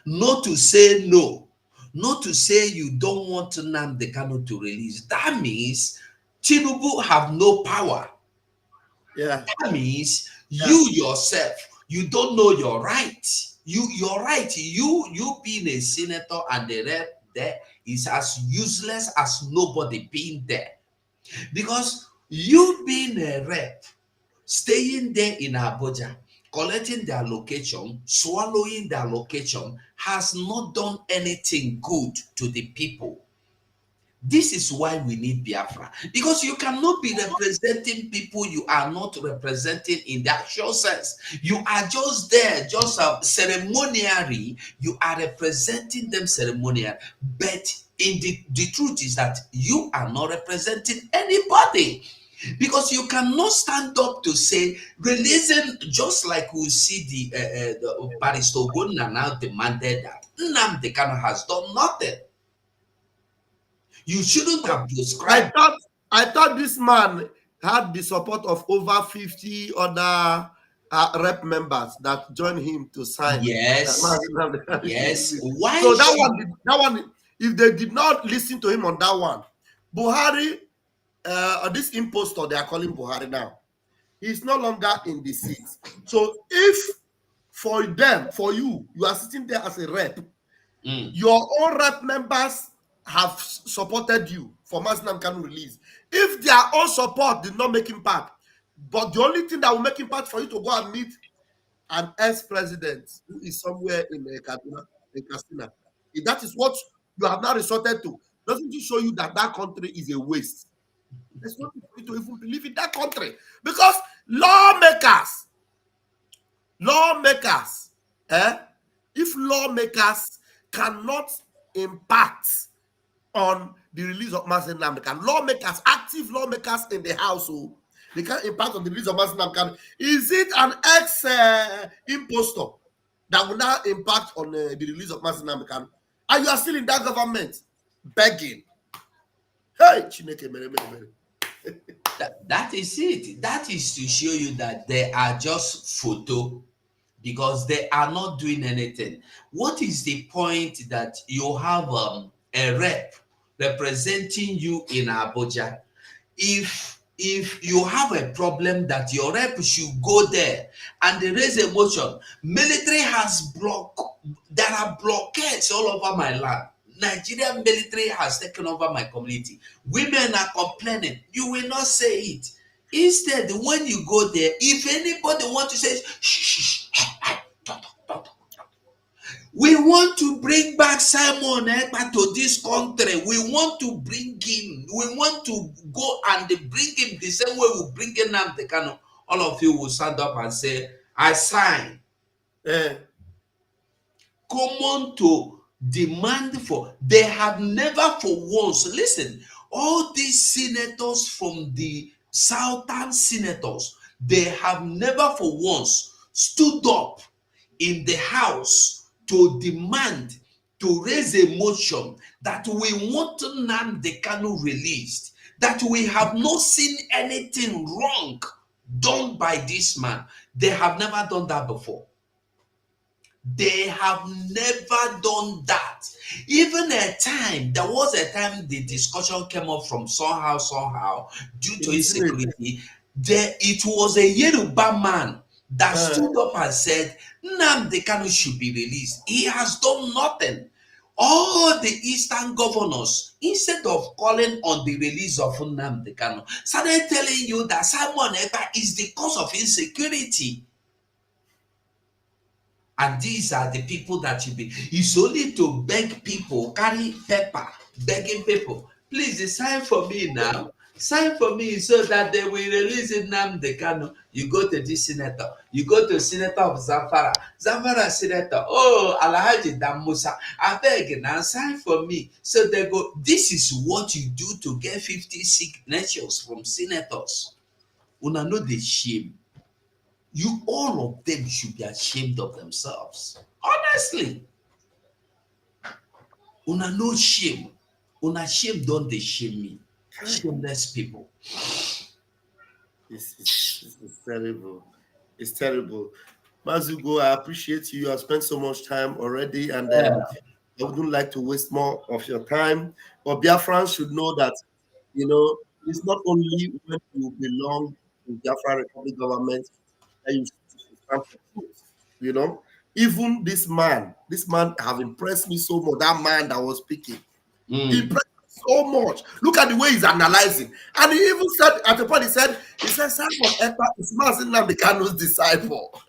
not to say no, not to say you don't want Nnamdi Kanu to release? That means Tinubu have no power. Yeah. That means you yourself, you don't know your right. Your right, you being a senator and the rep there is as useless as nobody being there. Because you being a rep, staying there in Abuja, collecting their location, swallowing their location, has not done anything good to the people. This is why we need Biafra. Because you cannot be representing people you are not representing in the actual sense. You are just there, just ceremonially, you are representing them ceremonially. But in the truth is that you are not representing anybody. Because you cannot stand up to say releasing, just like we see the Barrister Ogbonna now demanded that Nnamdi Kanu has done nothing. You shouldn't have prescribed. I thought this man had the support of over 50 other rep members that joined him to sign. Yes, yes. Why So should that one, if they did not listen to him on that one, Buhari, this impostor they are calling Buhari now, he's no longer in the seat. So if for them, for you, you are sitting there as a rep, your own rep members have supported you for Nnamdi Kanu release. If their own support did not make impact, but the only thing that will make impact for you to go and meet an ex-president who is somewhere in Kaduna, in Katsina, if that is what you have now resorted to, doesn't it show you that that country is a waste? There's nothing for you to even believe in that country, because lawmakers, if lawmakers cannot impact on the release of Nnamdi Kanu, lawmakers, active lawmakers in the household, they can't impact on the release of Nnamdi Kanu. Is it an ex-impostor that will now impact on the release of Nnamdi Kanu? And you are still in that government begging. Hey, Chineke mere mere mere. that is it. That is to show you that they are just photo, because they are not doing anything. What is the point that you have a rep representing you in Abuja? If you have a problem that your rep should go there and they raise a motion, military has there are blockades all over my land. Nigerian military has taken over my community. Women are complaining. You will not say it. Instead, when you go there, if anybody wants to say, shh, don't talk. We want to bring back Simon Ekpa to this country. We want to bring him. We want to go and bring him the same way we bring Nnamdi Kanu. All of you will stand up and say, I sign. Common to demand for. They have never for once, listen, all these senators from the southern senators, they have never for once stood up in the house to demand, to raise a motion that we want Nnamdi Kanu released, that we have not seen anything wrong done by this man. They have never done that before. They have never done that. Even there was a time the discussion came up from somehow, due to insecurity. It was a Yoruba man that stood up and said, Nnamdi Kanu should be released. He has done nothing. All the eastern governors, instead of calling on the release of Nnamdi Kanu, started telling you that Simon Ekpa is the cause of insecurity. And these are the people that you be. It's only to beg people, carry paper, begging people. Please sign for me now. Sign for me so that they will release Nnamdi Kanu. You go to this senator. You go to senator of Zamfara. Zamfara senator. Oh, Alhaji Damusa. I beg now sign for me. So they go. This is what you do to get 50 signatures from senators. Una know the shame. You all of them should be ashamed of themselves. Honestly. Una no shame. Una shame don't they shame me. Shameless people. It's terrible. It's terrible. Mazugo, I appreciate you. You have spent so much time already, and I wouldn't like to waste more of your time. But Biafrans should know that, it's not only when you belong to Biafra Republic government that you stand for truth. Even this man have impressed me so much. That man that was speaking, he impressed me so much. Look at the way he's analyzing, and he even said at the point he said Simon Ekpa is Mazi Nnamdi Kanu's disciple.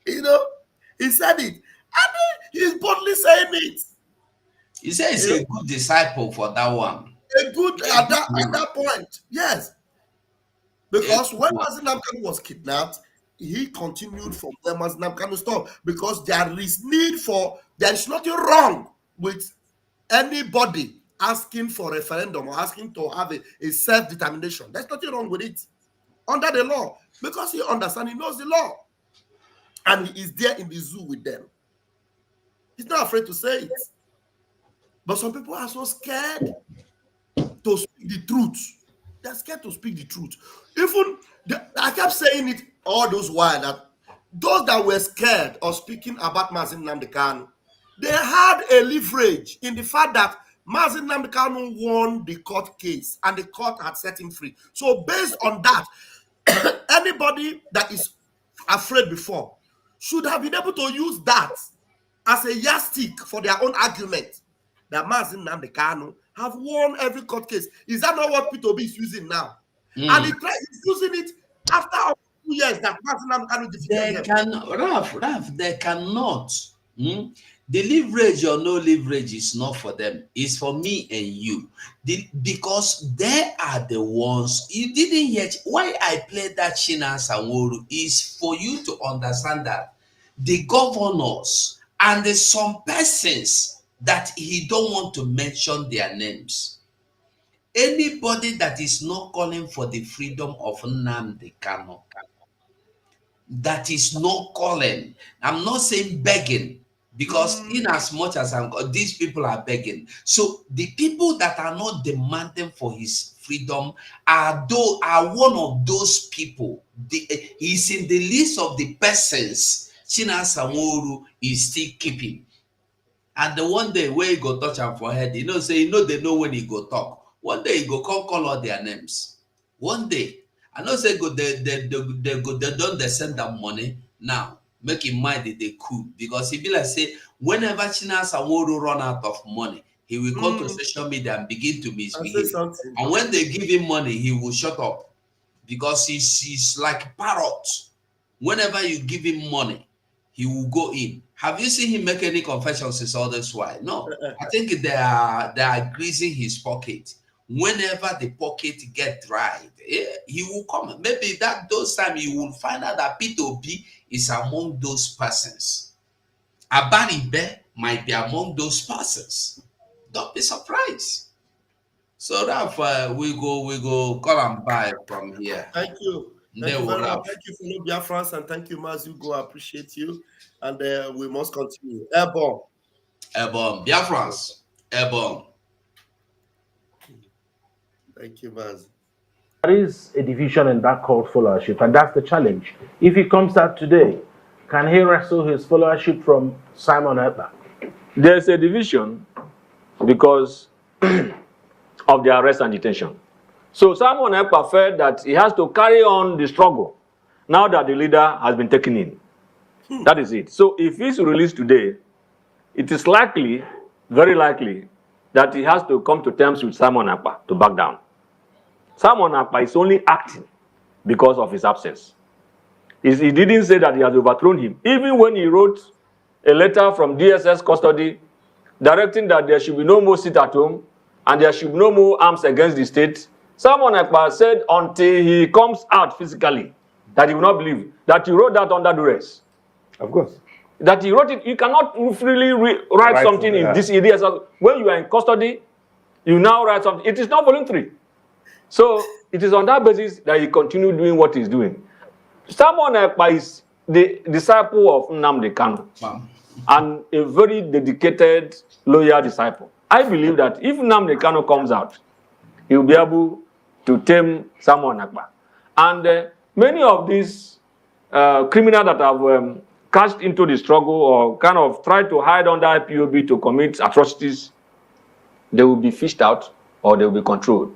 He said it, and he's boldly saying it. He says he's a good disciple for that one. A good at that point, yes. Because when Mazi Nnamdi Kanu was kidnapped, he continued from where Mazi Nnamdi Kanu stopped, because there is nothing wrong with anybody asking for a referendum or asking to have a self-determination. There's nothing wrong with it under the law, because he understands, he knows the law, and he is there in the zoo with them. He's not afraid to say it. But some people are so scared to speak the truth. They're scared to speak the truth. I kept saying it all those while, that those that were scared of speaking about Mazi Nnamdi Kanu, they had a leverage in the fact that Mazi Nnamdi Kanu won the court case and the court had set him free. So based on that, anybody that is afraid before should have been able to use that as a yardstick for their own argument, that Mazi Nnamdi Kanu have won every court case. Is that not what P2B is using now? And he's using it after 2 years that Mazi Nnamdi Kanu defeated them. They cannot. The leverage or no leverage is not for them. It's for me and you. Because they are the ones. You didn't yet. Why I played that China Sanworu is for you to understand that the governors and some persons that he don't want to mention their names. Anybody that is not calling for the freedom of Nnamdi Kanu, that is not calling. I'm not saying begging, because in as much as these people are begging. So the people that are not demanding for his freedom are one of those people. He's in the list of the persons China Sanworu is still keeping. And the one day where he go touch am for head, they know when he go talk. One day he go call all their names. One day. I know say they don't send them money now. Make in mind that they could, because he be like say whenever China Sanworu run out of money, he will come to social media and begin to misbehave. And when they give him money, he will shut up, because he's like parrot. Whenever you give him money, he will go in. Have you seen him make any confessions since all this while? No. I think they are greasing his pocket. Whenever the pocket get dried, he will come. Maybe those times you will find out that P2B is among those persons. Abaribe might be among those persons. Don't be surprised. So that we go call and buy from here. Thank you. Thank you very much. Thank you for Biafrans, and thank you, Mazugo. I appreciate you. And we must continue. Airborne. Biafrans. Airborne. Thank you, Maz. There is a division in that cult followership, and that's the challenge. If he comes out today, can he wrestle his followership from Simon Ekpa? There's a division because of the arrest and detention. So Simon Ekpa felt that he has to carry on the struggle now that the leader has been taken in. That is it. So if he's released today, it is likely, very likely, that he has to come to terms with Simon Ekpa to back down. Simon Ekpa is only acting because of his absence. He didn't say that he has overthrown him. Even when he wrote a letter from DSS custody directing that there should be no more sit at home and there should be no more arms against the state, Simon Ekpa said until he comes out physically, that he will not believe, that he wrote that under duress. Of course. That he wrote it, you cannot freely write something in this area. So when you are in custody, you now write something. It is not voluntary. So it is on that basis that he continued doing what he's doing. Simon Ekpa is the disciple of Nnamdi Kanu, and a very dedicated, loyal disciple. I believe that if Nnamdi Kanu comes out, he will be able to tame Simon Ekpa. And many of these criminals that have cashed into the struggle or kind of tried to hide under IPOB to commit atrocities, they will be fished out or they will be controlled.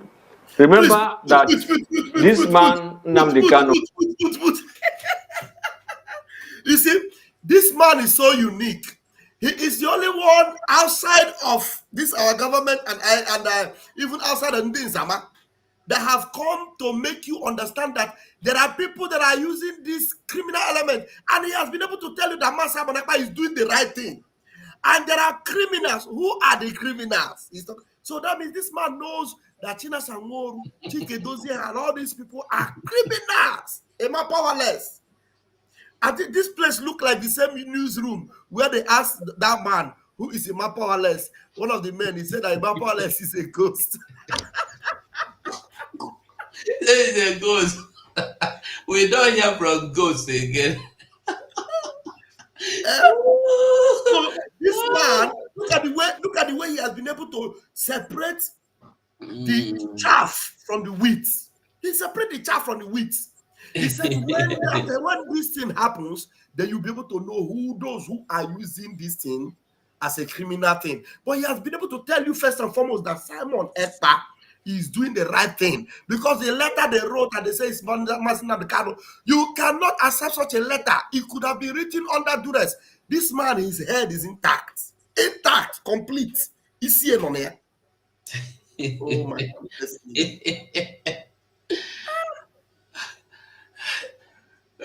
Remember that this man, Nnamdi Kanu. You see, this man is so unique. He is the only one outside of this our government and even outside of Ndinzama that have come to make you understand that there are people that are using this criminal element, and he has been able to tell you that Masa Manakpa is doing the right thing. And there are criminals. Who are the criminals? So that means this man knows that China Sangoru, Chike Dozie, and all these people are criminals. Am I powerless? I think this place look like the same newsroom where they asked that man who is Emma Powerless. One of the men, he said that Emma Powerless is a ghost. There is a ghost. We don't hear from ghosts again. So this man, look at the way he has been able to separate the chaff from the wheat. He separated the chaff from the wheat. He said when this thing happens, then you'll be able to know who those who are using this thing as a criminal thing. But he has been able to tell you first and foremost that Simon Ekpa is doing the right thing, because the letter they wrote and they say it's Nnamdi Kanu, you cannot accept such a letter. It could have been written under duress. This man, his head is intact, complete. Is he on here? Oh my God.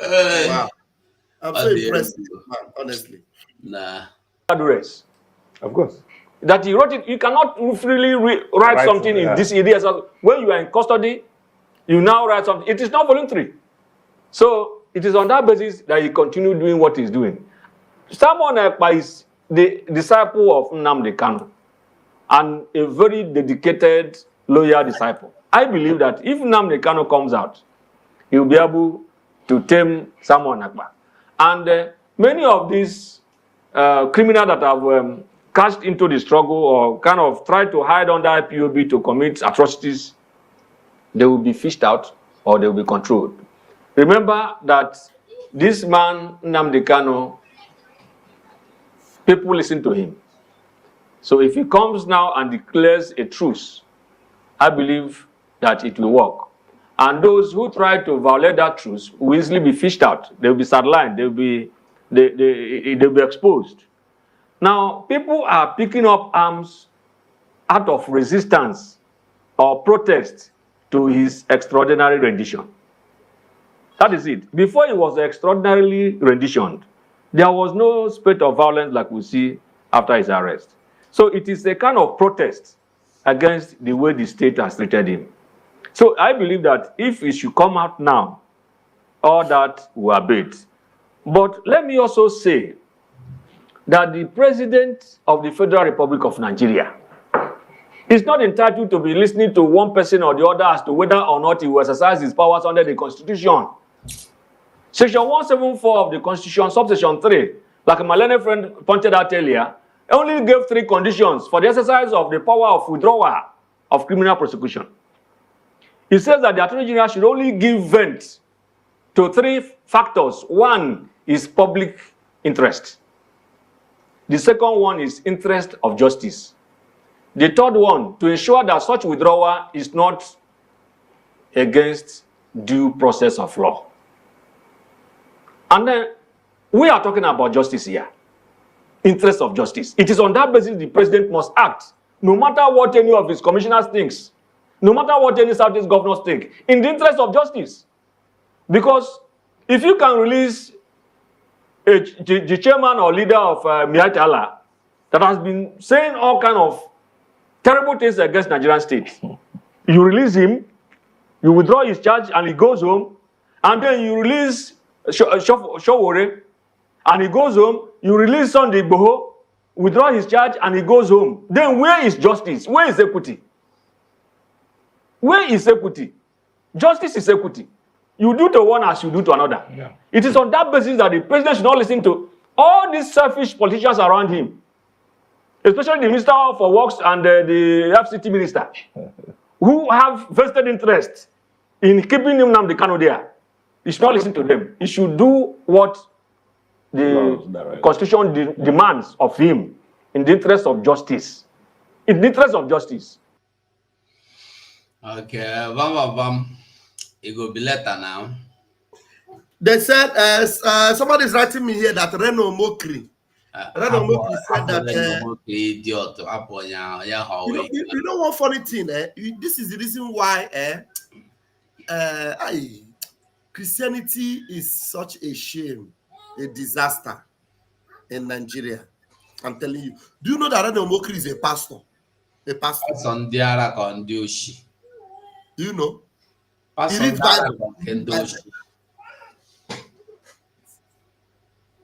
Wow. I'm so impressed with this man, honestly. Nah. Duress. Of course. That he wrote it, you cannot freely write something in this area. So when you are in custody, you now write something. It is not voluntary. So it is on that basis that he continued doing what he's doing. Simon Ekpa is the disciple of Nnamdi Kanu, and a very dedicated, loyal disciple. I believe that if Nnamdi Kanu comes out, he will be able to tame Simon Ekpa. And many of these criminals that have cashed into the struggle or kind of tried to hide under IPOB to commit atrocities, they will be fished out or they will be controlled. Remember that this man, Nnamdi Kanu, people listen to him. So if he comes now and declares a truce, I believe that it will work. And those who try to violate that truce will easily be fished out. They will be sidelined. They will be exposed. Now, people are picking up arms out of resistance or protest to his extraordinary rendition. That is it. Before he was extraordinarily renditioned, there was no spate of violence like we see after his arrest. So it is a kind of protest against the way the state has treated him. So I believe that if he should come out now, all that will abate. But let me also say that the President of the Federal Republic of Nigeria is not entitled to be listening to one person or the other as to whether or not he will exercise his powers under the Constitution. Section 174 of the Constitution, subsection 3, like my learned friend pointed out earlier, only gave 3 conditions for the exercise of the power of withdrawal of criminal prosecution. It says that the Attorney General should only give vent to 3 factors. One is public interest. The second one is interest of justice. The third one, to ensure that such withdrawal is not against due process of law. And then we are talking about justice here. Interest of justice. It is on that basis the president must act, no matter what any of his commissioners thinks, no matter what any Southeast governors think, in the interest of justice. Because if you can release the chairman or leader of Miat Allah that has been saying all kind of terrible things against Nigerian state, you release him You withdraw his charge and he goes home, and then you release Showore, and he goes home. You release Sunday Igboho, withdraw his charge, and he goes home. Then where is justice? Where is equity? Where is equity? Justice is equity. You do to one as you do to another. Yeah. It is on that basis that the president should not listen to all these selfish politicians around him, especially the Minister for Works and the FCT Minister, who have vested interest in keeping Nnamdi Kanu there. He should not listen to them. He should do what the Constitution demands of him in the interest of justice. In the interest of justice. Okay, it will be later now. They said, somebody's writing me here that Reno Mokri. Reno Mokri said that. Idiot. You know one funny thing? This is the reason why Christianity is such a shame, a disaster in Nigeria. I'm telling you. Do you know that Reno Mokri is a pastor? A pastor. Do you know? He reads Bible.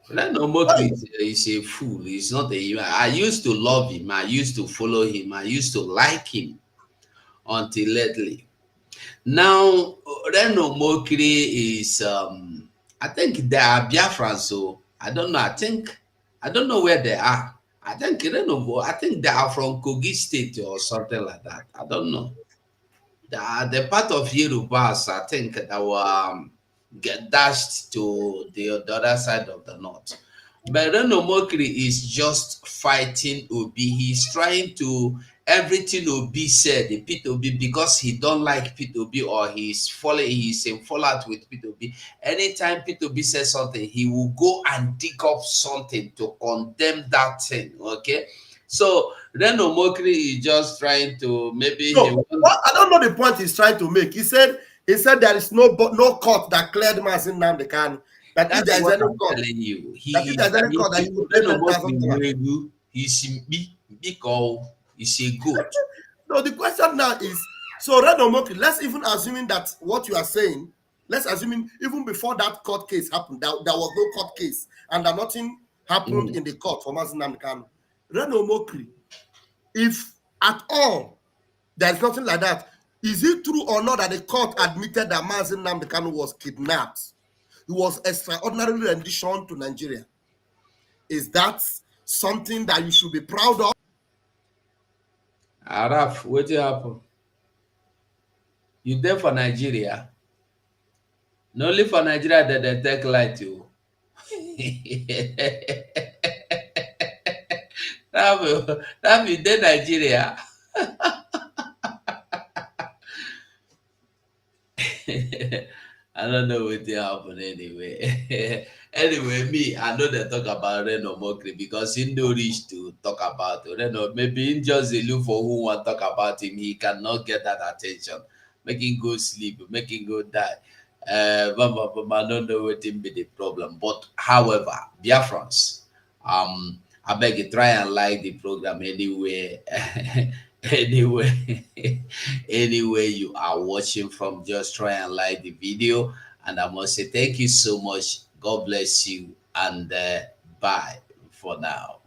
Nnamdi is a fool. He's not a human. I used to love him. I used to follow him. I used to like him until lately. Now, Nnamdi is, I think they are Biafran, so I don't know. I don't know where they are. I think they are from Kogi State or something like that. I don't know. The part of Yorubas, I think, that were get dashed to the other side of the north. But Nnamdi is just fighting Obi. He's trying to everything Obi said, the Pete Obi, because he don't like Pete Obi or he's in fallout with Pete Obi. Anytime Pete Obi says something, he will go and dig up something to condemn that thing. Okay, so Nnamdi is just trying to maybe. No, I don't know the point he's trying to make. He said there is no court that cleared him as Nnamdi Kanu. That if there is any court, he's a good. No, the question now is, so Nnamdi, let's even assuming that what you are saying, let's assuming even before that court case happened, there was no court case and that nothing happened in the court for Nnamdi Kanu. Nnamdi, if at all there is nothing like that, is it true or not that the court admitted that Nnamdi Kanu was kidnapped? He was extraordinarily rendition to Nigeria. Is that something that you should be proud of? Araf, what happened? You there for Nigeria? Not only for Nigeria that they take light you. That you there Nigeria. I don't know what happened anyway. Anyway, me, I know they talk about Nnamdi because he no reach to talk about Reno. Maybe he just a look for who want to talk about him. He cannot get that attention. Make him go sleep, make him go die. I don't know what him be the problem. But however, Biafrans, I beg you try and like the program anyway. Anyway you are watching from, just try and like the video. And I must say thank you so much. God bless you, and bye for now.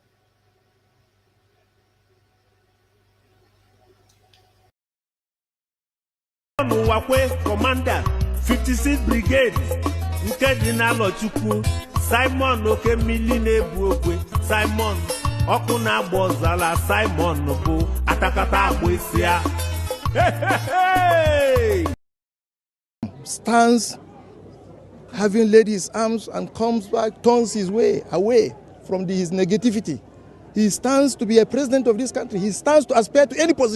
Commander 56 Brigade nke dị n'Alochukwu, Simon Okemili na-ebu okwe, Simon ọkụ na-agba ọzala, Simon bụ atakata agba isi ya. Stands having laid his arms and comes back, turns his way away from his negativity. He stands to be a president of this country. He stands to aspire to any position.